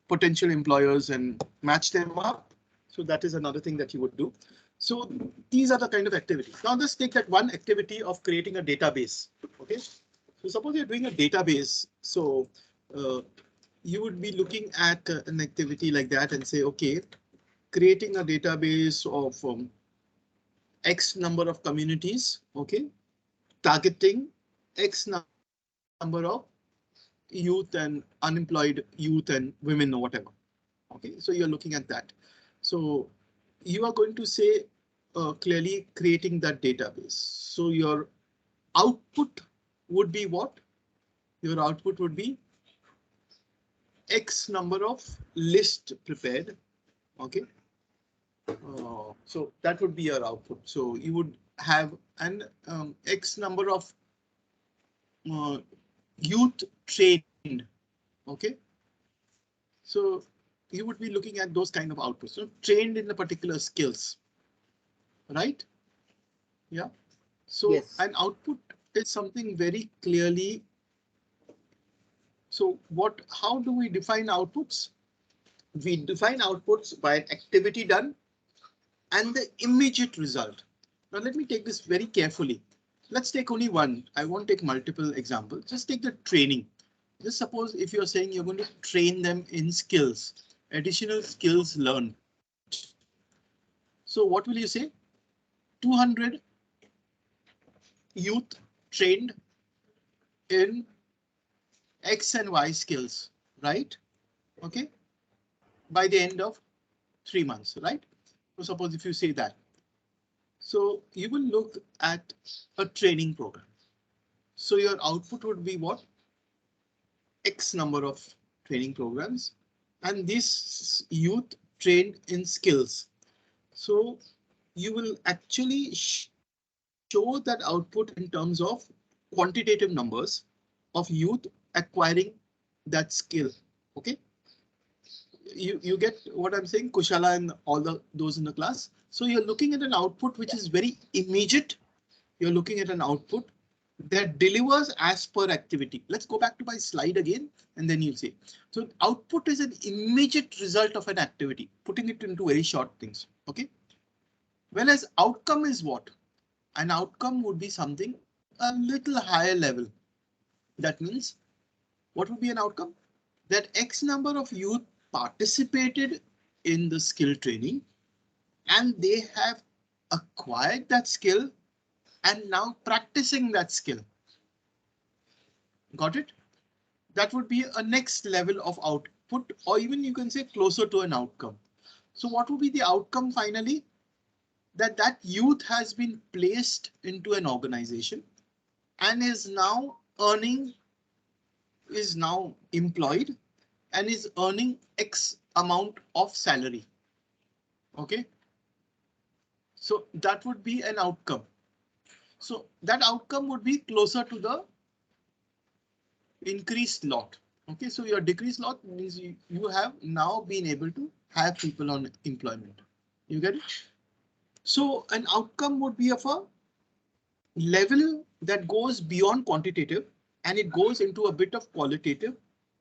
potential employers and match them up. So that is another thing that you would do. So these are the kind of activities. Now let's take that one activity of creating a database. Okay. So suppose you're doing a database. So you would be looking at an activity like that and say, okay, creating a database of X number of communities. Okay. Targeting X number of youth and unemployed youth and women or whatever. Okay, so you're looking at that. So you are going to say clearly creating that database. So your output would be what? Your output would be X number of list prepared. Okay. So that would be your output. So you would have an X number of youth trained. Okay. So you would be looking at those kind of outputs. So trained in the particular skills, right? Yeah. So Yes. an output is something very clearly. So how do we define outputs? We define outputs by an activity done and the immediate result. Now let me take this very carefully. Let's take only one. I won't take multiple examples. Just take the training. Just suppose if you're saying you're going to train them in skills, additional skills learned. So what will you say? 200 youth trained in X and Y skills, right? Okay. By the end of 3 months, right? So suppose if you say that. So you will look at a training program. So your output would be what? X number of training programs and this youth trained in skills. So you will actually show that output in terms of quantitative numbers of youth acquiring that skill. Okay. You get what I'm saying, Kushala and all those in the class. So you're looking at an output which is very immediate. You're looking at an output that delivers as per activity. Let's go back to my slide again and then you'll see. So output is an immediate result of an activity, putting it into very short things. Okay. Whereas outcome is what? An outcome would be something a little higher level. That means what would be an outcome? That X number of youth participated in the skill training and they have acquired that skill and now practicing that skill. Got it? That would be a next level of output, or even you can say closer to an outcome. So what would be the outcome finally? That youth has been placed into an organization and is now employed and is earning X amount of salary. Okay. So that would be an outcome. So that outcome would be closer to the increased lot. Okay, so your decreased lot means you have now been able to have people on employment. You get it? So an outcome would be of a level that goes beyond quantitative and it goes into a bit of qualitative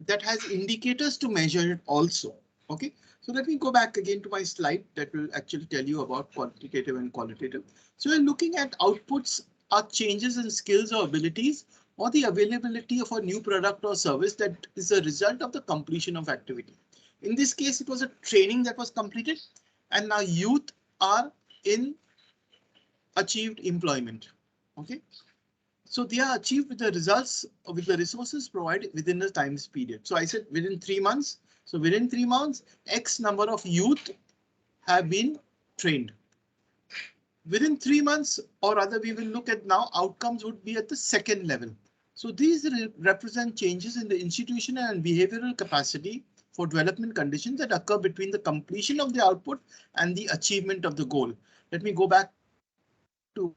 that has indicators to measure it also. Okay, so let me go back again to my slide that will actually tell you about quantitative and qualitative. So we're looking at outputs are changes in skills or abilities or the availability of a new product or service that is a result of the completion of activity. In this case, it was a training that was completed and now youth are in achieved employment. Okay, So they are achieved with the results with the resources provided within the time period. So I said within 3 months. So within 3 months, X number of youth have been trained. Within 3 months, or rather we will look at now, outcomes would be at the second level. So these represent changes in the institutional and behavioral capacity for development conditions that occur between the completion of the output and the achievement of the goal. Let me go back to,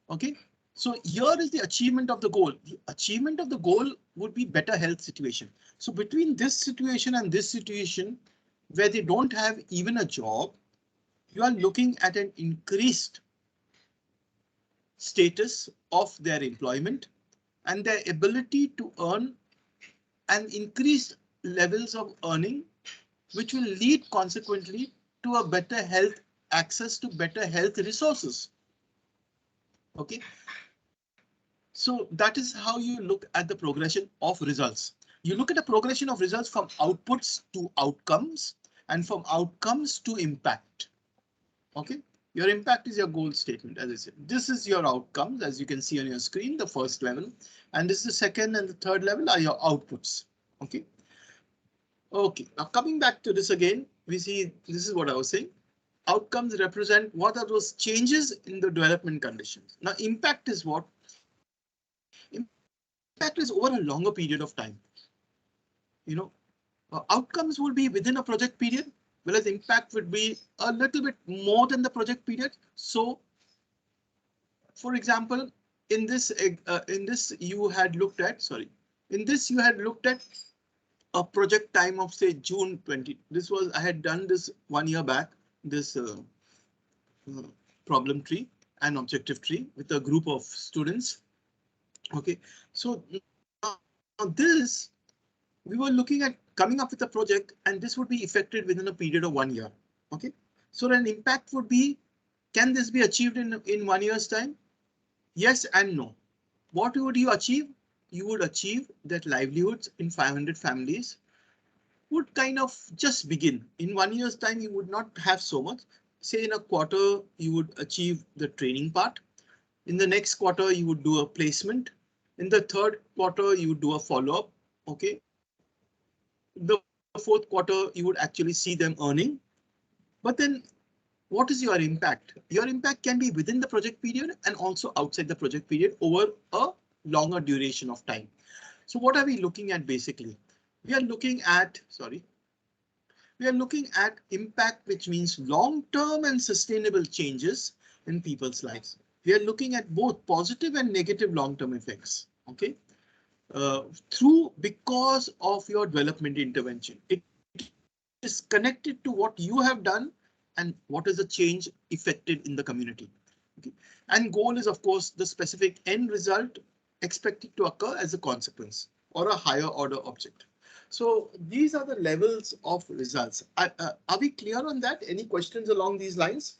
okay. So here is the achievement of the goal. The achievement of the goal would be better health situation. So between this situation and this situation, where they don't have even a job, you are looking at an increased status of their employment and their ability to earn and increased levels of earning, which will lead consequently to a better health access to better health resources. OK, so that is how you look at the progression of results. You look at the progression of results from outputs to outcomes and from outcomes to impact. OK, your impact is your goal statement. As I said, this is your outcomes, as you can see on your screen, the first level, and this is the second and the third level are your outputs. OK. OK, now coming back to this again, we see this is what I was saying. Outcomes represent what are those changes in the development conditions. Now impact is what? Impact is over a longer period of time. You know, outcomes will be within a project period, whereas impact would be a little bit more than the project period. So, for example, in this you had looked at, a project time of say June 20. This was, I had done this 1 year back, this problem tree and objective tree with a group of students. OK, so now this we were looking at coming up with a project, and this would be effected within a period of 1 year. OK, so an impact would be, can this be achieved in 1 year's time? Yes and no. What would you achieve? You would achieve that livelihoods in 500 families would kind of just begin. In 1 year's time, you would not have so much. Say in a quarter, you would achieve the training part. In the next quarter, you would do a placement. In the third quarter, you would do a follow-up. OK, the fourth quarter, you would actually see them earning. But then what is your impact? Your impact can be within the project period and also outside the project period over a longer duration of time. So what are we looking at basically? We are looking at, impact, which means long-term and sustainable changes in people's lives. We are looking at both positive and negative long-term effects. OK, because of your development intervention. It is connected to what you have done and what is the change effected in the community. Okay. And goal is, of course, the specific end result expected to occur as a consequence or a higher order object. So these are the levels of results. Are we clear on that? Any questions along these lines?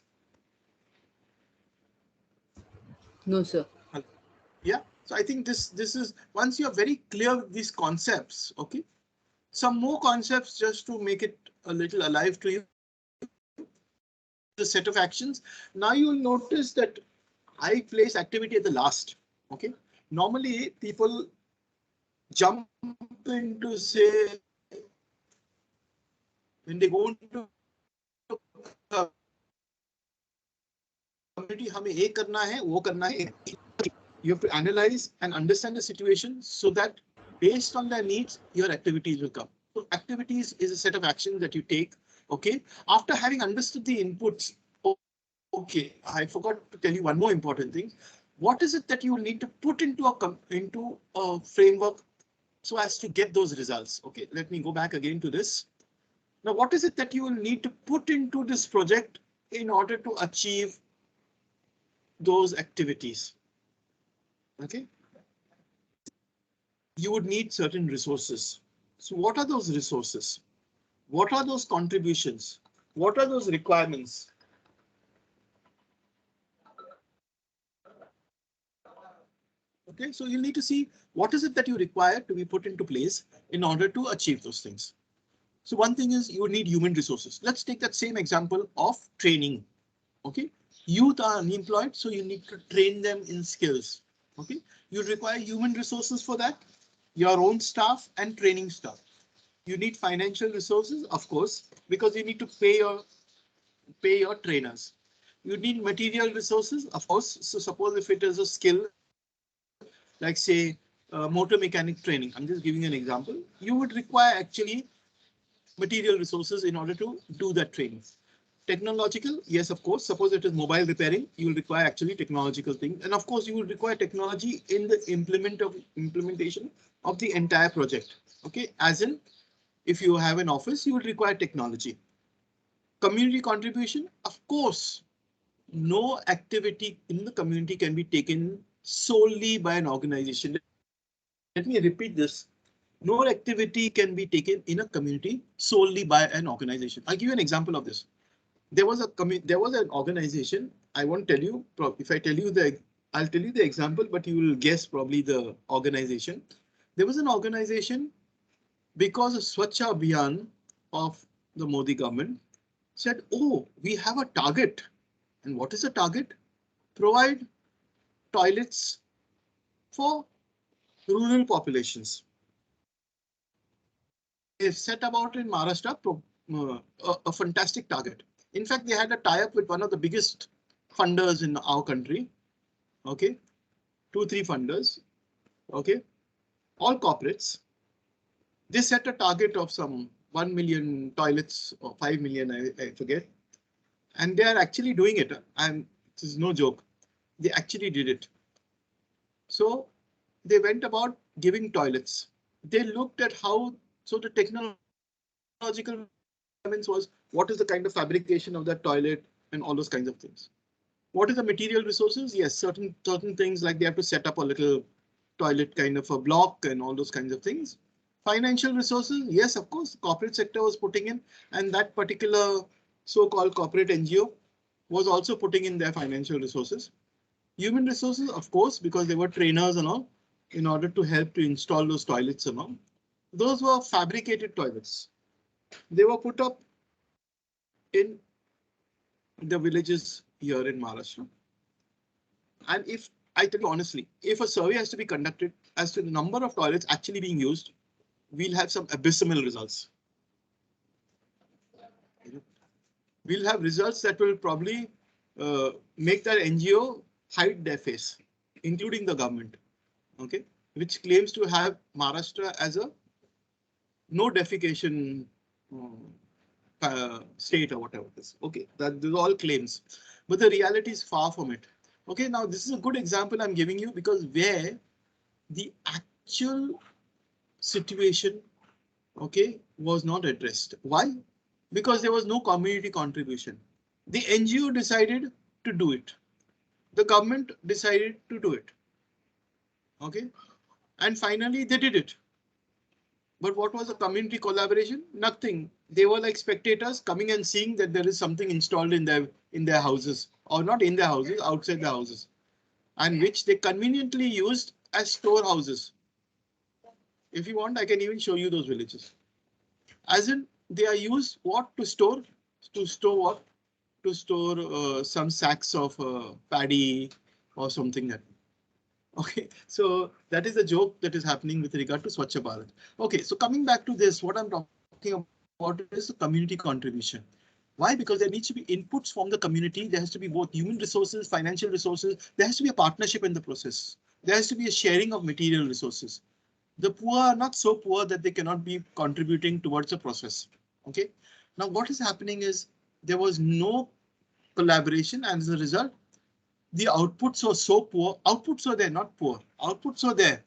No, sir. Yeah. So I think this is, once you're very clear with these concepts, OK, some more concepts just to make it a little alive to you. The set of actions. Now you will notice that I place activity at the last. OK, normally people jump into, say, when they go into community, हमें ये करना है, वो करना है. You have to analyze and understand the situation so that based on their needs, your activities will come. So activities is a set of actions that you take. OK, after having understood the inputs. OK, I forgot to tell you one more important thing. What is it that you will need to put into a framework so as to get those results? OK, let me go back again to this. Now, what is it that you will need to put into this project in order to achieve those activities? OK, you would need certain resources. So what are those resources? What are those contributions? What are those requirements? OK, so you need to see what is it that you require to be put into place in order to achieve those things. So one thing is you need human resources. Let's take that same example of training. OK, Youth are unemployed, so you need to train them in skills. Okay, you require human resources for that, your own staff and training staff. You need financial resources, of course, because you need to pay your trainers. You need material resources, of course. So suppose if it is a skill, like say motor mechanic training, I'm just giving an example, you would require actually material resources in order to do that training. Technological, yes, of course. Suppose it is mobile repairing, you will require actually technological thing. And of course, you will require technology in the implementation of the entire project. Okay, as in, if you have an office, you will require technology. Community contribution, of course, no activity in the community can be taken solely by an organization. Let me repeat this. No activity can be taken in a community solely by an organization. I'll give you an example of this. There was an organization. I won't tell you if I tell you I'll tell you the example, but you will guess probably the organization. There was an organization because of Swachha Abhiyan of the Modi government said, oh, we have a target. And what is the target? Provide toilets for rural populations. They set about in Maharashtra a fantastic target. In fact, they had a tie-up with one of the biggest funders in our country. Okay, 2-3 funders. Okay, all corporates. They set a target of some 1 million toilets or 5 million, I forget. And they are actually doing it. And this is no joke. They actually did it. So they went about giving toilets. They looked at how, so the technological requirements was what is the kind of fabrication of that toilet and all those kinds of things. What is the material resources? Yes, certain things like they have to set up a little toilet kind of a block and all those kinds of things. Financial resources, yes, of course, corporate sector was putting in, and that particular so-called corporate NGO was also putting in their financial resources. Human resources, of course, because they were trainers and all, in order to help to install those toilets and all. Those were fabricated toilets. They were put up in the villages here in Maharashtra. And if I tell you honestly, if a survey has to be conducted as to the number of toilets actually being used, we'll have some abysmal results. We'll have results that will probably make that NGO hide their face, including the government, okay, which claims to have Maharashtra as a no defecation state or whatever it is. Okay, these are all claims, but the reality is far from it. Okay, now this is a good example I'm giving you because where the actual situation, okay, was not addressed. Why? Because there was no community contribution. The NGO decided to do it. The government decided to do it. Okay, and finally they did it. But what was the community collaboration? Nothing. They were like spectators coming and seeing that there is something installed in their houses, or not in their houses, outside the houses, and which they conveniently used as storehouses. If you want, I can even show you those villages. As in, they are used what to store? To store what? To store some sacks of paddy or something like that. Okay, so that is the joke that is happening with regard to Swachh Bharat. Okay, so coming back to this, what I'm talking about is the community contribution. Why? Because there needs to be inputs from the community. There has to be both human resources, financial resources. There has to be a partnership in the process. There has to be a sharing of material resources. The poor are not so poor that they cannot be contributing towards the process. Okay, now what is happening is there was no collaboration, and as a result, the outputs were so poor. Outputs were there, not poor. Outputs were there.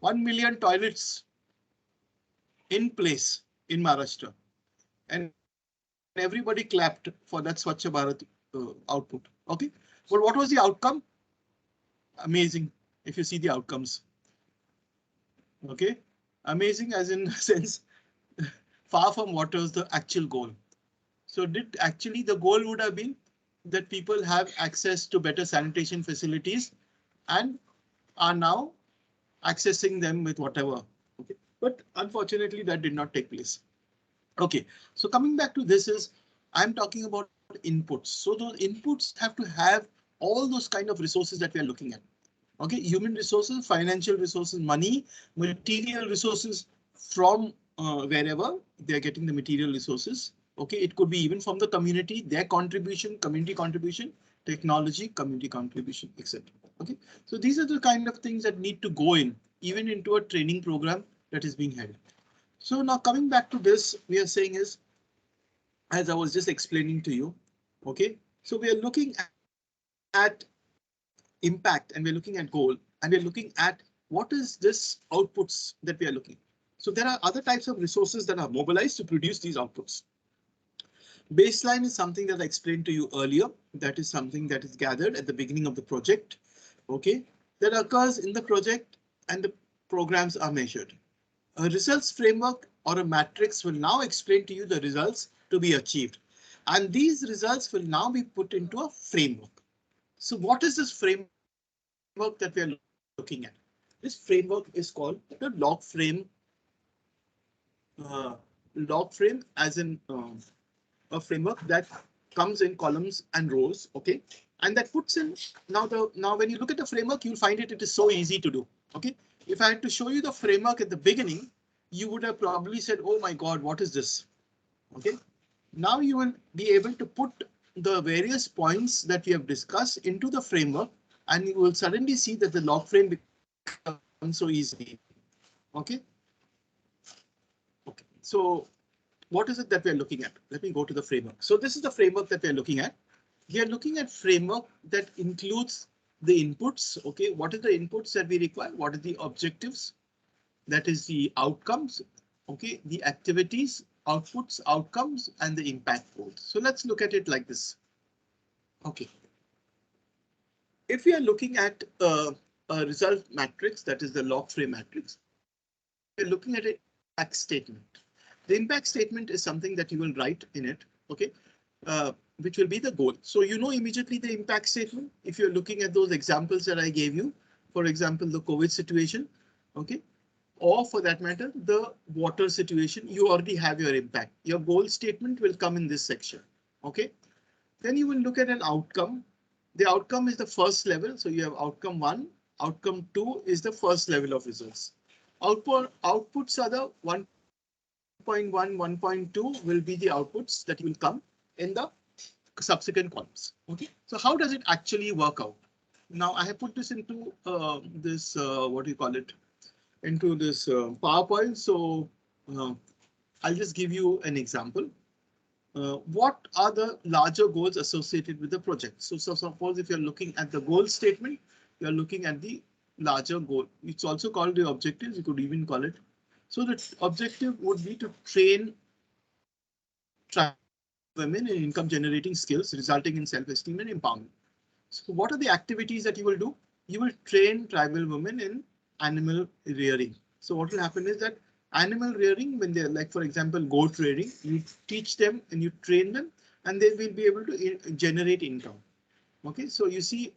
1 million toilets in place in Maharashtra, and everybody clapped for that Swachh Bharat output. Okay, but what was the outcome? Amazing. If you see the outcomes. Okay, amazing as in sense far from what was the actual goal. So did actually the goal would have been that people have access to better sanitation facilities and are now accessing them with whatever. Okay, but unfortunately that did not take place. Okay, so coming back to this is I'm talking about inputs. So those inputs have to have all those kind of resources that we are looking at. Okay, human resources, financial resources, money, material resources from wherever they are getting the material resources. Okay, it could be even from the community, their contribution, community contribution, technology, community contribution, etc. Okay, so these are the kind of things that need to go in even into a training program that is being held. So now coming back to this, we are saying is, as I was just explaining to you, okay, so we are looking at impact and we're looking at goal and we're looking at what is this outputs that we are looking. So there are other types of resources that are mobilized to produce these outputs. Baseline is something that I explained to you earlier. That is something that is gathered at the beginning of the project. Okay, that occurs in the project and the programs are measured. A results framework or a matrix will now explain to you the results to be achieved. And these results will now be put into a framework. So what is this framework that we are looking at? This framework is called the log frame. Log frame as in a framework that comes in columns and rows. Okay, and that puts in now when you look at the framework, you'll find it is so easy to do. Okay, if I had to show you the framework at the beginning, you would have probably said, oh my God, what is this? Okay, now you will be able to put the various points that we have discussed into the framework and you will suddenly see that the log frame becomes so easy. Okay. Okay. So what is it that we're looking at? Let me go to the framework. So this is the framework that we're looking at. We are looking at framework that includes the inputs. Okay. What are the inputs that we require? What are the objectives? That is the outcomes. Okay. The activities, outputs, outcomes, and the impact goals. So let's look at it like this. Okay. If we are looking at a result matrix, that is the log frame matrix, we're looking at an impact statement. The impact statement is something that you will write in it, okay, which will be the goal. So you know immediately the impact statement. If you're looking at those examples that I gave you, for example, the COVID situation, okay, or for that matter, the water situation, you already have your impact. Your goal statement will come in this section, okay. Then you will look at an outcome. The outcome is the first level. So you have outcome 1, outcome 2 is the first level of results. Outputs are the 1.1, 1.2 will be the outputs that will come in the subsequent columns. Okay, so how does it actually work out? Now I have put this into this what do you call it, into this PowerPoint. So I'll just give you an example. What are the larger goals associated with the project? So suppose if you're looking at the goal statement, you're looking at the larger goal. It's also called the objectives. You could even call it. So the objective would be to train women in income generating skills, resulting in self-esteem and empowerment. So what are the activities that you will do? You will train tribal women in animal rearing. So what will happen is that animal rearing, when they're like, for example, goat rearing, you teach them and you train them and they will be able to generate income. Okay, so you see,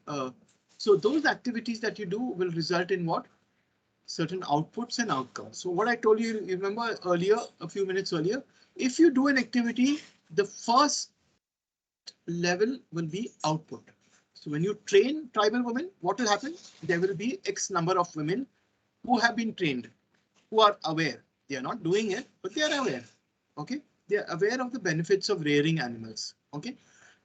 so those activities that you do will result in what? Certain outputs and outcomes. So what I told you, you remember earlier, a few minutes earlier, if you do an activity, the first level will be output. So when you train tribal women, what will happen? There will be X number of women who have been trained, who are aware. They are not doing it, but they are aware. Okay, they are aware of the benefits of rearing animals. Okay,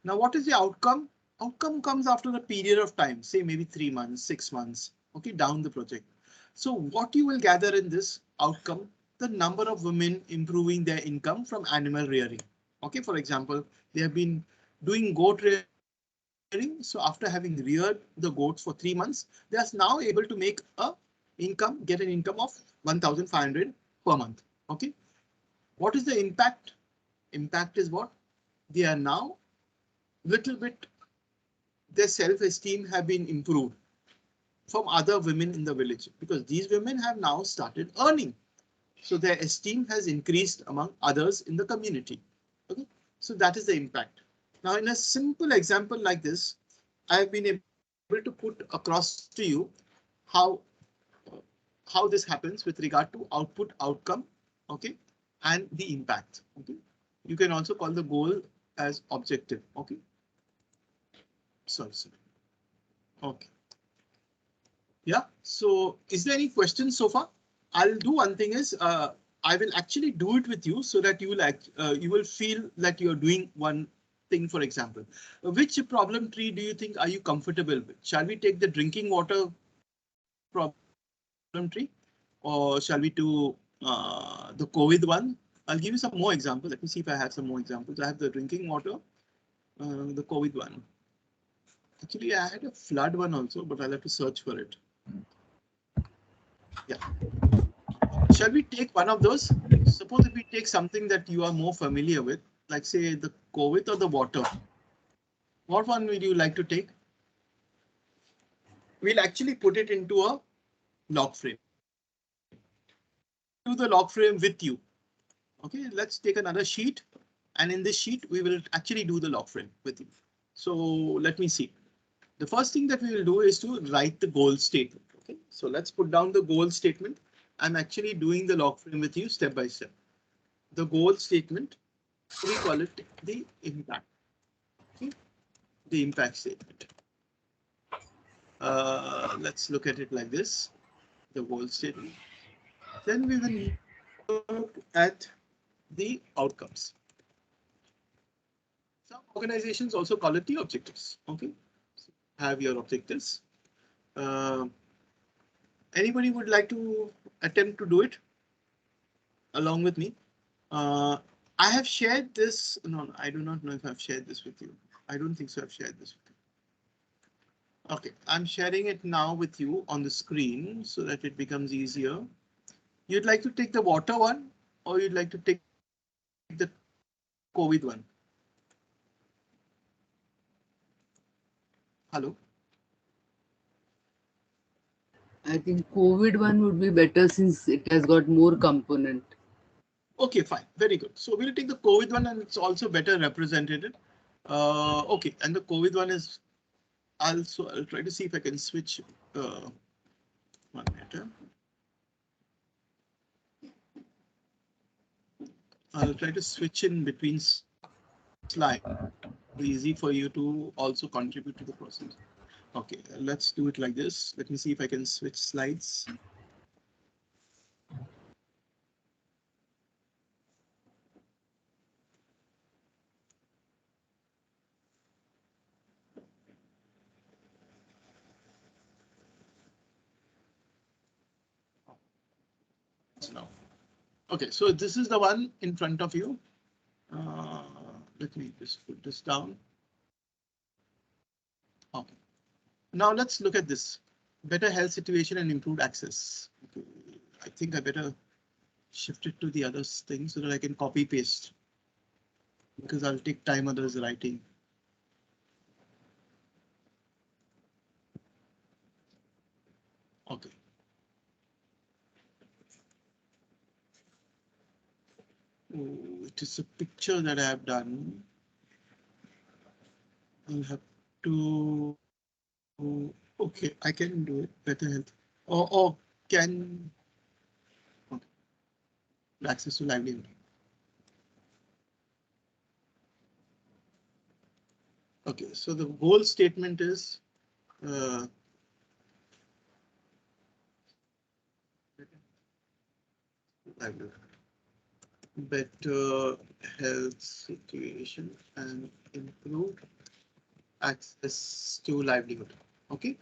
now what is the outcome? Outcome comes after a period of time, say maybe 3 months, 6 months, okay, down the project. So what you will gather in this outcome, the number of women improving their income from animal rearing. Okay, for example, they have been doing goat rearing. So after having reared the goats for 3 months, they are now able to make a income, get an income of 1,500 per month. Okay, what is the impact? Impact is what? They are now little bit, their self-esteem have been improved from other women in the village because these women have now started earning. So their esteem has increased among others in the community. Okay, so that is the impact. Now, in a simple example like this, I have been able to put across to you how this happens with regard to output, outcome, okay, and the impact. Okay, you can also call the goal as objective. Okay. Sorry. Okay. Yeah. So is there any questions so far? I'll do one thing is I will actually do it with you so that you will feel that you're doing one thing. For example, which problem tree do you think are you comfortable with? Shall we take the drinking water problem tree, or shall we do the COVID one? I'll give you some more examples. Let me see if I have some more examples. I have the drinking water, the COVID one. Actually, I had a flood one also, but I'll have to search for it. Yeah. Shall we take one of those? Suppose if we take something that you are more familiar with, like say the COVID or the water. What one would you like to take? We'll actually put it into a log frame. Do the log frame with you. Okay, let's take another sheet. And in this sheet, we will actually do the log frame with you. So let me see. The first thing that we will do is to write the goal statement. Okay, so let's put down the goal statement. I'm actually doing the log frame with you step by step. The goal statement, we call it the impact. Okay, the impact statement. Let's look at it like this. The goal statement. Then we will look at the outcomes. Some organizations also call it the objectives. Okay, so have your objectives. Anybody would like to attempt to do it along with me? I have shared this. No, I do not know if I've shared this with you. I don't think so. I've shared this with you. Okay, I'm sharing it now with you on the screen so that it becomes easier. You'd like to take the water one, or you'd like to take the COVID one? Hello? I think COVID one would be better since it has got more component. Okay, fine. Very good. So we'll take the COVID one, and it's also better represented. Okay, and the COVID one is also, I'll try to see if I can switch 1 minute. I'll try to switch in between slides. Easy for you to also contribute to the process. Okay, let's do it like this. Let me see if I can switch slides. Now, okay, so this is the one in front of you. Let me just put this down. Okay. Now let's look at this. Better health situation and improved access. Okay. I think I better shift it to the other thing so that I can copy paste, because I'll take time others writing. Okay. Oh, it is a picture that I have done. I'll have to. Okay, I can do it. Better health. Or can. Okay. Access to livelihood. Okay, so the goal statement is livelihood. Better health situation and improved access to livelihood. Okay,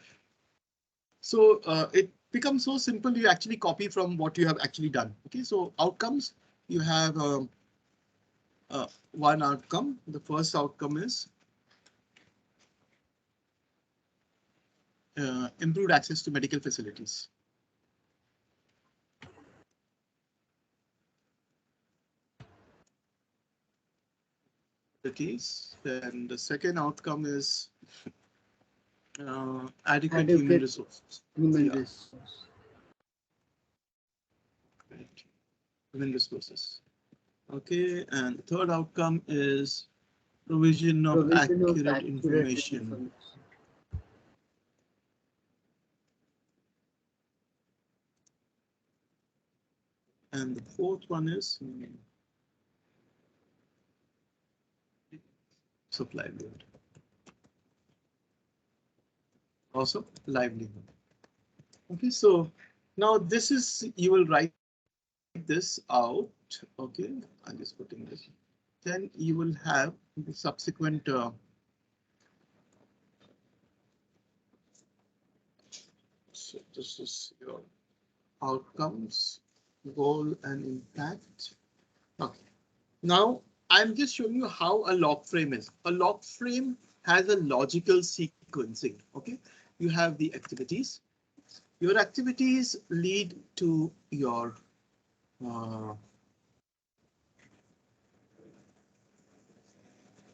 so it becomes so simple. You actually copy from what you have actually done. Okay, so outcomes, you have one outcome. The first outcome is improved access to medical facilities. The case, then the second outcome is adequate human resources. Human resources. Right. Human resources. Okay, and the third outcome is provision of accurate information. And the fourth one is loss of livelihood. Loss of livelihood. Okay, so now this is, you will write this out. Okay, I'm just putting this. Then you will have the subsequent so this is your outcomes, goal and impact. Okay. Now I'm just showing you how a log frame is. A log frame has a logical sequencing. Okay, you have the activities. Your activities lead to your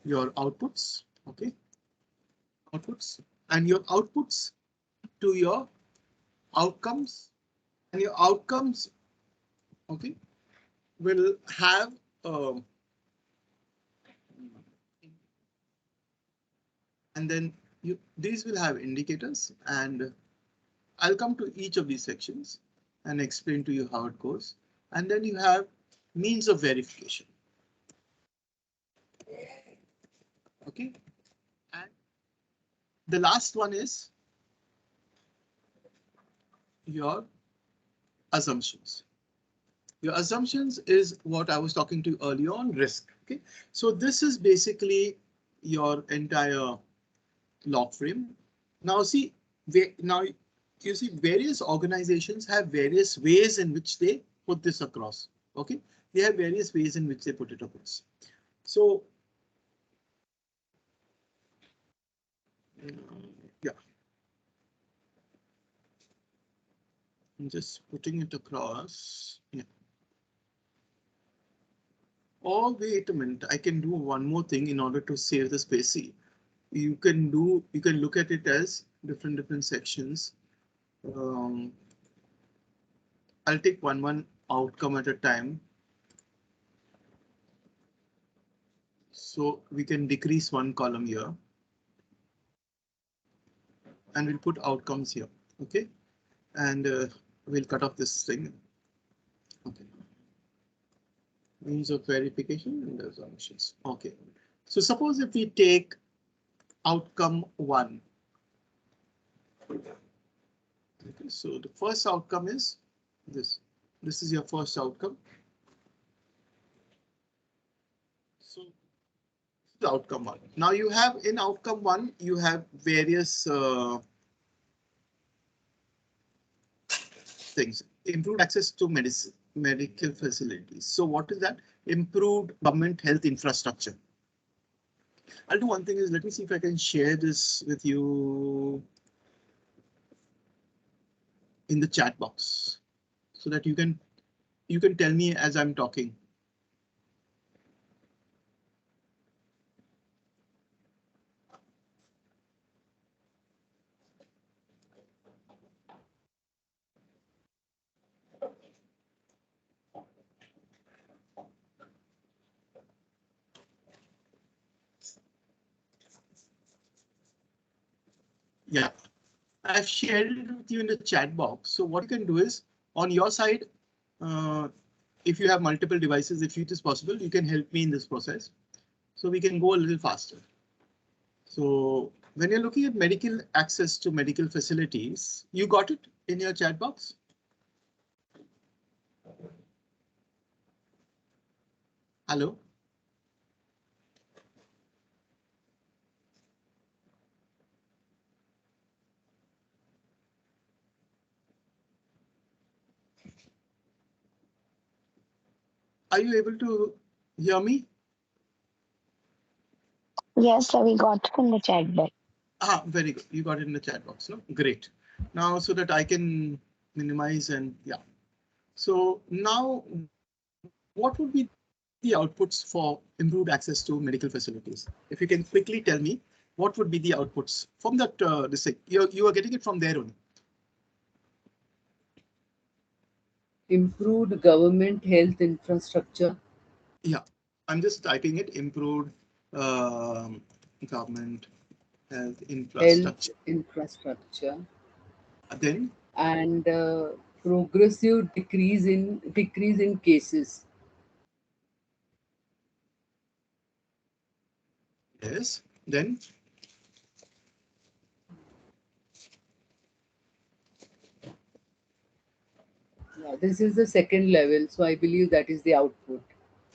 outputs. Okay, outputs, and your outputs to your outcomes, and your outcomes, okay, will have and then these will have indicators, and I'll come to each of these sections and explain to you how it goes. And then you have means of verification. Okay, and the last one is your assumptions. Your assumptions is what I was talking to you earlier on, risk. Okay, so this is basically your entire log frame. Now see, you see various organizations have various ways in which they put this across. Okay, they have various ways in which they put it across. So yeah, I'm just putting it across. Yeah. Oh, wait a minute. I can do one more thing in order to save the space. See, you can look at it as different sections. I'll take one outcome at a time. So we can decrease one column here. And we'll put outcomes here. Okay. And we'll cut off this thing. Okay. Means of verification and assumptions. Okay. So suppose if we take outcome 1. Okay, so the first outcome is this. This is your first outcome. So the outcome 1. Now you have in outcome 1, you have various things. Improved access to medical facilities. So what is that? Improved government health infrastructure. I'll do one thing is, let me see if I can share this with you in the chat box so that you can tell me as I'm talking. Yeah, I've shared it with you in the chat box. So what you can do is on your side, if you have multiple devices, if it is possible, you can help me in this process so we can go a little faster. So when you're looking at medical access to medical facilities, you got it in your chat box? Hello? Are you able to hear me? Yes, sir, we got it in the chat box. Very good. You got it in the chat box. No, great. Now so that I can minimize and yeah. So now what would be the outputs for improved access to medical facilities? If you can quickly tell me what would be the outputs from that, you are getting it from there only. Improved government health infrastructure. Yeah, I'm just typing it, improved government health infrastructure. Then And progressive decrease in cases. Yes, then Yeah, this is the second level, so I believe that is the output.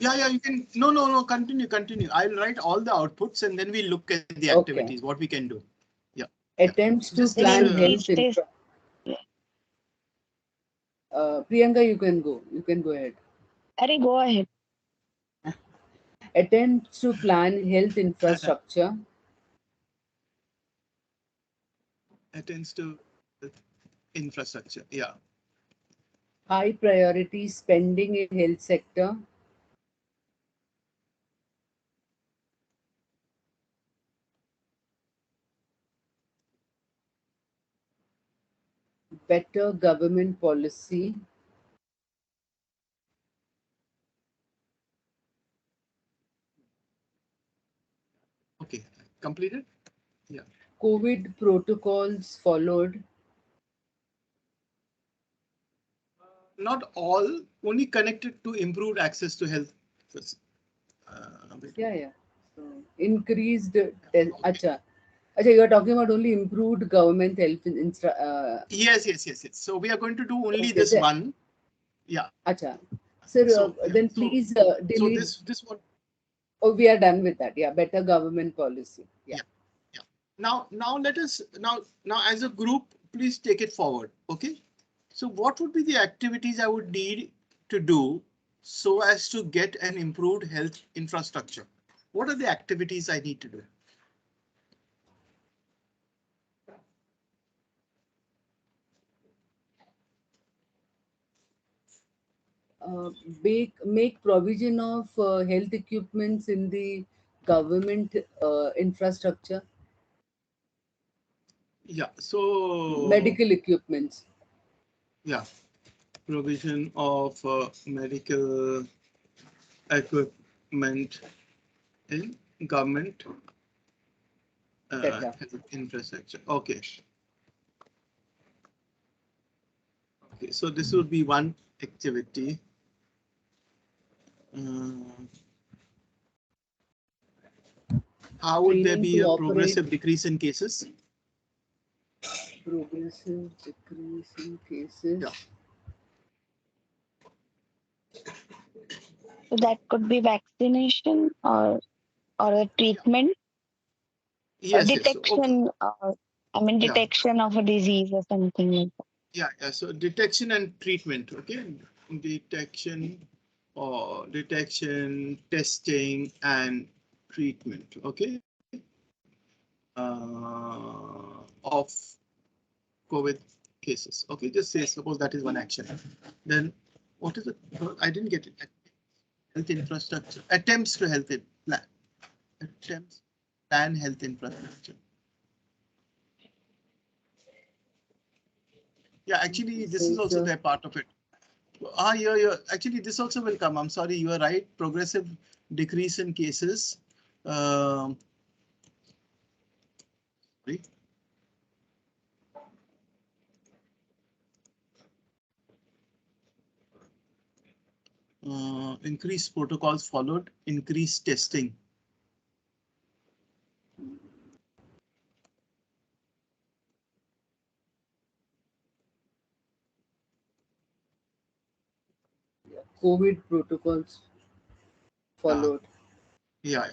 yeah, you can, no, continue. I'll write all the outputs and then we look at the Okay. activities, what we can do. Yeah. Attempts to Just, plan Then health please, infra. Priyanka, you can go. You can go ahead. Harry, go ahead. Attempts to plan health infrastructure. attends to infrastructure. Yeah. High priority spending in health sector. Better government policy. Okay. Completed? Yeah. COVID protocols followed. Not all, only connected to improved access to health. Yeah. So increased. Acha, you are talking about only improved government health. Yes. So we are going to do only Okay, this one. Yeah. Acha. Sir, So, then so, please so delete. this one. Oh, we are done with that. Yeah, better government policy. Yeah. Now let us now as a group, please take it forward. Okay. So what would be the activities I would need to do so as to get an improved health infrastructure? What are the activities I need to do? Make provision of health equipments in the government infrastructure. Yeah. So Medical equipments. yeah, provision of medical equipment in government Setup. health infrastructure. Okay. Okay. So this would be one activity. How would there Training be to a operate. progressive decrease in cases? Progressive decrease in cases. Yeah. So that could be vaccination or a treatment, or Yes. So, detection. yeah. Detection of a disease or something like that. Yeah. So detection and treatment. Okay. Detection, testing, and treatment. Okay. Of COVID cases. Okay. Just say, suppose that is one action. Then what is it? I didn't get it. Health infrastructure. Attempts to health plan. Attempts plan health infrastructure. Yeah, actually, this is also their part of it. Yeah. Actually, this also will come. I'm sorry, you are right. Progressive decrease in cases. Sorry. Increased protocols followed. Increased testing. COVID protocols followed. Yeah.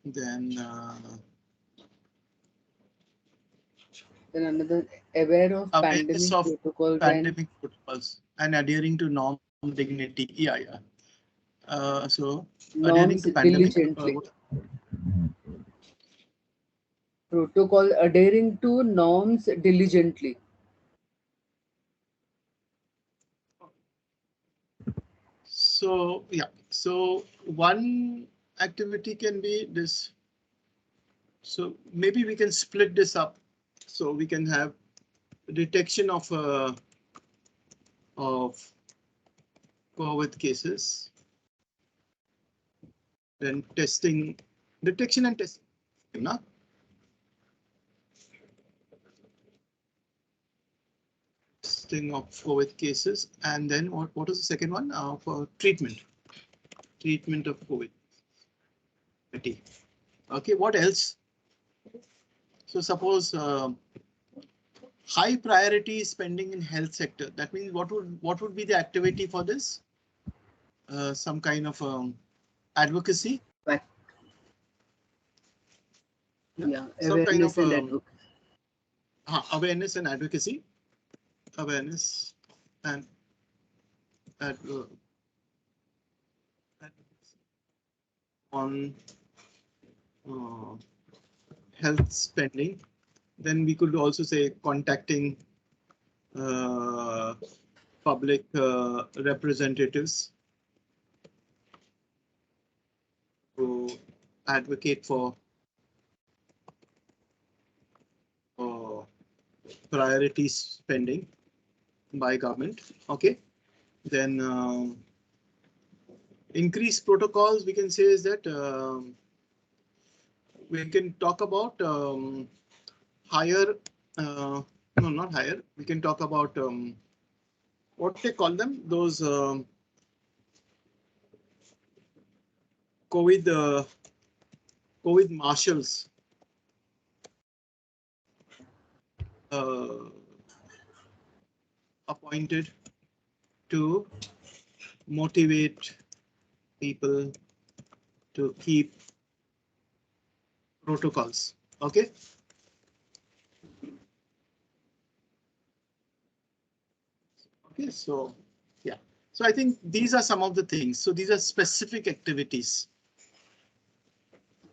Then another, aware of awareness pandemic of protocol pandemic protocols and adhering to norm dignity. Yeah. So adhering norms to pandemic. diligently. Protocol adhering to norms diligently. So yeah, so one activity can be this. So maybe we can split this up. So we can have detection of COVID cases, then testing, detection and testing. No? Testing of COVID cases, and then what is the second one? For treatment of COVID. Okay, what else? So suppose high priority spending in health sector. That means what would be the activity for this? Some kind of advocacy. Yeah, Some kind of awareness and advocacy. awareness and advocacy. Awareness and advocacy on health spending. Then we could also say contacting public representatives to advocate for priority spending by government. Okay, then increased protocols we can say is that we can talk about higher, no, not higher. We can talk about what they call them, those COVID marshals. Appointed to motivate people to keep protocols. Okay. Okay, so yeah. So I think these are some of the things. So these are specific activities.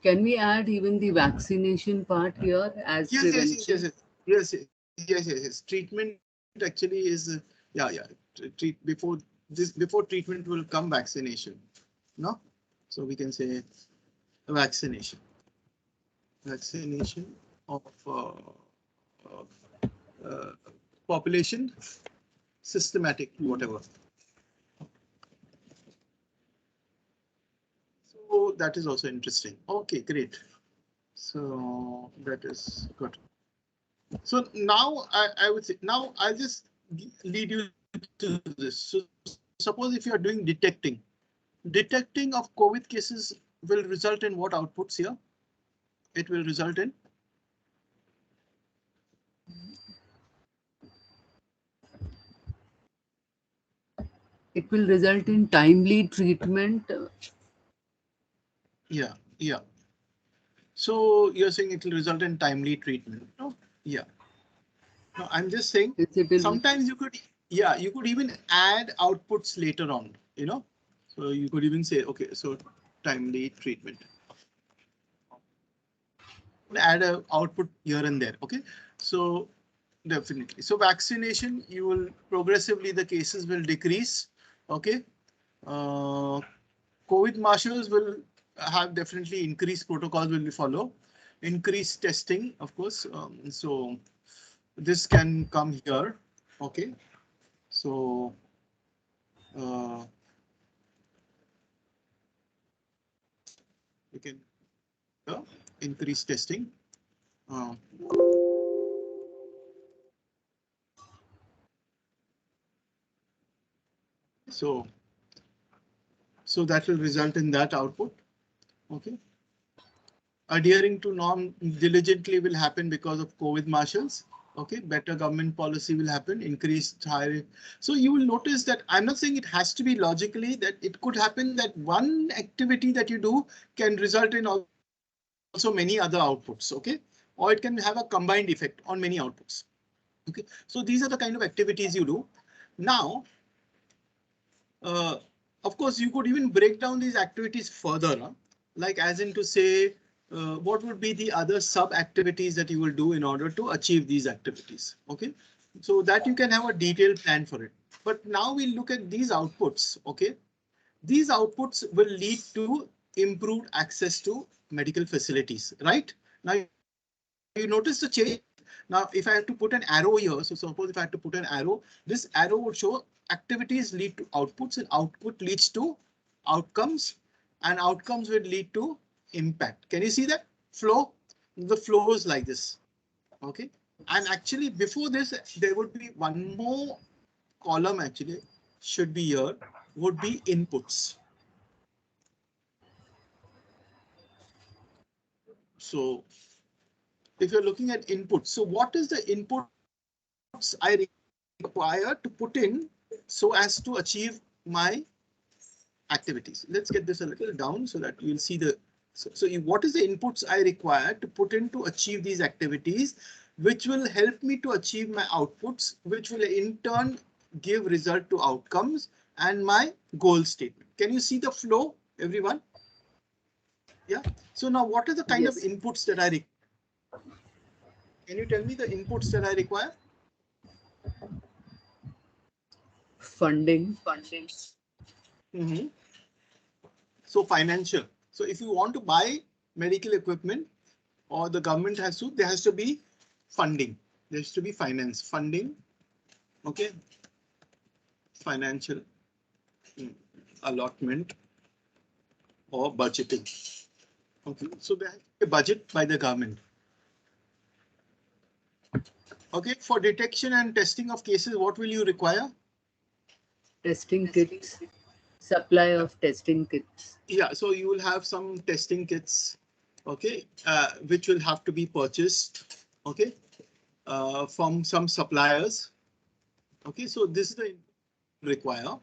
Can we add even the vaccination part here as prevention? Yes. Treatment actually is treat before this, before treatment will come vaccination. No, so we can say vaccination of population, systematic, whatever. So that is also interesting. Okay, great. So that is good. So now I would say, now I'll just lead you to this. So suppose if you are doing detecting of COVID cases will result in what outputs here? It will result in It will result in timely treatment. yeah. So you're saying it will result in timely treatment? No, yeah. No, I'm just saying sometimes you could, yeah, you could even add outputs later on, you know. So you could even say, okay, so timely treatment. Add a output here and there. Okay, so definitely. So vaccination, you will progressively the cases will decrease. Okay, COVID marshals will have definitely increased protocols will follow, increased testing, of course. So this can come here. Okay, so we can increase testing. So that will result in that output. Okay. Adhering to norm diligently will happen because of COVID marshals. Okay, better government policy will happen, increased higher. So you will notice that I'm not saying it has to be logically, that it could happen that one activity that you do can result in also many other outputs. Okay, or it can have a combined effect on many outputs. Okay, so these are the kind of activities you do. Now, of course, you could even break down these activities further, huh? Like as in to say, what would be the other sub activities that you will do in order to achieve these activities. Okay, so that you can have a detailed plan for it. But now we look at these outputs. Okay, these outputs will lead to improved access to medical facilities. Right now, you notice the change. Now, if I have to put an arrow here, so suppose if I have to put an arrow, this arrow would show activities lead to outputs and output leads to outcomes and outcomes will lead to impact. Can you see that flow? The flow is like this. Okay. And actually before this, there would be one more column actually should be here, would be inputs. So if you're looking at inputs, so what is the inputs I require to put in so as to achieve my activities? Let's get this a little down so that you'll see the, what is the inputs I require to put in to achieve these activities, which will help me to achieve my outputs, which will in turn give result to outcomes and my goal statement. Can you see the flow, everyone? Yeah. So now what are the kind of inputs that I require? Can you tell me the inputs that I require? Funding. Mm-hmm. So financial. So if you want to buy medical equipment or the government has to, there has to be funding. There has to be finance, funding. Okay. Financial allotment or budgeting. Okay. So there has to be a budget by the government. Okay. For detection and testing of cases, what will you require? Testing kits. Supply of testing kits. Yeah, so you will have some testing kits, okay, which will have to be purchased, okay, from some suppliers. Okay, so this is the require,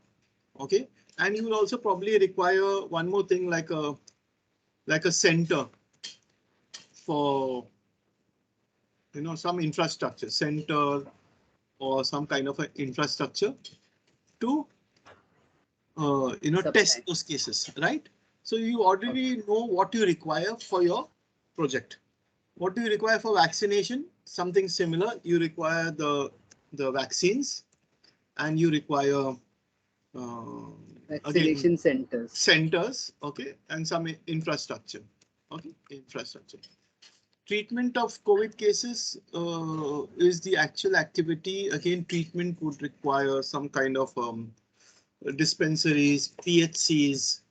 okay, and you will also probably require one more thing like a center for, you know, some infrastructure center or some kind of an infrastructure to you know, test those cases, right? So you already know what you require for your project. What do you require for vaccination? Something similar. You require the vaccines, and you require Vaccination again, centers. okay, and some infrastructure. Okay, infrastructure. Treatment of COVID cases is the actual activity. Again, treatment would require some kind of dispensaries, PHCs,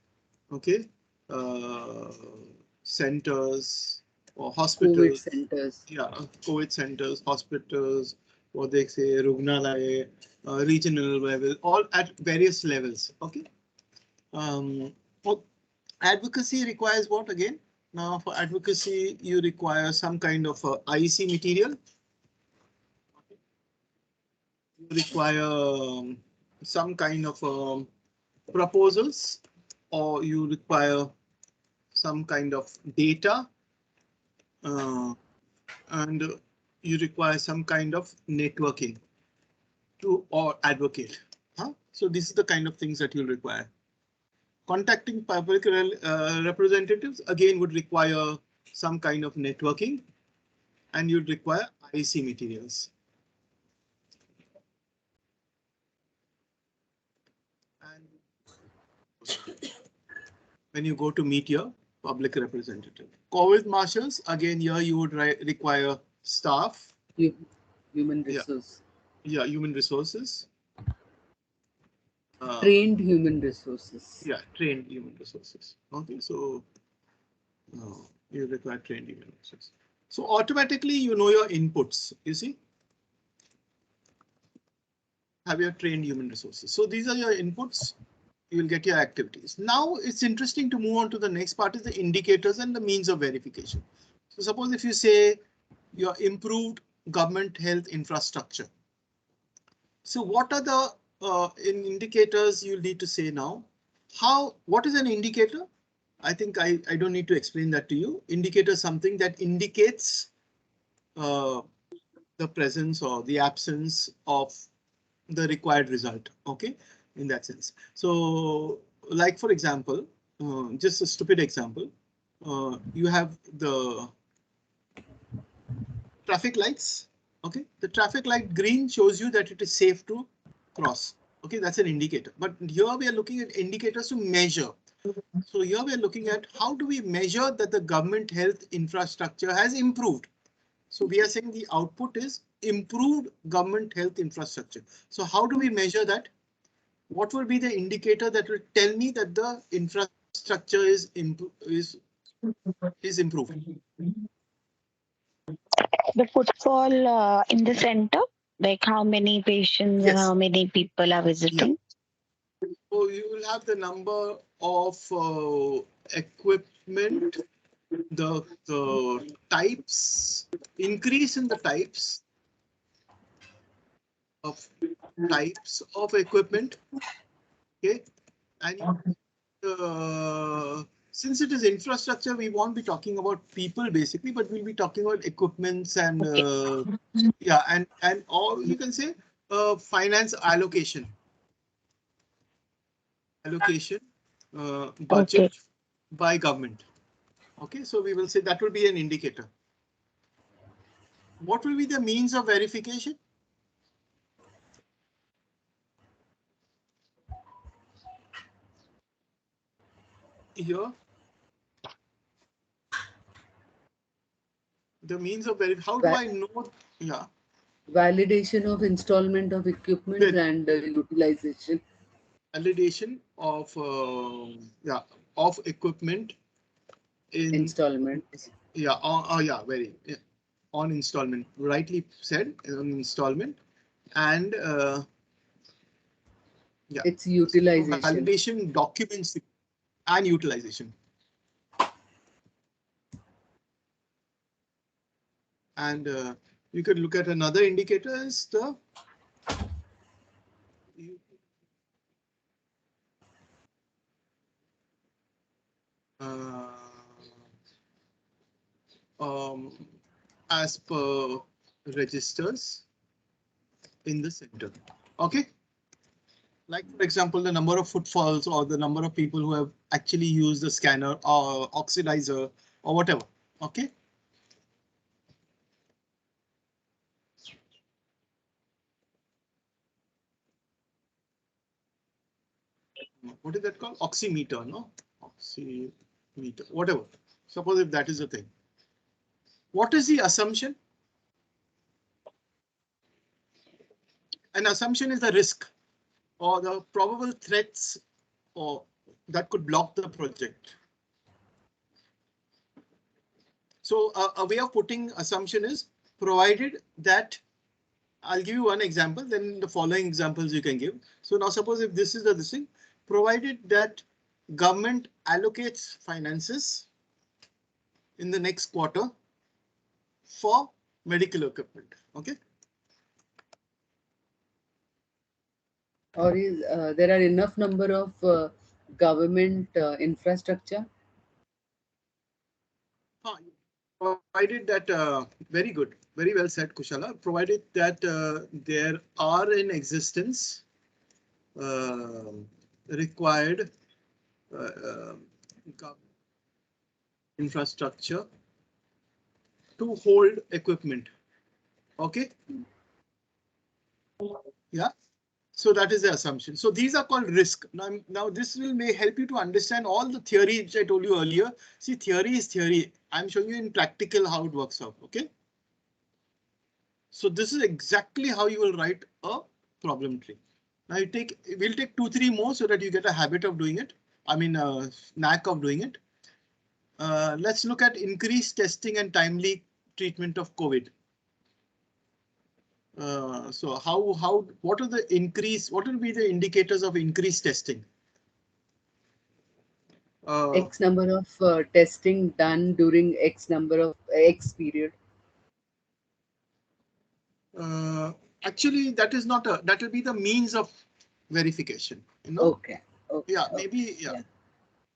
okay, centers or hospitals. COVID centers. Yeah, COVID centers, hospitals, what they say, Rugnalaya, regional level, all at various levels. Okay. Advocacy requires what again? Now for advocacy, you require some kind of IC material. You require some kind of proposals, or you require some kind of data, and you require some kind of networking to or advocate. Huh? So this is the kind of things that you'll require. Contacting public representatives again would require some kind of networking, and you'd require IC materials. And when you go to meet your public representative. COVID marshals, again, here you would require staff. Human resources. Yeah, human resources. Trained human resources. Yeah, trained human resources. Okay, so you require trained human resources. So automatically you know your inputs, you see. Have your trained human resources. So these are your inputs. You will get your activities. Now it's interesting to move on to the next part is the indicators and the means of verification. So suppose if you say your improved government health infrastructure. So what are the indicators you'll need to say now? What is an indicator? I think I don't need to explain that to you. Indicator is something that indicates the presence or the absence of the required result. Okay, in that sense. So like, for example, just a stupid example, you have the traffic lights. Okay, the traffic light green shows you that it is safe to cross. Okay, that's an indicator. But here we are looking at indicators to measure. So here we are looking at how do we measure that the government health infrastructure has improved. So we are saying the output is improved government health infrastructure. So how do we measure that? What will be the indicator that will tell me that the infrastructure is improved? The footfall in the center, like how many patients and how many people are visiting. Yeah. So you will have the number of equipment, the types, increase in the types of equipment. Okay, and since it is infrastructure, we won't be talking about people basically, but we'll be talking about equipments and yeah, and or you can say finance allocation budget by government. Okay, so we will say that will be an indicator. What will be the means of verification? Here, the means of verification. How do I know? Yeah. Validation of installment of equipment and utilization. Validation of of equipment in installment. Yeah. Yeah. Very. Yeah. On installment. Rightly said. On installment, and yeah. Its utilization. So validation documents and utilization. And you could look at another indicator is the as per registers in the center. Okay. Like, for example, the number of footfalls or the number of people who have actually used the scanner or oxidizer or whatever. Okay. What is that called? Oximeter, no? Oximeter, whatever. Suppose if that is a thing. What is the assumption? An assumption is the risk or the probable threats or that could block the project. So a way of putting assumption is provided that I'll give you one example, then the following examples you can give. So now suppose if this is the thing, provided that government allocates finances in the next quarter for medical equipment. Okay. Or is there are enough number of government infrastructure? Provided that very good, very well said, Kushala. Provided that there are in existence required infrastructure to hold equipment. Okay. Yeah. So that is the assumption. So these are called risk. Now this may help you to understand all the theory which I told you earlier. See, theory is theory. I'm showing you in practical how it works out. Okay. So this is exactly how you will write a problem tree. Now we'll take 2-3 more so that you get a habit of doing it. I mean, a knack of doing it. Let's look at increased testing and timely treatment of COVID. So what are the increase? What will be the indicators of increased testing? X number of testing done during X number of X period. Actually, that is not a. That will be the means of verification. You know? Okay. Okay. Yeah. Maybe. Yeah.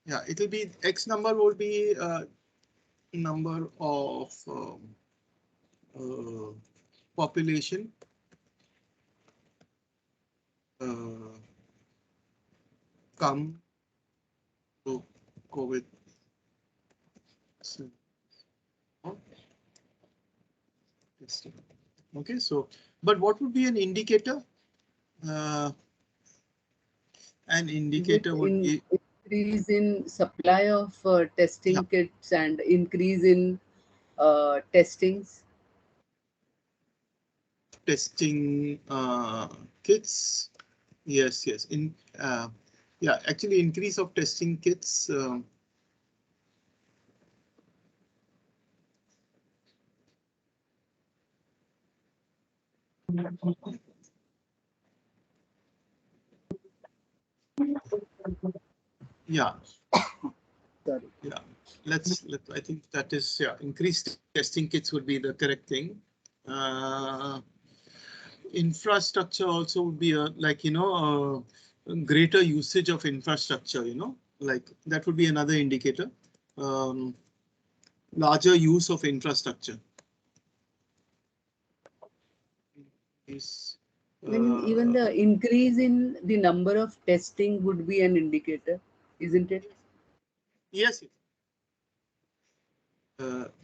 Yeah. It will be X number will be number of population. Come to COVID. Okay, so but what would be an indicator? An indicator would be increase in supply of testing kits and increase in testings. Testing kits. Yes, yes. Yeah, actually increase of testing kits. Yeah. Sorry. Yeah. I think that is, yeah, increased testing kits would be the correct thing. Infrastructure also would be greater usage of infrastructure, like that would be another indicator. Larger use of infrastructure. Then even the increase in the number of testing would be an indicator, isn't it? Yes.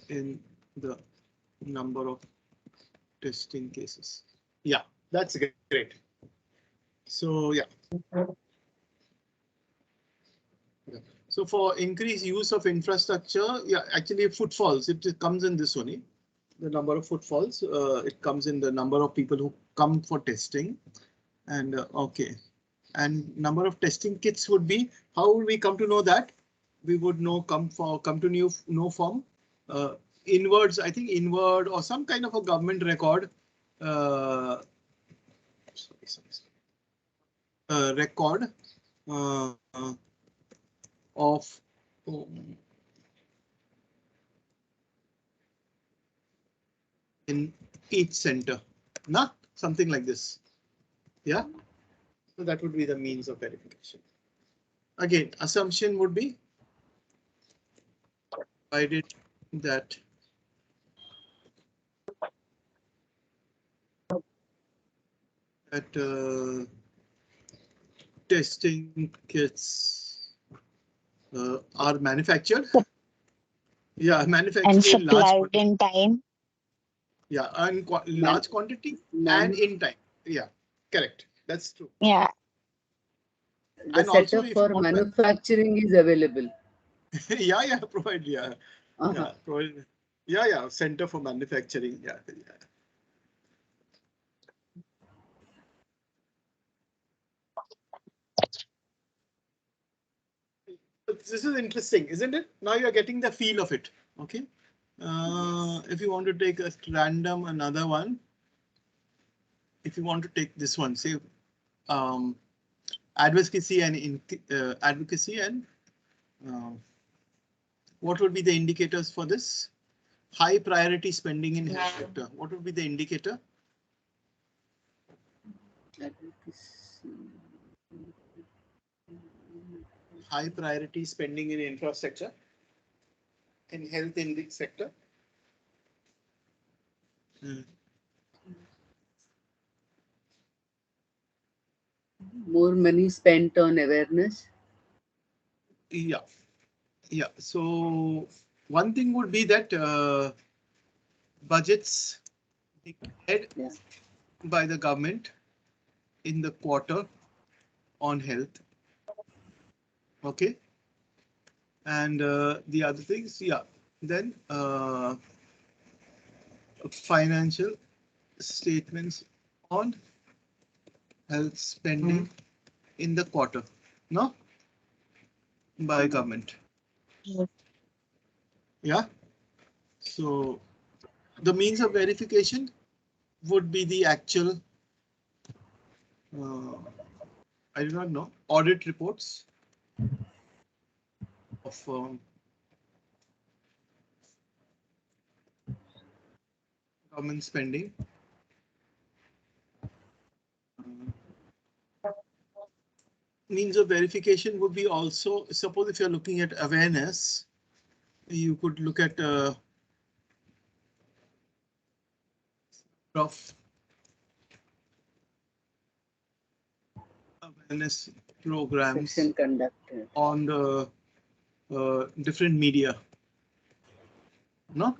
In the number of testing cases. Yeah, that's great. So yeah. So for increased use of infrastructure, yeah, actually footfalls, it comes in this only. The number of footfalls, it comes in the number of people who come for testing. And okay. And number of testing kits would be, how would we come to know that? We would come to know from inwards, I think inward or some kind of a government record. Record of in each center, not something like this. Yeah, so that would be the means of verification. Again, assumption would be provided that testing kits are manufactured. Yeah, manufactured And in large supplied quantity. in time. Yeah, and large quantity and in time. Yeah, correct. That's true. Yeah. The And also, setup if for you want to, manufacturing is available. yeah, provide, yeah, provide, yeah, center for manufacturing, yeah. This is interesting, isn't it? Now you're getting the feel of it. Okay. If you want to take a random another one, if you want to take this one, say advocacy and what would be the indicators for this? High priority spending in health sector. What would be the indicator? High priority spending in infrastructure in health index sector. More money spent on awareness. Yeah. So one thing would be that budgets declared by the government in the quarter on health. Okay. And the other things, yeah. Then financial statements on health spending in the quarter, no? By government. Yeah. So the means of verification would be the actual, I do not know, audit reports of government spending. Means of verification would be also, suppose if you're looking at awareness, you could look at of awareness programs conducted on the different media, no?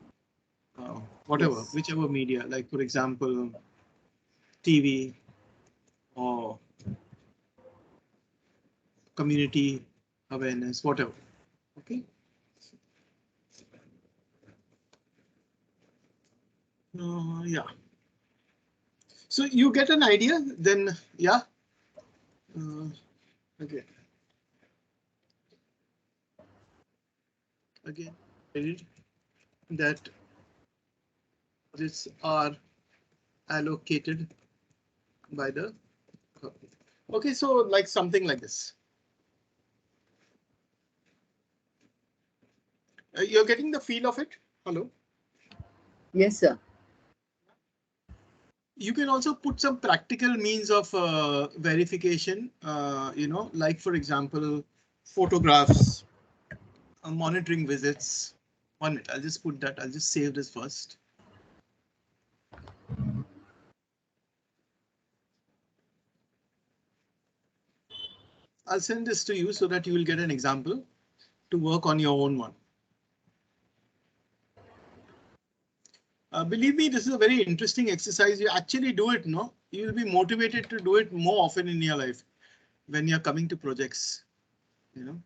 Whatever, Yes. whichever media, like for example, TV or community awareness, whatever. Okay. Yeah. So you get an idea, then yeah. Okay. Again, that budgets are allocated by the government. Okay, so like something like this. You're getting the feel of it? Hello? Yes, sir. You can also put some practical means of verification, like for example, photographs, monitoring visits. 1 minute, I'll just put that. I'll just save this first. I'll send this to you so that you will get an example to work on your own one. Believe me, this is a very interesting exercise. You actually do it, no? You will be motivated to do it more often in your life when you're coming to projects, you know.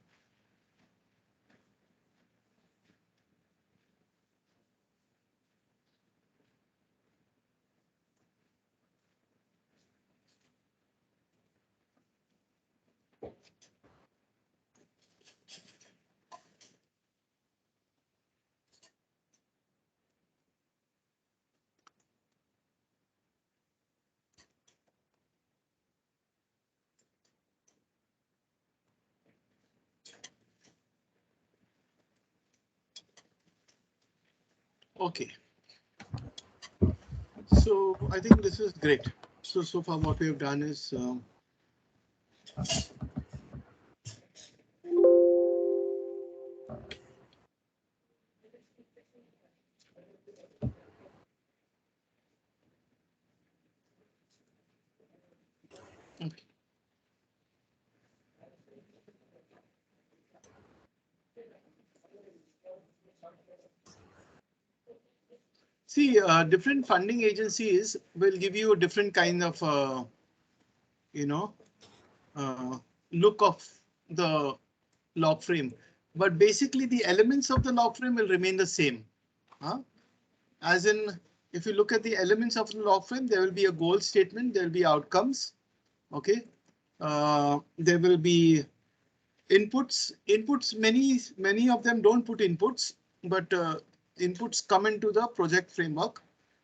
Okay. So I think this is great. So far what we have done is okay. See, different funding agencies will give you a different kind of, you know, look of the log frame, but basically the elements of the log frame will remain the same. Huh? As in, if you look at the elements of the log frame, there will be a goal statement, there will be outcomes. OK, there will be inputs. Many of them don't put inputs, but inputs come into the project framework.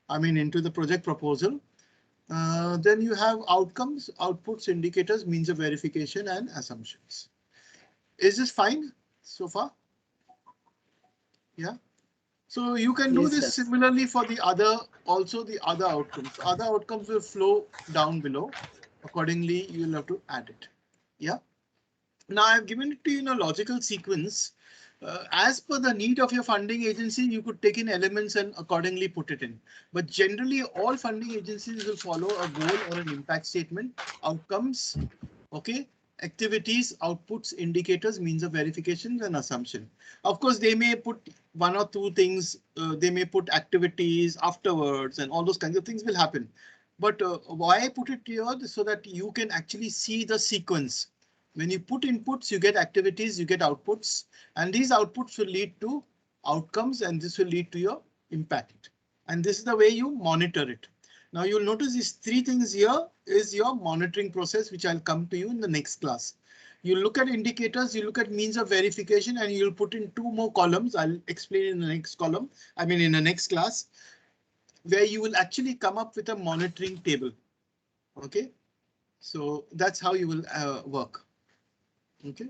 I mean, into the project proposal. Then you have outcomes, outputs, indicators, means of verification, and assumptions. Is this fine so far? Yeah. So you can do Yes, this sir. similarly for the other, also the other outcomes. Other outcomes will flow down below. Accordingly, you will have to add it. Yeah. Now I've given it to you in a logical sequence. As per the need of your funding agency, you could take in elements and accordingly put it in. But generally, all funding agencies will follow a goal or an impact statement, outcomes, OK, activities, outputs, indicators, means of verification, and assumption. Of course, they may put one or two things. They may put activities afterwards, and all those kinds of things will happen. But why I put it here so that you can actually see the sequence. When you put inputs, you get activities, you get outputs, and these outputs will lead to outcomes, and this will lead to your impact. And this is the way you monitor it. Now you'll notice these three things here is your monitoring process, which I'll come to you in the next class. You look at indicators, you look at means of verification, and you'll put in two more columns. I'll explain in the next column. I mean, in the next class, where you will actually come up with a monitoring table. OK, so that's how you will work. OK,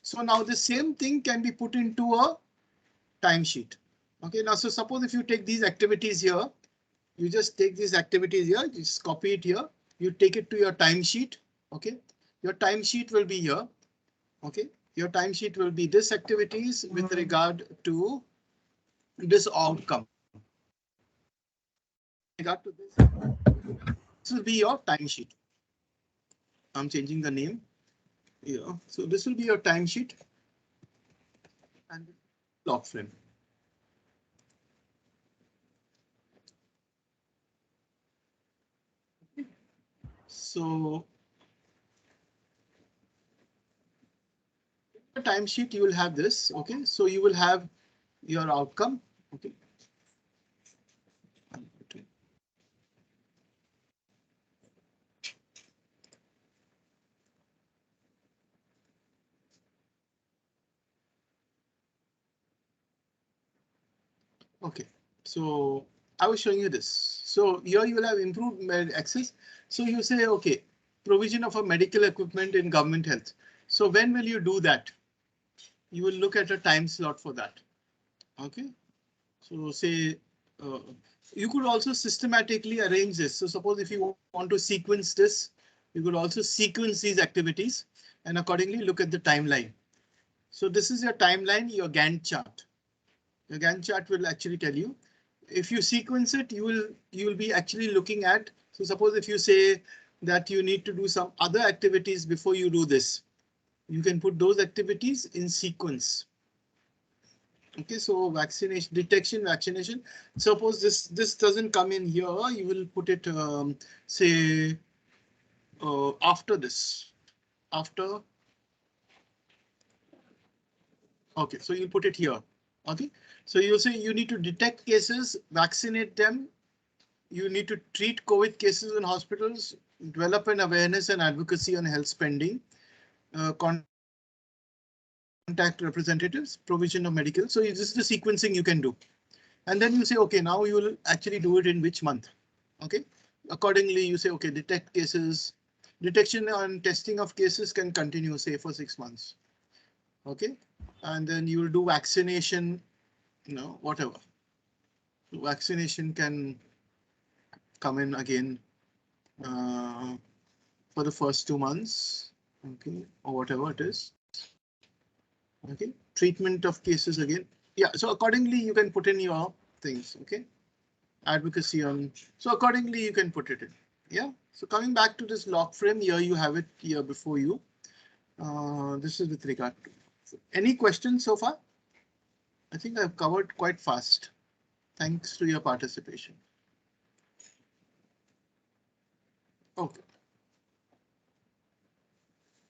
so now the same thing can be put into a timesheet. OK, now so suppose if you take these activities here, you just take these activities here, just copy it here, you take it to your timesheet. OK, your timesheet will be here. OK, your timesheet will be this activities with regard to this outcome. Regard to this will be your timesheet. I'm changing the name. Yeah, so this will be your timesheet and log frame. So the timesheet you will have this. OK, so you will have your outcome. OK. OK, so I was showing you this. So here you will have improved access. So you say, OK, provision of a medical equipment in government health. So when will you do that? you will look at a time slot for that. Okay, so say you could also systematically arrange this. So suppose if you want to sequence this, you could also sequence these activities and accordingly look at the timeline. So this is your timeline, your Gantt chart. The Gantt chart will actually tell you. If you sequence it, you will be actually looking at. So suppose if you say that you need to do some other activities before you do this, you can put those activities in sequence. Okay, so vaccination, detection, vaccination. Suppose this doesn't come in here, you will put it say after this, after. Okay, so you put it here. Okay, so you say you need to detect cases, vaccinate them. You need to treat COVID cases in hospitals, develop an awareness and advocacy on health spending, contact representatives, provision of medical. So this is the sequencing you can do. And then you say, OK, now you will actually do it in which month? OK, accordingly, you say, OK, detect cases. Detection and testing of cases can continue, say, for 6 months. OK, and then you will do vaccination, whatever. Vaccination can come in again for the first 2 months. OK, or whatever it is. OK, treatment of cases again. Yeah, so accordingly, you can put in your things. OK, advocacy on. So accordingly, you can put it in. Yeah, so coming back to this log frame here, you have it here before you. This is with regard to. Any questions so far? I think I've covered quite fast. Thanks to your participation. OK.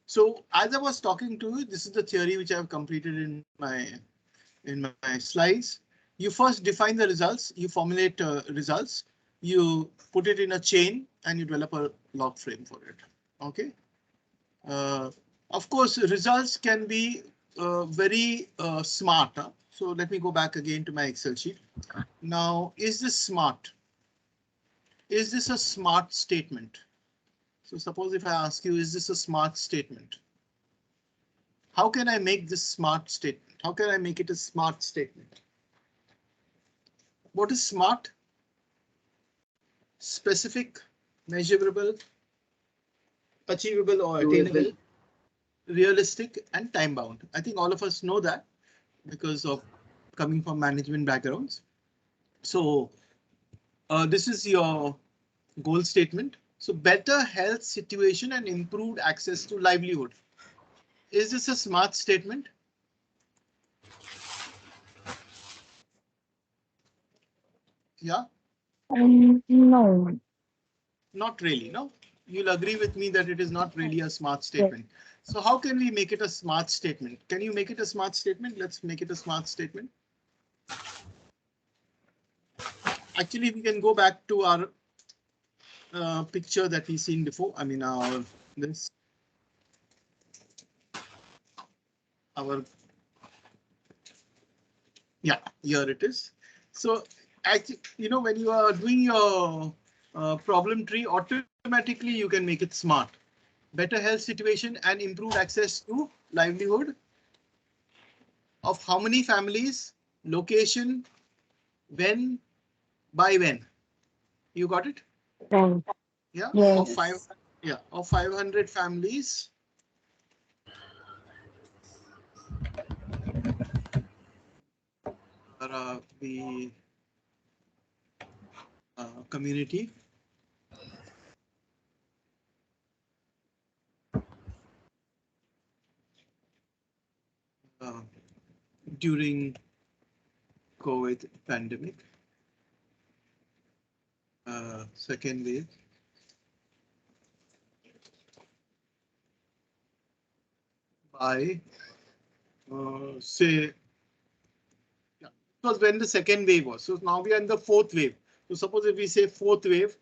So as I was talking to you, this is the theory which I have completed in my slides. You first define the results, you formulate results, you put it in a chain and you develop a log frame for it. OK. Of course, results can be very smart. So let me go back again to my Excel sheet. Now, is this smart? Is this a smart statement? So suppose if I ask you, is this a smart statement? How can I make this smart statement? How can I make it a smart statement? What is smart? Specific, measurable, achievable or attainable, realistic and time bound. I think all of us know that because of coming from management backgrounds. So this is your goal statement. So better health situation and improved access to livelihood. Is this a smart statement? Yeah. No. Not really. No, you'll agree with me that it is not really a smart statement. Yes. So how can we make it a smart statement? Can you make it a smart statement? Let's make it a smart statement. Actually, we can go back to our picture that we've seen before. I mean, our yeah, here it is. So actually, when you are doing your problem tree, automatically you can make it smart. Better health situation and improved access to livelihood of how many families, location, when, by when. You got it? Yeah. Yes. Of 500 families. The community. During COVID pandemic, second wave. By say, yeah, it was when the second wave was. So now we are in the fourth wave. So suppose if we say fourth wave.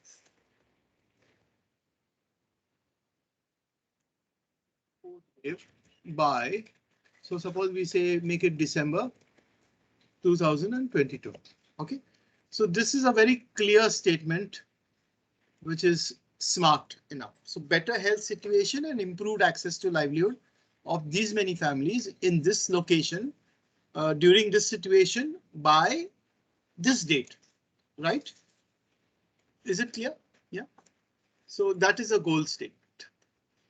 By, so suppose we say make it December 2022. OK, so this is a very clear statement which is smart enough. So better health situation and improved access to livelihood of these many families in this location during this situation by this date, right? Is it clear? Yeah. So that is a goal statement.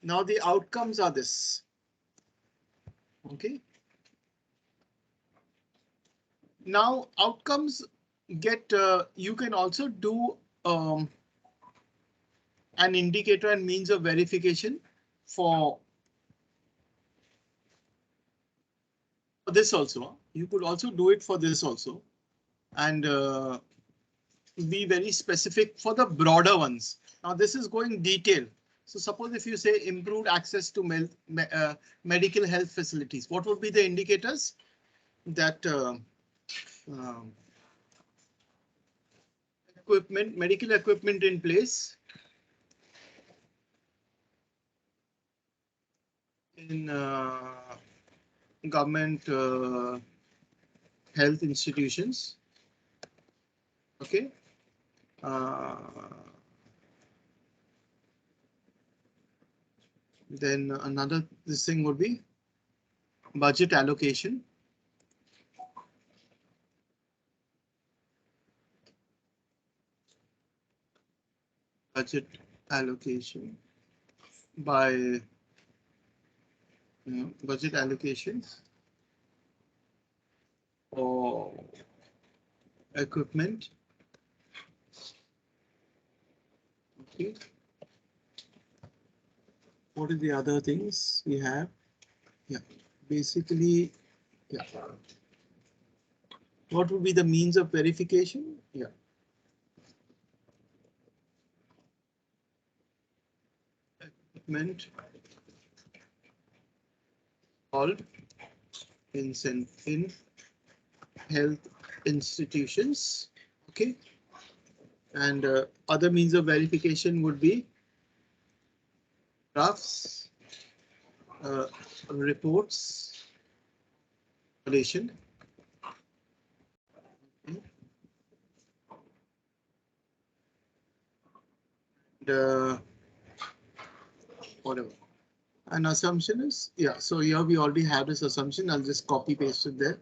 Now the outcomes are this. Okay. Now outcomes get, you can also do an indicator and means of verification for this also. You could also do it for this also, and be very specific for the broader ones. Now this is going detail. So suppose if you say improved access to medical health facilities, what would be the indicators? That equipment, medical equipment in place in government health institutions. Okay. Then another, this thing would be budget allocation. Budget allocation by budget allocations or equipment. Okay. What are the other things we have? Yeah, basically, yeah. What would be the means of verification? Yeah. Equipment called in health institutions. Okay. And other means of verification would be graphs, reports, relation. Okay. And, whatever. An assumption is, yeah, so here we already have this assumption. I'll just copy paste it there.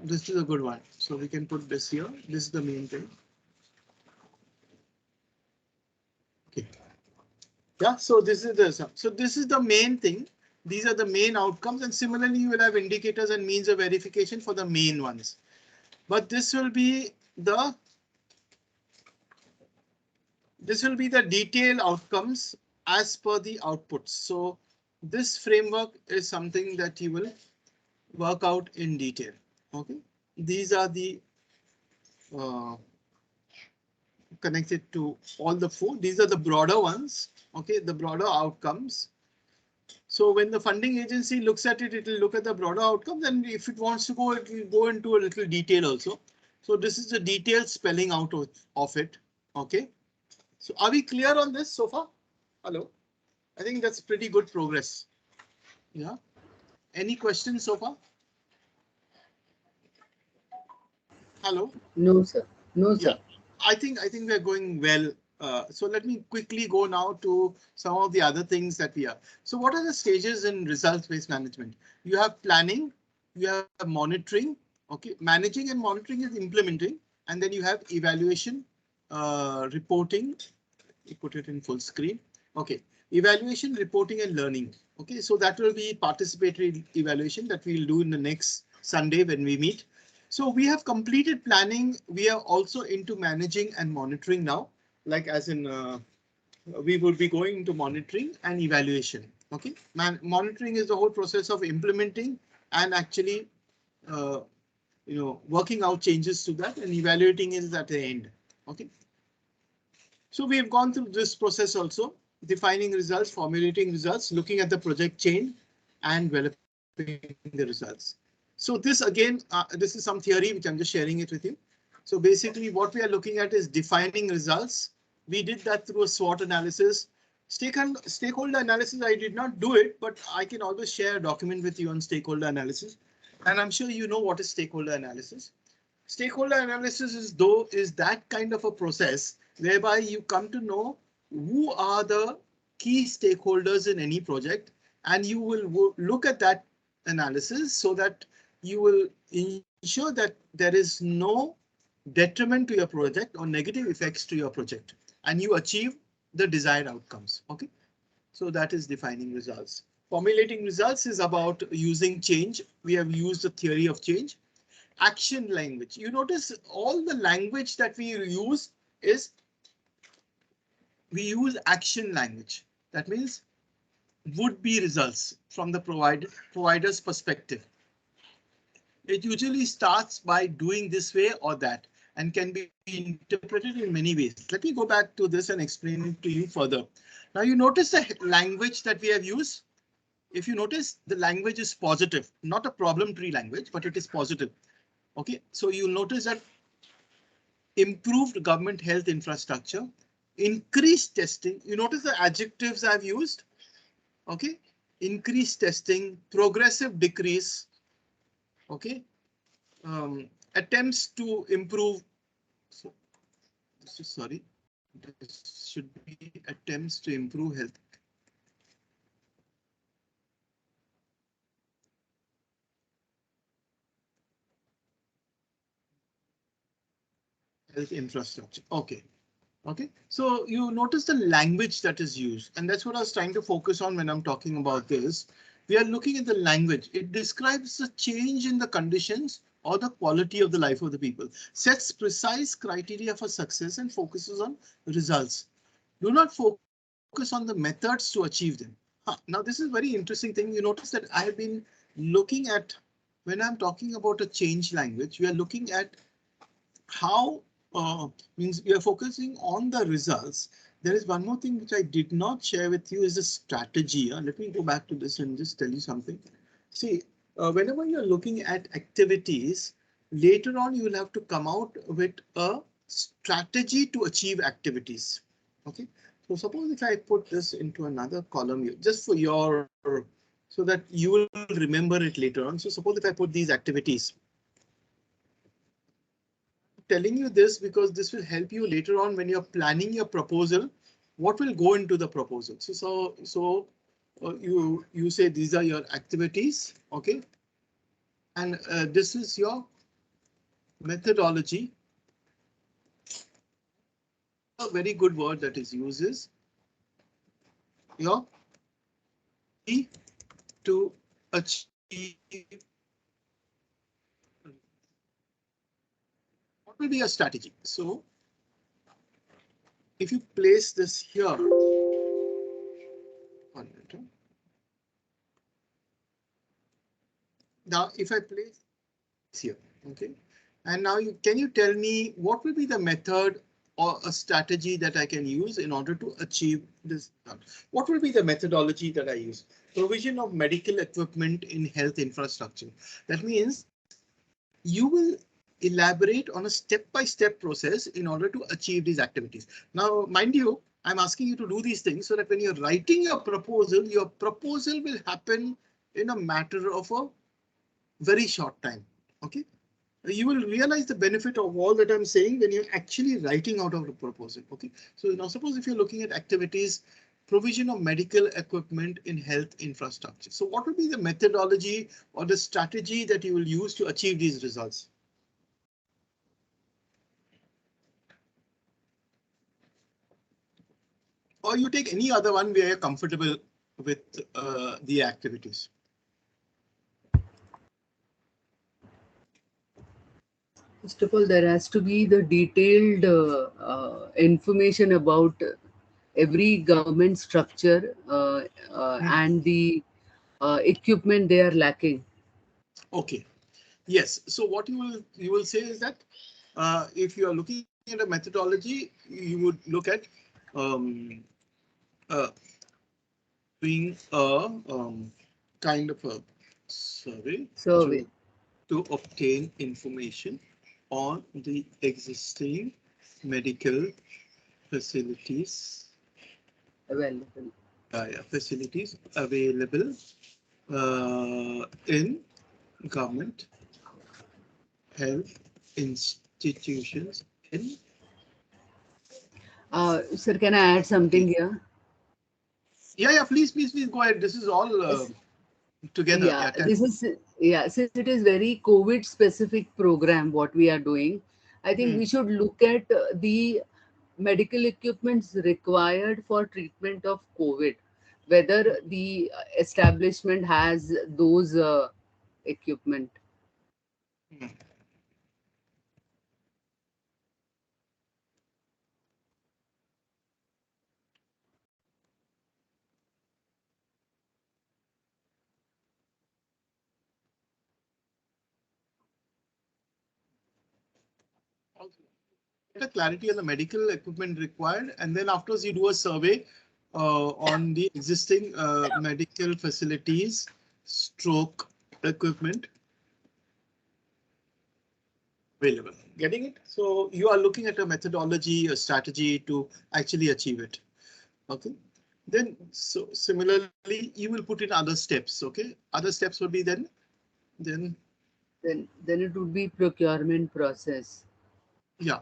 This is a good one. So we can put this here. This is the main thing. Okay. Yeah, so this is the main thing. These are the main outcomes, and similarly you will have indicators and means of verification for the main ones. But this will be the detailed outcomes as per the outputs. So this framework is something that you will work out in detail. Okay, these are the connected to all the four. These are the broader ones. Okay, the broader outcomes. So when the funding agency looks at it, it will look at the broader outcomes, and if it wants to go, it will go into a little detail also. So this is the detailed spelling out of it. Okay. So are we clear on this so far? Hello. I think that's pretty good progress. Yeah. Any questions so far? Hello. No, sir. No, sir. Yeah. I think we're going well. So let me quickly go now to some of the other things that we are. So what are the stages in results-based management? You have planning, you have monitoring. Okay, managing and monitoring is implementing, and then you have evaluation, reporting. You put it in full screen. Okay, evaluation, reporting, and learning. Okay, so that will be participatory evaluation that we'll do in the next Sunday when we meet. So we have completed planning. We are also into managing and monitoring now, like as in we would be going into monitoring and evaluation. Okay, monitoring is the whole process of implementing and actually working out changes to that, and evaluating is at the end. Okay. So we have gone through this process also, defining results, formulating results, looking at the project chain, and developing the results. So this again, this is some theory which I'm just sharing it with you. So basically what we are looking at is defining results. We did that through a SWOT analysis. Stakeholder analysis, I did not do it, but I can always share a document with you on stakeholder analysis. And I'm sure you know what is stakeholder analysis. Stakeholder analysis is that kind of a process whereby you come to know who are the key stakeholders in any project, and you will look at that analysis so that you will ensure that there is no detriment to your project or negative effects to your project, and you achieve the desired outcomes. Okay, so that is defining results. Formulating results is about using change. We have used the theory of change. Action language. You notice all the language that we use is we use action language. That means would be results from the provider's perspective. It usually starts by doing this way or that and can be interpreted in many ways. Let me go back to this and explain it to you further. Now you notice the language that we have used. If you notice, the language is positive, not a problem tree language, but it is positive. Okay, so you notice that improved government health infrastructure, increased testing. You notice the adjectives I've used. Okay, increased testing, progressive decrease. Okay, attempts to improve. So, sorry, this should be attempts to improve health. Health infrastructure. Okay. Okay, so you notice the language that is used, and that's what I was trying to focus on when I'm talking about this. We are looking at the language. It describes the change in the conditions or the quality of the life of the people, sets precise criteria for success and focuses on results. Do not focus on the methods to achieve them. Now, this is a very interesting thing. You notice that I've been looking at, when I'm talking about a change language, we are looking at how means we are focusing on the results. There is one more thing which I did not share with you is the strategy. Let me go back to this and just tell you something. See, whenever you're looking at activities, later on you will have to come out with a strategy to achieve activities. Okay, so suppose if I put this into another column here, just for your, so that you will remember it later on. So suppose if I put these activities, telling you this because this will help you later on when you're planning your proposal, what will go into the proposal. So you say these are your activities, okay, and this is your methodology. A very good word that is used is your to achieve. What will be your strategy? So if you place this here, now if I place here, okay, and now can you tell me what will be the method or a strategy that I can use in order to achieve this? What will be the methodology that I use? Provision of medical equipment in health infrastructure. That means you will elaborate on a step-by-step process in order to achieve these activities. Now, mind you, I'm asking you to do these things so that when you're writing your proposal will happen in a matter of a very short time. Okay, you will realize the benefit of all that I'm saying when you're actually writing out of the proposal. Okay, so now suppose if you're looking at activities, provision of medical equipment in health infrastructure. So what would be the methodology or the strategy that you will use to achieve these results? Or you take any other one where you're comfortable with the activities. First of all, there has to be the detailed information about every government structure and the equipment they are lacking. Okay. Yes. So what you will say is that if you are looking at a methodology, you would look at doing a kind of a survey to obtain information on the existing medical facilities available. Facilities available in government health institutions in. Sir, can I add something here? Yeah, please, go ahead. This is all together. Yeah, Yeah, tell. this is, yeah, since it is very COVID specific program, what we are doing, I think Hmm. we should look at the medical equipments required for treatment of COVID, whether the establishment has those equipment. Hmm. Also, get a clarity on the medical equipment required, and then afterwards you do a survey on the existing medical facilities, stroke equipment available. Getting it? So you are looking at a methodology, a strategy to actually achieve it. Okay. Then, so similarly, you will put in other steps. Okay. Other steps would be then, Then it would be procurement process, yeah.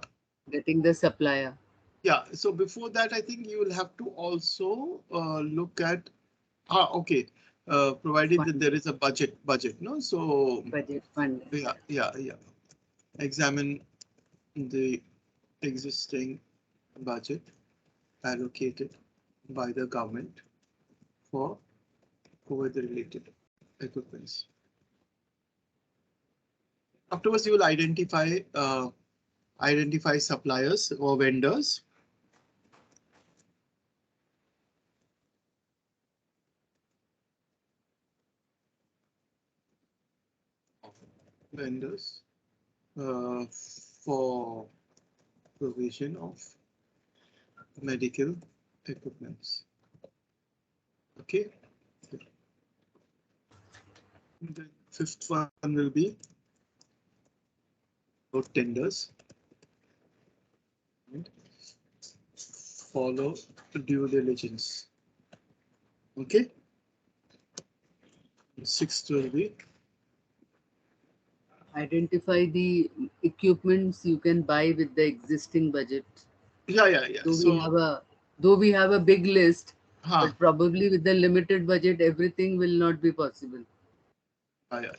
getting the supplier. Yeah. So before that, I think you will have to also look at, okay. Provided that there Funding, is a budget, no? So budget funding. yeah. Examine the existing budget allocated by the government for COVID related equipments. Afterwards, you will identify suppliers or vendors. Vendors for provision of medical equipments. Okay. The fifth one will be about tenders. And follow due diligence. Okay. Sixth will be, Identify the equipments you can buy with the existing budget. yeah. Though we So, have a though we have a big list, huh, but probably with the limited budget, everything will not be possible. yeah.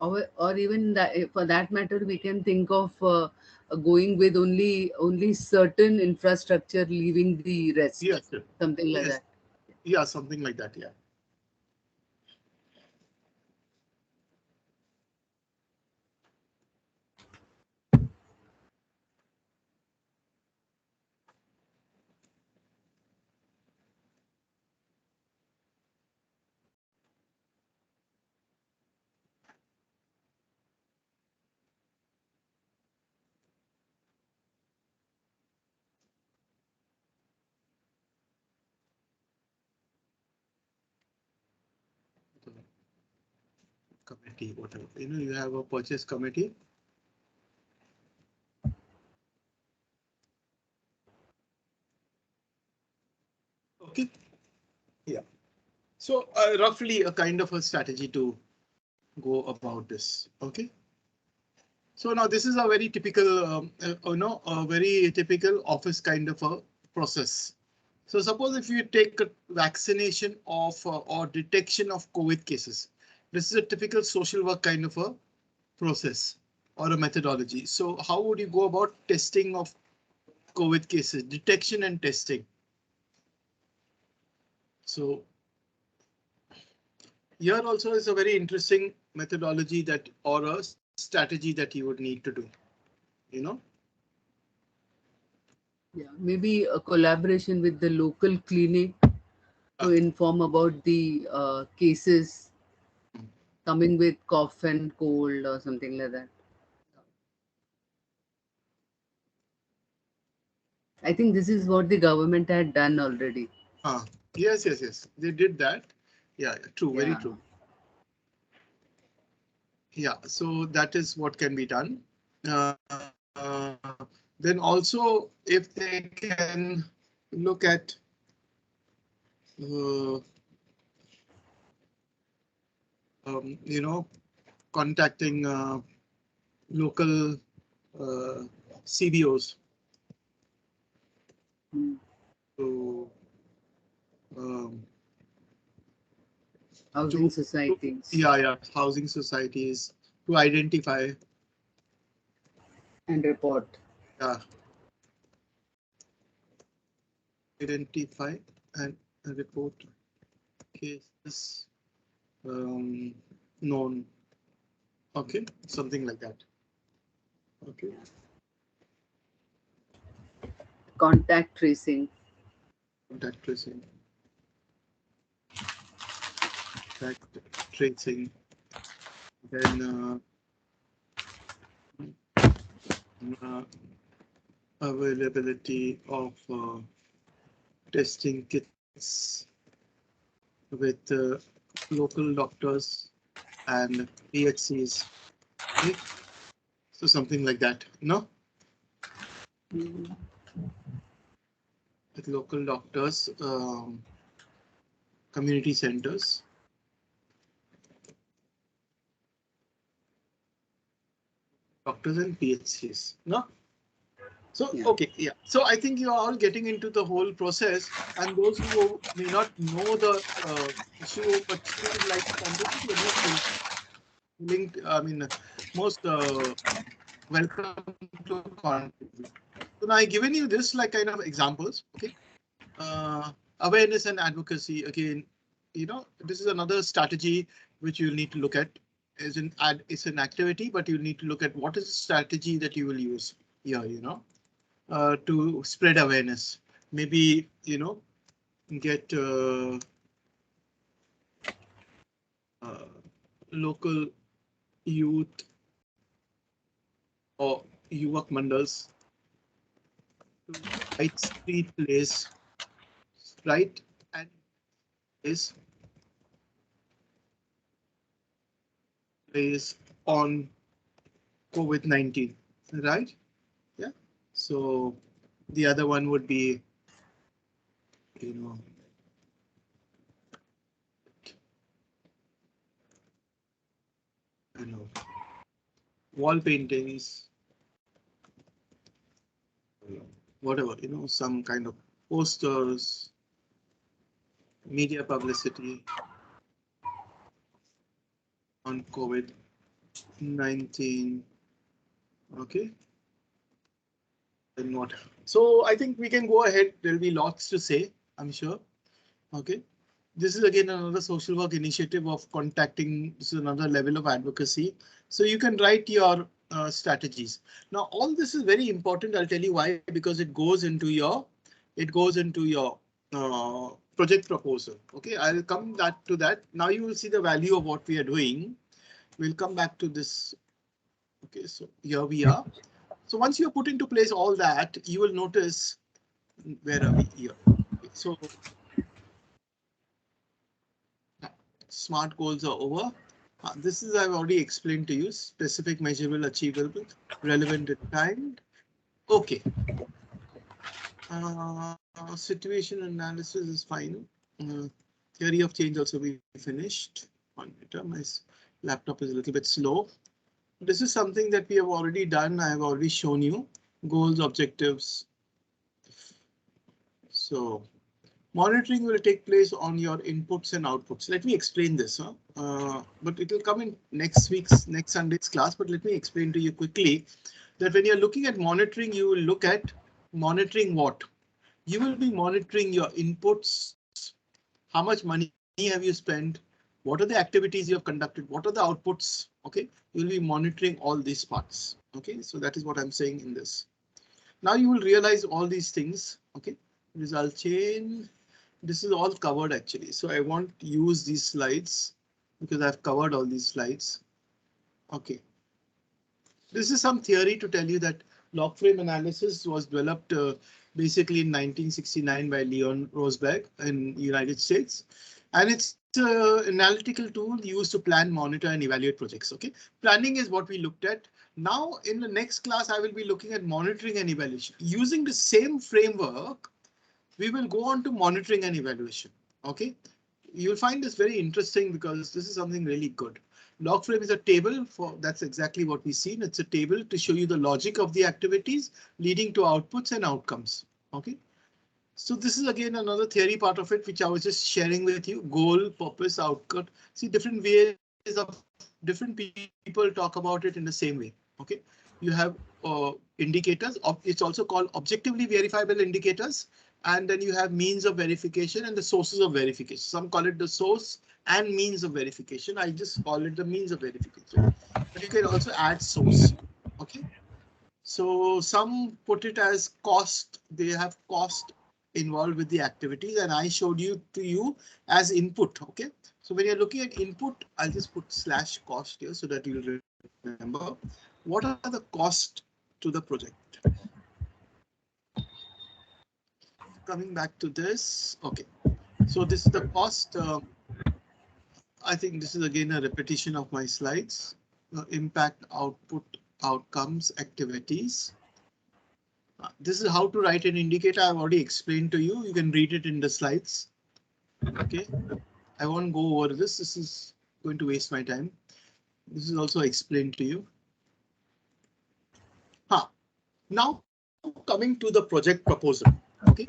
Or even that, for that matter, we can think of going with only certain infrastructure, leaving the rest, Yes, sir. something like Yes, that. yeah, something like that. Yeah. Committee, whatever, you have a purchase committee. Okay. Yeah. So roughly a kind of a strategy to go about this. Okay. So now this is a very typical, a very typical office kind of a process. So suppose if you take a vaccination of or detection of COVID cases, this is a typical social work kind of a process or a methodology. So how would you go about testing of COVID cases, detection and testing? So here also is a very interesting methodology that or a strategy that you would need to do, you know. Yeah, maybe a collaboration with the local clinic to inform about the cases coming with cough and cold or something like that. I think this is what the government had done already. Uh, yes. They did that. Yeah, true, very Yeah. true. Yeah, so that is what can be done. Uh, uh, then also if they can look at contacting local CBOs to Housing societies. Yeah, housing societies to identify And report. Identify and report cases known. Okay, something like that. Okay. Contact tracing. Contact tracing. Contact tracing. Then availability of testing kits with local doctors and PHCs. Okay? So something like that, no? With local doctors, community centers. Doctors and PHCs, no? So, Yeah. okay, yeah. So I think you're all getting into the whole process, and those who may not know the issue, but still would like to contribute, linked, I mean, most welcome to contribute. So now I've given you this like kind of examples, okay? Awareness and advocacy, again, this is another strategy which you'll need to look at. It's an activity, but you need to look at what is the strategy that you will use here, to spread awareness. Maybe, get local youth or Yuvak Mandals to write street plays, right? And plays on COVID-19, right? Yeah. So the other one would be, wall paintings, whatever, some kind of posters, media publicity on COVID-19. Okay. Then what? So I think we can go ahead. There'll be lots to say, I'm sure. Okay. This is again another social work initiative of contacting. This is another level of advocacy. So you can write your strategies. Now, all this is very important. I'll tell you why, because it goes into your project proposal. Okay, I'll come back to that. Now you will see the value of what we are doing. We'll come back to this. Okay, so here we are. So once you put into place all that, you will notice, where are we here? Okay, so SMART goals are over. This is, I've already explained to you, specific, measurable, achievable, relevant in time. Okay. Situation analysis is fine. Theory of change also we finished. One minute, my laptop is a little bit slow. This is something that we have already done. I have already shown you goals, objectives. So monitoring will take place on your inputs and outputs. Let me explain this, but it will come in next Sunday's class. But let me explain to you quickly that when you're looking at monitoring, you will look at monitoring what? You will be monitoring your inputs. How much money have you spent? What are the activities you have conducted? What are the outputs? Okay, you'll be monitoring all these parts. Okay, so that is what I'm saying in this. Now you will realize all these things. Okay, result chain. This is all covered actually. So I won't use these slides because I've covered all these slides. Okay. This is some theory to tell you that log frame analysis was developed basically in 1969 by Leon Rosberg in United States. And it's an analytical tool used to plan, monitor and evaluate projects. OK, planning is what we looked at. Now in the next class, I will be looking at monitoring and evaluation. Using the same framework, we will go on to monitoring and evaluation. Okay, you'll find this very interesting because this is something really good. Log frame is a table for that's exactly what we've seen. It's a table to show you the logic of the activities leading to outputs and outcomes. OK, so this is again another theory part of it, which I was just sharing with you. Goal, purpose, output. See, different ways of different people talk about it in the same way. OK, you have indicators. It's also called objectively verifiable indicators. And then you have means of verification and the sources of verification. Some call it the source and means of verification. I just call it the means of verification. But you can also add source. OK, so some put it as cost. They have cost involved with the activities, and I showed you as input. OK, so when you're looking at input, I'll just put /cost here so that you'll remember what are the cost to the project. Coming back to this. OK, so this is the cost. I think this is again a repetition of my slides. Impact, output, outcomes, activities. This is how to write an indicator. I've already explained to you. You can read it in the slides. OK, I won't go over this. This is going to waste my time. This is also explained to you. Now coming to the project proposal. OK,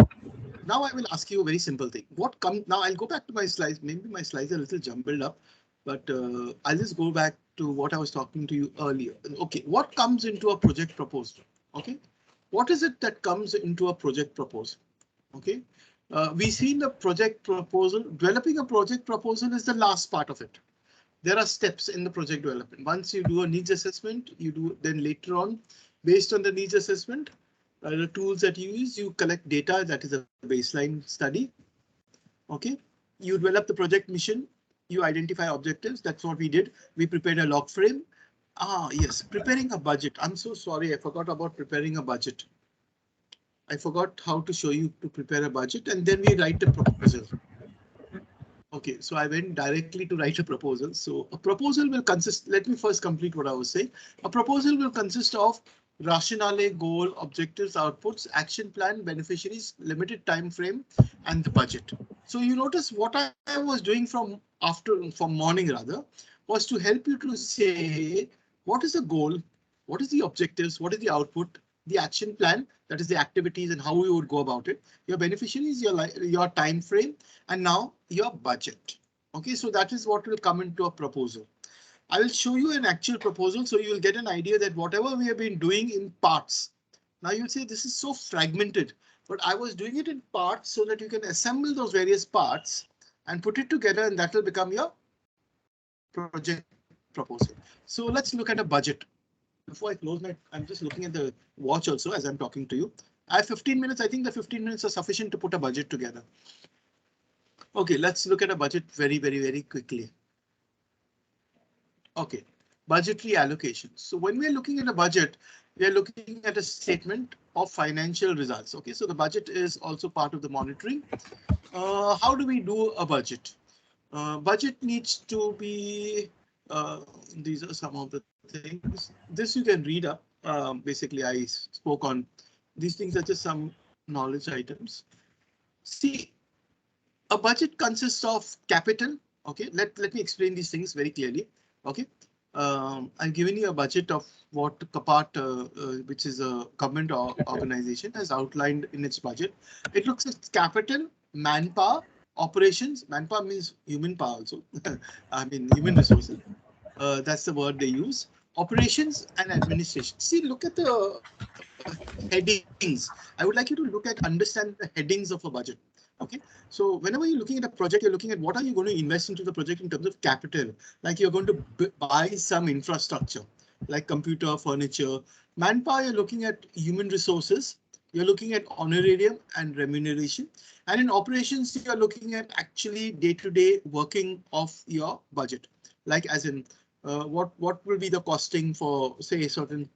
now I will ask you a very simple thing. What comes now? I'll go back to my slides. Maybe my slides are a little jumbled up, but I'll just go back to what I was talking to you earlier. OK, what comes into a project proposal? OK, what is it that comes into a project proposal? OK, we've seen the project proposal. Developing a project proposal is the last part of it. There are steps in the project development. Once you do a needs assessment, then later on, based on the needs assessment, the tools that you use, you collect data. That is a baseline study. OK, you develop the project mission. You identify objectives. That's what we did. We prepared a log frame. Yes, preparing a budget. I'm so sorry. I forgot about preparing a budget. I forgot how to show you to prepare a budget, and then we write a proposal. OK, so I went directly to write a proposal. So a proposal will consist. Let me first complete what I was saying. A proposal will consist of rationale, goal, objectives, outputs, action plan, beneficiaries, limited time frame, and the budget. So you notice what I was doing from morning rather was to help you to say what is the goal, what is the objectives, what is the output, the action plan, that is the activities and how you would go about it, your beneficiaries, your time frame, and now your budget. OK, so that is what will come into a proposal. I will show you an actual proposal so you will get an idea that whatever we have been doing in parts. Now you'll say this is so fragmented, but I was doing it in parts so that you can assemble those various parts and put it together, and that will become your project proposal. So let's look at a budget. Before I close I'm just looking at the watch also as I'm talking to you. I have 15 minutes. I think the 15 minutes are sufficient to put a budget together. OK, let's look at a budget very quickly. OK, budgetary allocation. So when we're looking at a budget, we are looking at a statement of financial results. OK, so the budget is also part of the monitoring. How do we do a budget? Budget needs to be, these are some of the things. This you can read up. Basically, I spoke on these things are just some knowledge items. See, a budget consists of capital. OK, let me explain these things very clearly. OK, I've given you a budget of what CAPART, which is a government organization, has outlined in its budget. It looks at capital, manpower, operations. Manpower means human power also. I mean human resources. That's the word they use. Operations and administration. See, look at the headings. I would like you to understand the headings of a budget. OK, so whenever you're looking at a project, you're looking at what are you going to invest into the project in terms of capital, like you're going to buy some infrastructure like computer, furniture. Manpower, you're looking at human resources. You're looking at honorarium and remuneration. And in operations, you're looking at actually day-to-day working of your budget, like as in what will be the costing for, say, certain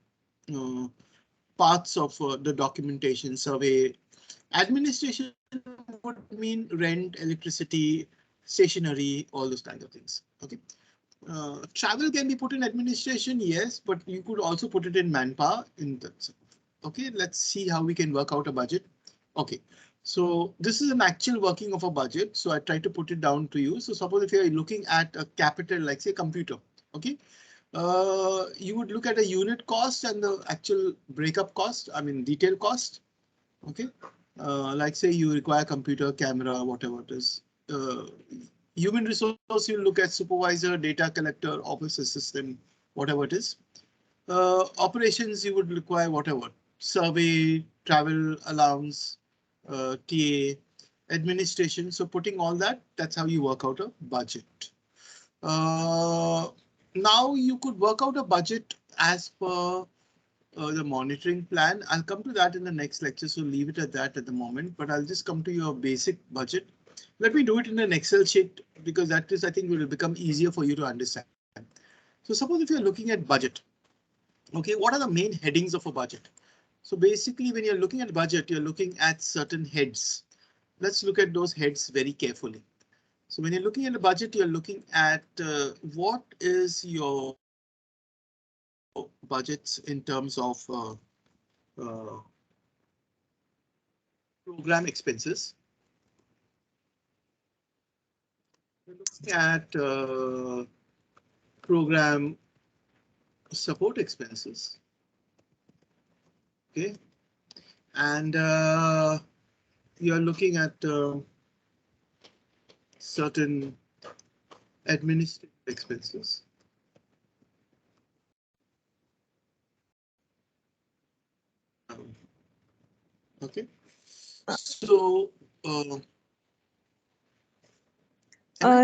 parts of the documentation, survey. Administration would mean rent, electricity, stationery, all those kinds of things. OK, travel can be put in administration, yes, but you could also put it in manpower in terms of. OK, let's see how we can work out a budget. OK, So this is an actual working of a budget. So I try to put it down to you. So suppose if you're looking at a capital, like say computer, okay, you would look at a unit cost and the actual breakup cost, I mean detail cost. Okay, like say you require computer, camera, whatever it is. Human resource, you look at supervisor, data collector, office assistant, whatever it is. Operations, you would require whatever, survey, travel allowance, TA, administration. So putting all that, that's how you work out a budget. Now you could work out a budget as per the monitoring plan. I'll come to that in the next lecture, so leave it at that at the moment, but I'll just come to your basic budget. Let me do it in an Excel sheet because that is, I think, will become easier for you to understand. So suppose if you're looking at budget, okay, what are the main headings of a budget? So basically, when you're looking at budget, you're looking at certain heads. Let's look at those heads very carefully. So when you're looking at a budget, you're looking at what is your budgets in terms of program expenses. We're looking at program support expenses. Okay, and you're looking at certain administrative expenses. Okay, so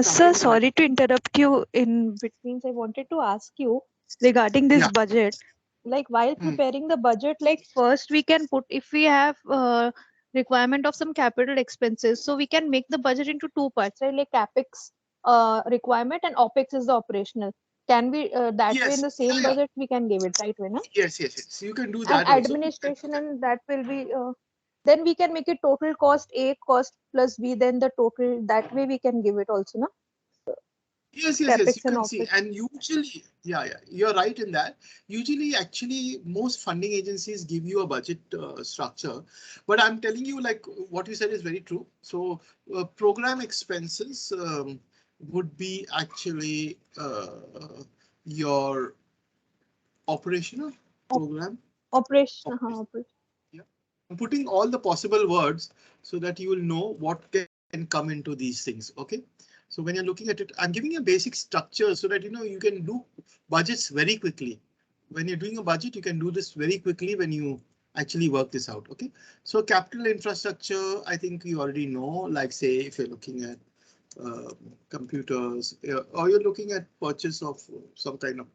Sir, sorry to interrupt you in between. I wanted to ask you regarding this budget. Like while preparing the budget, like first we can put if we have requirement of some capital expenses, so we can make the budget into two parts, right? Like capex requirement and opex is the operational. Can we that way in the same budget we can give it, right way, no? Yes. So you can do And that also. administration and that will be then we can make it total cost A cost plus B, then the total, that way we can give it also, no? Yes, you can see, and usually, you're right in that. Usually, actually, most funding agencies give you a budget structure, but I'm telling you, like what you said is very true. So program expenses would be actually your operational program. Operation. Yeah. I'm putting all the possible words so that you will know what can come into these things. Okay. So when you're looking at it, I'm giving you a basic structure so that you can do budgets very quickly. When you're doing a budget, you can do this very quickly when you actually work this out. OK, so capital infrastructure, I think you already know, like say if you're looking at computers or you're looking at purchase of some kind of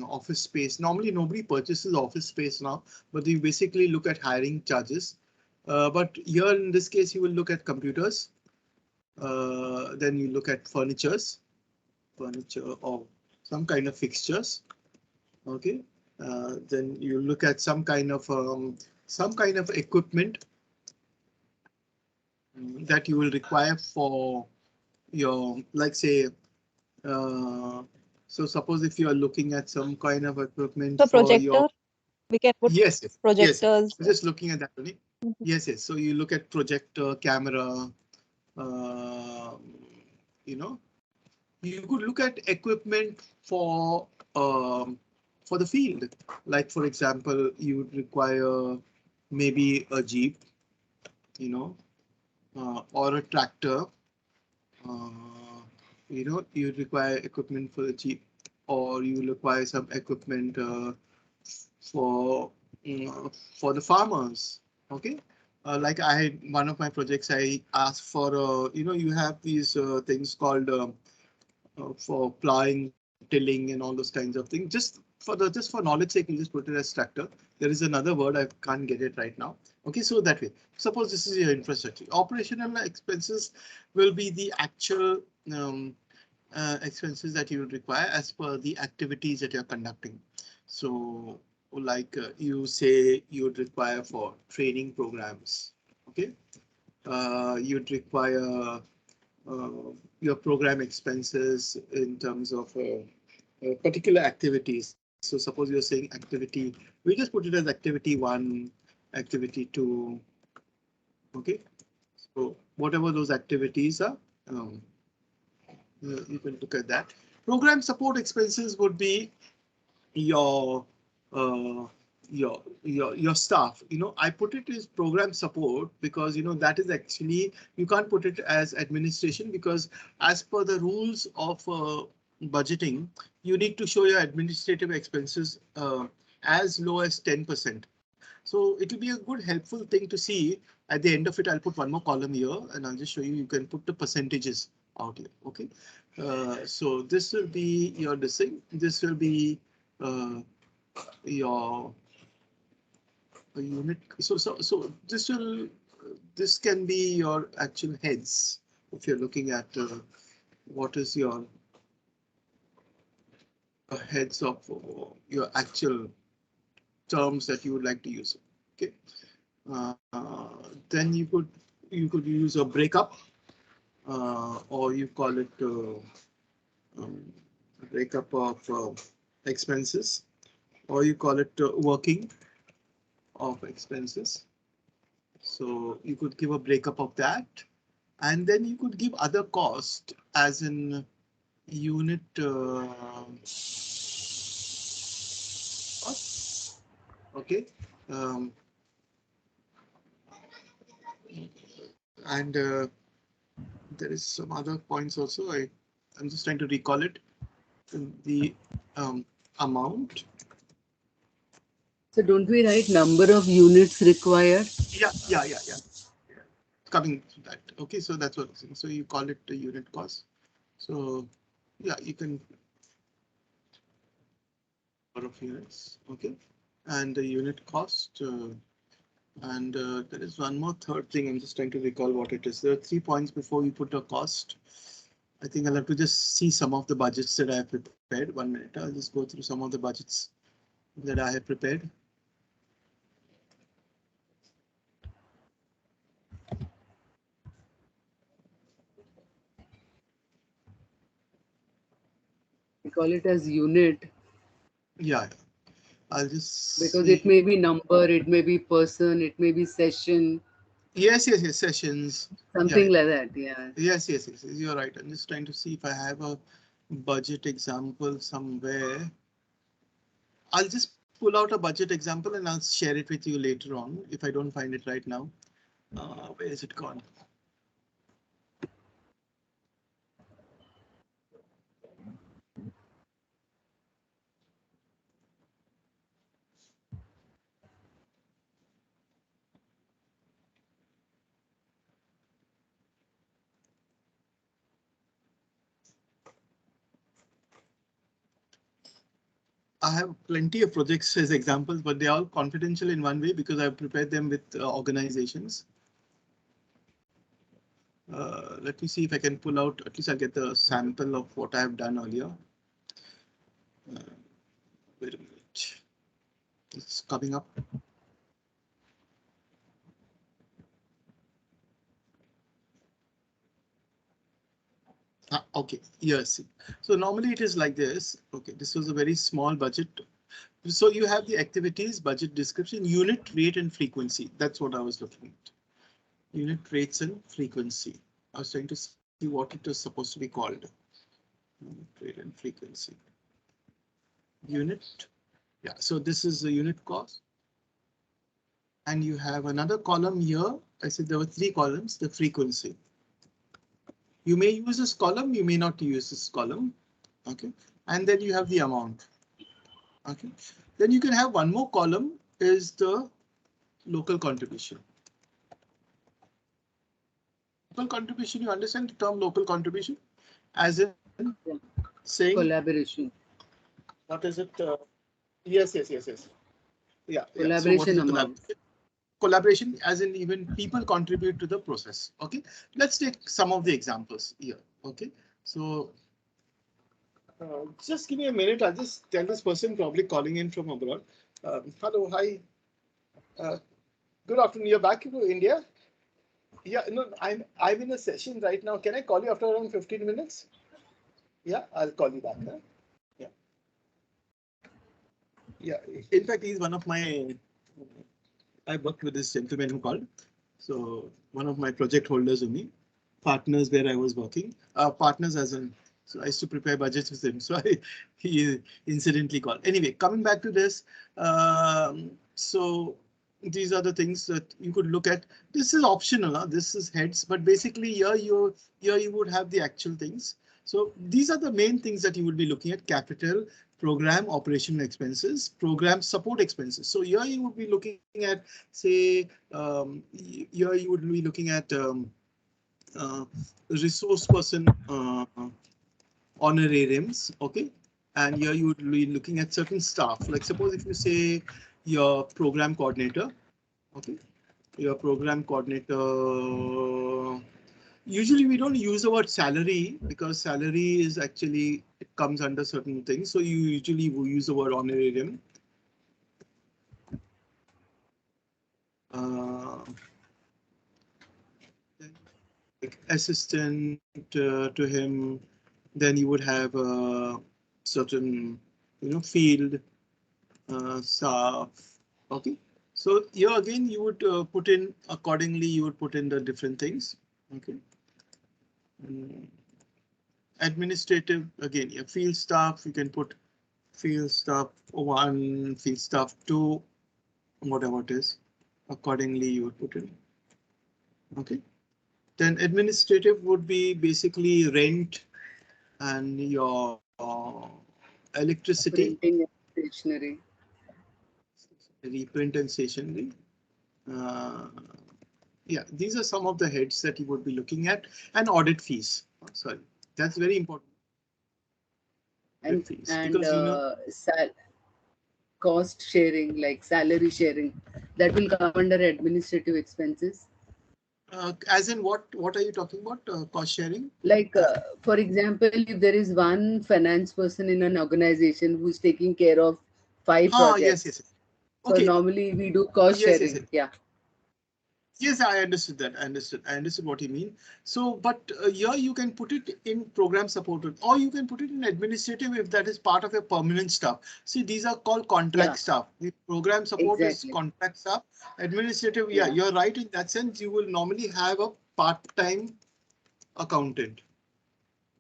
office space. Normally nobody purchases office space now, but you basically look at hiring charges. But here in this case, you will look at computers. Then you look at furniture or some kind of fixtures. Okay. Then you look at some kind of equipment that you will require for your, like say, so suppose if you are looking at some kind of equipment so for projector, your, we can put projectors. Yes. Just looking at that only. Yes. So you look at projector, camera, you could look at equipment for the field. Like for example, you would require maybe a Jeep, or a tractor. You require equipment for the Jeep, or you require some equipment for the farmers. Okay. Like I had one of my projects, I asked for, you have these things called for plowing, tilling, and all those kinds of things. Just for knowledge sake, you just put it as tractor. There is another word, I can't get it right now. Okay, so that way, suppose this is your infrastructure. Operational expenses will be the actual expenses that you would require as per the activities that you're conducting. So like you say you would require for training programs. Okay, you'd require your program expenses in terms of particular activities. So suppose you're saying activity, we just put it as activity 1, activity 2, Okay, so whatever those activities are, you can look at that. Program support expenses would be your uh, your staff. I put it as program support because that is actually, you can't put it as administration, because as per the rules of budgeting, you need to show your administrative expenses as low as 10%. So it will be a good helpful thing to see. At the end of it, I'll put one more column here and I'll just show you. You can put the percentages out here. Okay. So this will be your design. This will be your unit. So this can be your actual heads. If you're looking at what is your heads of your actual terms that you would like to use. Okay. Then you could use a breakup, or you call it breakup of expenses, or you call it working of expenses. So you could give a breakup of that, and then you could give other cost as in unit cost. Okay. And there is some other points also. I'm just trying to recall it. The amount. So don't we write number of units required? Yeah. Coming to that. Okay, so that's what I'm saying. So you call it the unit cost. So yeah, you can number of units. Okay, and the unit cost. And there is one more third thing. I'm just trying to recall what it is. There are 3 points before you put a cost. I think I'll have to just see some of the budgets that I have prepared. 1 minute. I'll just go through some of the budgets that I have prepared. We call it as unit. Yeah. I'll just because see. it may be number, it may be person, it may be session. Yes, sessions. Something like that, yeah. Yes, you're right. I'm just trying to see if I have a budget example somewhere. I'll just pull out a budget example and I'll share it with you later on if I don't find it right now. Where is it gone? I have plenty of projects as examples, but they are all confidential in one way because I've prepared them with organizations. Let me see if I can pull out, at least I'll get the sample of what I have done earlier. Wait a minute. It's coming up. Okay, yes. So normally it is like this. Okay, this was a very small budget. So you have the activities, budget description, unit rate and frequency. That's what I was looking at. Unit rates and frequency. I was trying to see what it was supposed to be called. Unit rate and frequency. Unit. Yeah, so this is the unit cost. And you have another column here. I said there were 3 columns, the frequency. You may use this column, you may not use this column. Okay, and then you have the amount. Okay, then you can have one more column is the local contribution. Local contribution, you understand the term local contribution as in saying collaboration. What is it? Yes. Yeah. Collaboration So what is amount. Collaboration as in even people contribute to the process. Okay, let's take some of the examples here. Okay, so just give me a minute. I'll just tell this person probably calling in from abroad. Hello, hi. Good afternoon. You're back to India? Yeah, no, I'm in a session right now. Can I call you after around 15 minutes? Yeah, I'll call you back. Huh? Yeah. In fact, he's one of my. I worked with this gentleman who called. So one of my project holders only, partners where I was working, partners as in, so I used to prepare budgets with him. So he incidentally called. Anyway, coming back to this, so these are the things that you could look at. This is optional, this is heads, but basically here you would have the actual things. So these are the main things that you would be looking at: capital, program operational expenses, program support expenses. So here you would be looking at, say, here you would be looking at resource person honorariums, okay? And here you would be looking at certain staff. Like suppose if you say your program coordinator, okay? Your program coordinator, usually we don't use the word salary because salary is actually, it comes under certain things. So you usually will use the word honorarium. Like assistant to him, then you would have a certain, field staff. Okay, so here again you would put in accordingly. You would put in the different things. Okay. Administrative, again, your field staff, you can put field staff 1, field staff 2, whatever it is, accordingly you would put in. Okay. Then administrative would be basically rent and your electricity. Printing and stationery. Reprint and stationery. Yeah, these are some of the heads that you would be looking at, and audit fees. Sorry, that's very important. And because cost sharing, like salary sharing, that will come under administrative expenses. As in what are you talking about? Cost sharing? Like, for example, if there is one finance person in an organization who's taking care of 5 projects. Yes. So okay. Normally we do cost sharing. Yeah. Yes, I understood that. I understood what you mean. So, but here you can put it in program supported, or you can put it in administrative if that is part of your permanent staff. See, these are called contract staff. The program support is contract staff. Administrative, yeah, you're right. In that sense, you will normally have a part-time accountant.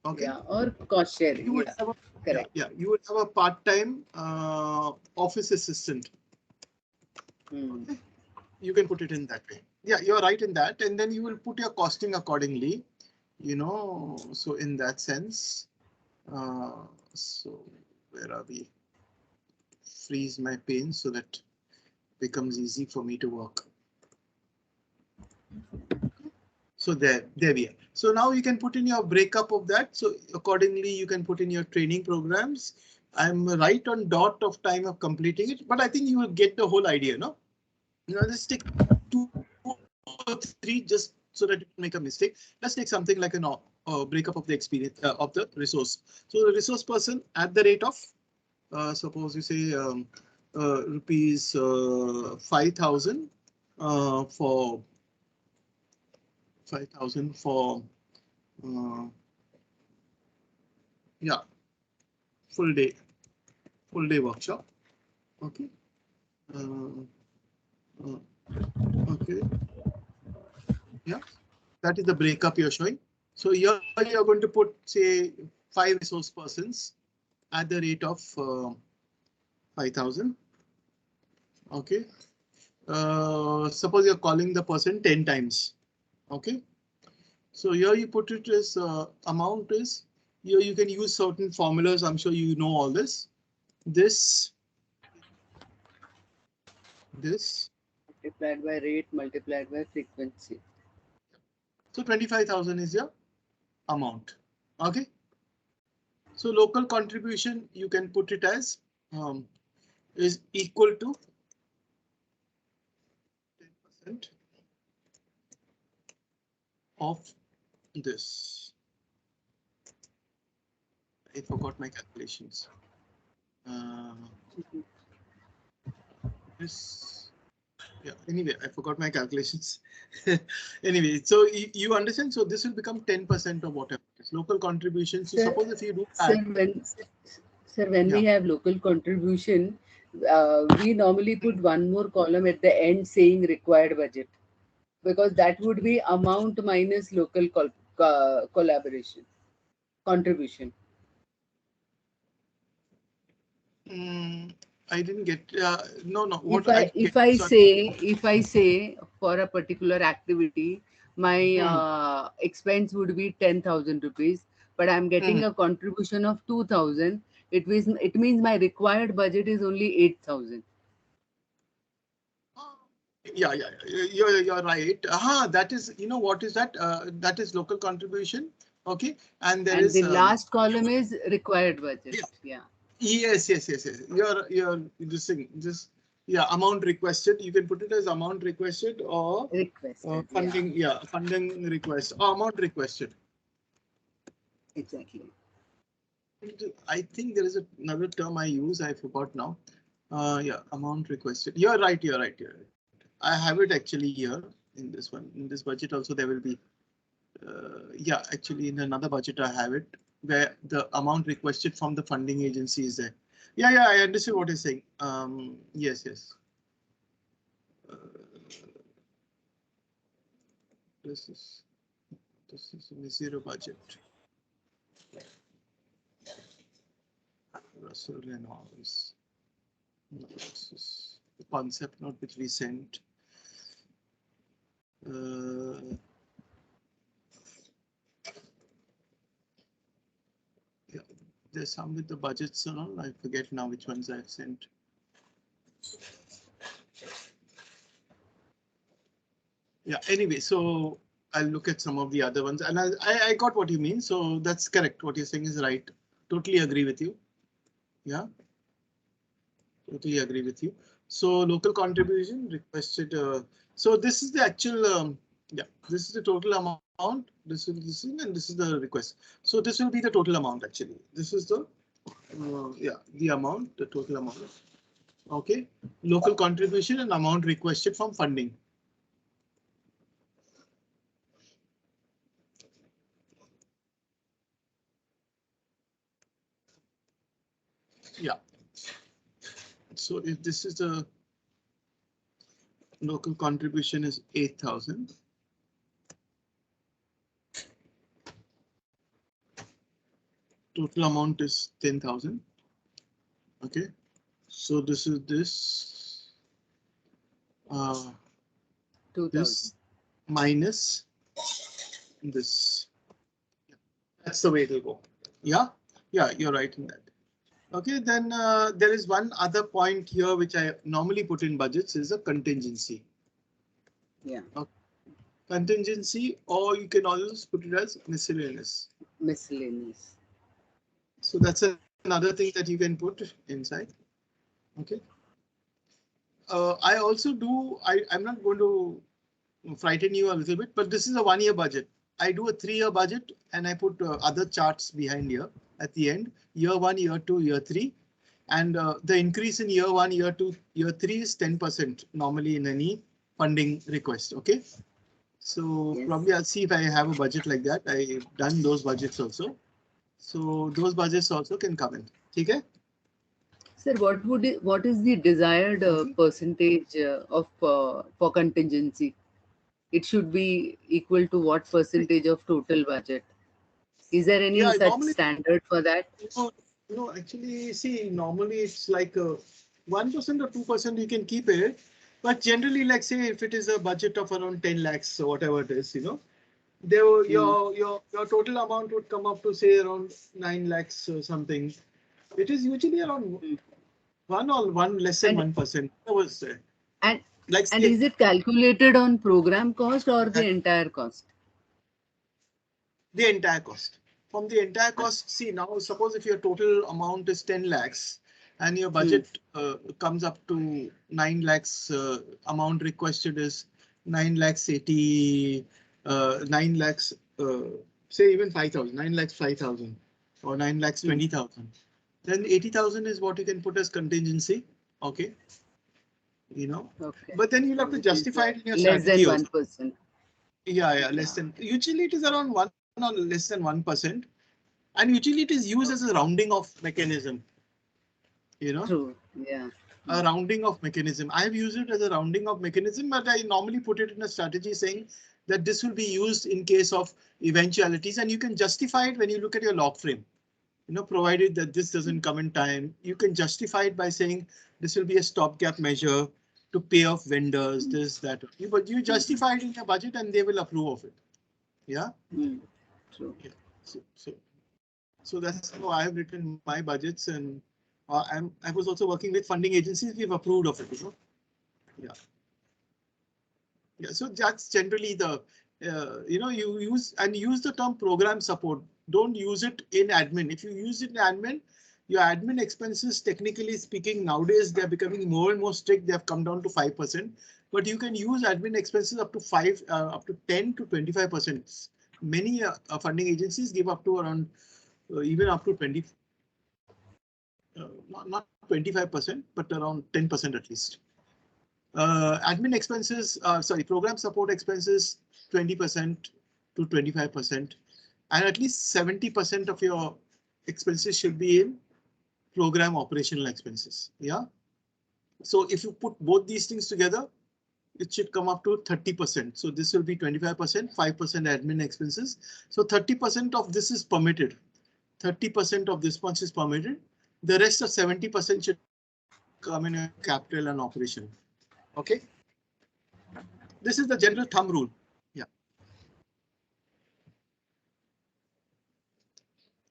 Okay. Yeah, or cost sharing. You would have correct. Yeah, you would have a part-time office assistant. Okay. You can put it in that way. Yeah, you're right in that. And then you will put your costing accordingly, so in that sense. So where are we? Freeze my pane so that it becomes easy for me to work. So there we are. So now you can put in your breakup of that. So accordingly, you can put in your training programs. I'm right on dot of time of completing it, but I think you will get the whole idea, no? Let's take 2 or 3 just so that you can make a mistake. Let's take something like a breakup of the experience of the resource. So the resource person at the rate of, suppose you say rupees 5,000 for 5,000 for yeah, full day workshop. Okay. Okay. Yeah, that is the breakup you're showing. So here you're going to put, say, 5 resource persons at the rate of 5,000. Okay. Suppose you're calling the person 10 times. Okay. So here you put it as amount is, here you can use certain formulas. I'm sure you know all this. This multiplied by rate multiplied by frequency. So 25,000 is your amount. Okay. So local contribution, you can put it as is equal to 10% of this. I forgot my calculations. This, yeah, anyway, I forgot my calculations. Anyway, so you understand. So this will become 10% of whatever is local contribution. So suppose if you do Sir, when we have local contribution, we normally put one more column at the end saying required budget. because that would be amount minus local collaboration contribution. I didn't get. No. What If I get? if I say for a particular activity, my expense would be 10,000 rupees, but I'm getting a contribution of 2,000. It means my required budget is only 8,000. Yeah. You're right. That is, what is that? That is local contribution. Okay, and there And is the last column is required budget. Yeah. Yes. You're this thing. Amount requested. You can put it as amount requested or Requested. funding. Yeah, funding request or amount requested. Exactly. I think there is another term I use. I forgot now. Amount requested. You're right. I have it actually here in this one. In this budget also there will be. Actually in another budget I have it where the amount requested from the funding agency is there. Yeah, I understand what you're saying. Yes. This is a zero budget. Russell and all this. This is the concept note which we sent. There's some with the budgets and all. I forget now which ones I've sent. Yeah, anyway, so I'll look at some of the other ones and I got what you mean. So that's correct. What you're saying is right. Totally agree with you. Yeah. Totally agree with you. So local contribution requested. So this is the actual. This is the total amount. This is and this is the request. So this will be the total amount actually. This is the the amount, the total amount. Okay, local contribution and amount requested from funding. Yeah. So if this is the local contribution is 8,000. Total amount is 10,000. Okay, so this is this. This minus this. That's the way it will go. Yeah, you're right in that. Okay, then there is one other point here which I normally put in budgets is a contingency. Yeah. Okay. Contingency, or you can always put it as miscellaneous. Miscellaneous. So that's another thing that you can put inside. Okay. I also do. I'm not going to frighten you a little bit, but this is a 1 year budget. I do a 3-year budget and I put other charts behind here at the end. Year 1, year 2, year 3. And the increase in year 1, year 2, year 3 is 10% normally in any funding request. OK, so probably I'll see if I have a budget like that. I've done those budgets also. So those budgets also can come in. Okay. Sir, what is the desired percentage of for contingency? It should be equal to what percentage of total budget? Is there any such normally, standard for that? No, actually, see, normally it's like 1% or 2% you can keep it. But generally, like say, if it is a budget of around 10 lakhs or whatever it is, there your total amount would come up to say around 9 lakhs or something. It is usually around one less than 1%. And like and is it calculated on program cost or the entire cost? The entire cost. From the entire cost, see now, suppose if your total amount is 10 lakhs and your budget comes up to 9 lakhs, amount requested is 9 lakhs 80, 9 lakhs, say even 5,000, 9 lakhs 5,000 or 9 lakhs 20,000. Then 80,000 is what you can put as contingency. Okay. But then you'll have to justify it in your less than 1%. Yeah, less than. Usually it is around 1 or less than 1%. And usually it is used as a rounding off mechanism. True. Yeah. a rounding of mechanism. I have used it as a rounding of mechanism, but I normally put it in a strategy saying that this will be used in case of eventualities, and you can justify it when you look at your log frame. Provided that this doesn't come in time, you can justify it by saying this will be a stopgap measure to pay off vendors, this, that. But you justify it in your budget and they will approve of it. Yeah. True. Yeah. So that's how I have written my budgets, and I was also working with funding agencies. We've approved of it. Yeah. Yeah. So that's generally the you use the term program support. Don't use it in admin. If you use it in admin, your admin expenses, technically speaking, nowadays they're becoming more and more strict. They have come down to 5%, but you can use admin expenses up to 10 to 25%. Many funding agencies give up to around even up to 20, not 25%, but around 10% at least. Admin expenses, program support expenses, 20% to 25%, and at least 70% of your expenses should be in program operational expenses. Yeah. So if you put both these things together, it should come up to 30%. So this will be 25%, 5% admin expenses. So 30% of this is permitted. 30% of this much is permitted. The rest of 70% should come in a capital and operation. Okay. This is the general thumb rule. Yeah.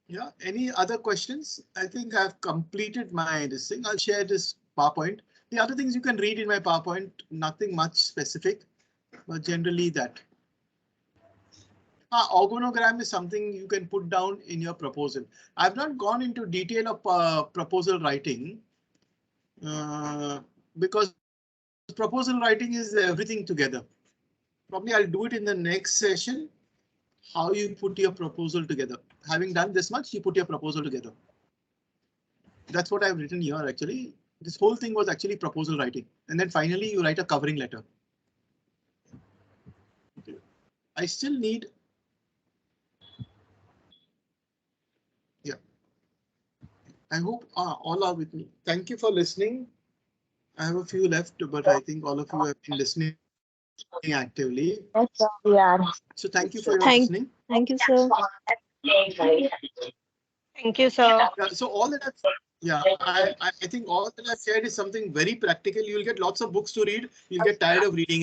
Yeah. Any other questions? I think I've completed this thing. I'll share this PowerPoint. The other things you can read in my PowerPoint, nothing much specific, but generally that. Organogram is something you can put down in your proposal. I've not gone into detail of proposal writing because proposal writing is everything together. Probably I'll do it in the next session. How you put your proposal together. Having done this much, you put your proposal together. That's what I've written here actually. This whole thing was actually proposal writing. And then finally you write a covering letter. Okay. I still need. Yeah. I hope all are with me. Thank you for listening. I have a few left, but I think all of you have been listening actively. Yes, sir, we are. So thank you for your listening. Thank you, sir. Thank you, sir. Yeah, so all that I think all that I've shared is something very practical. You'll get lots of books to read. You'll get tired of reading it.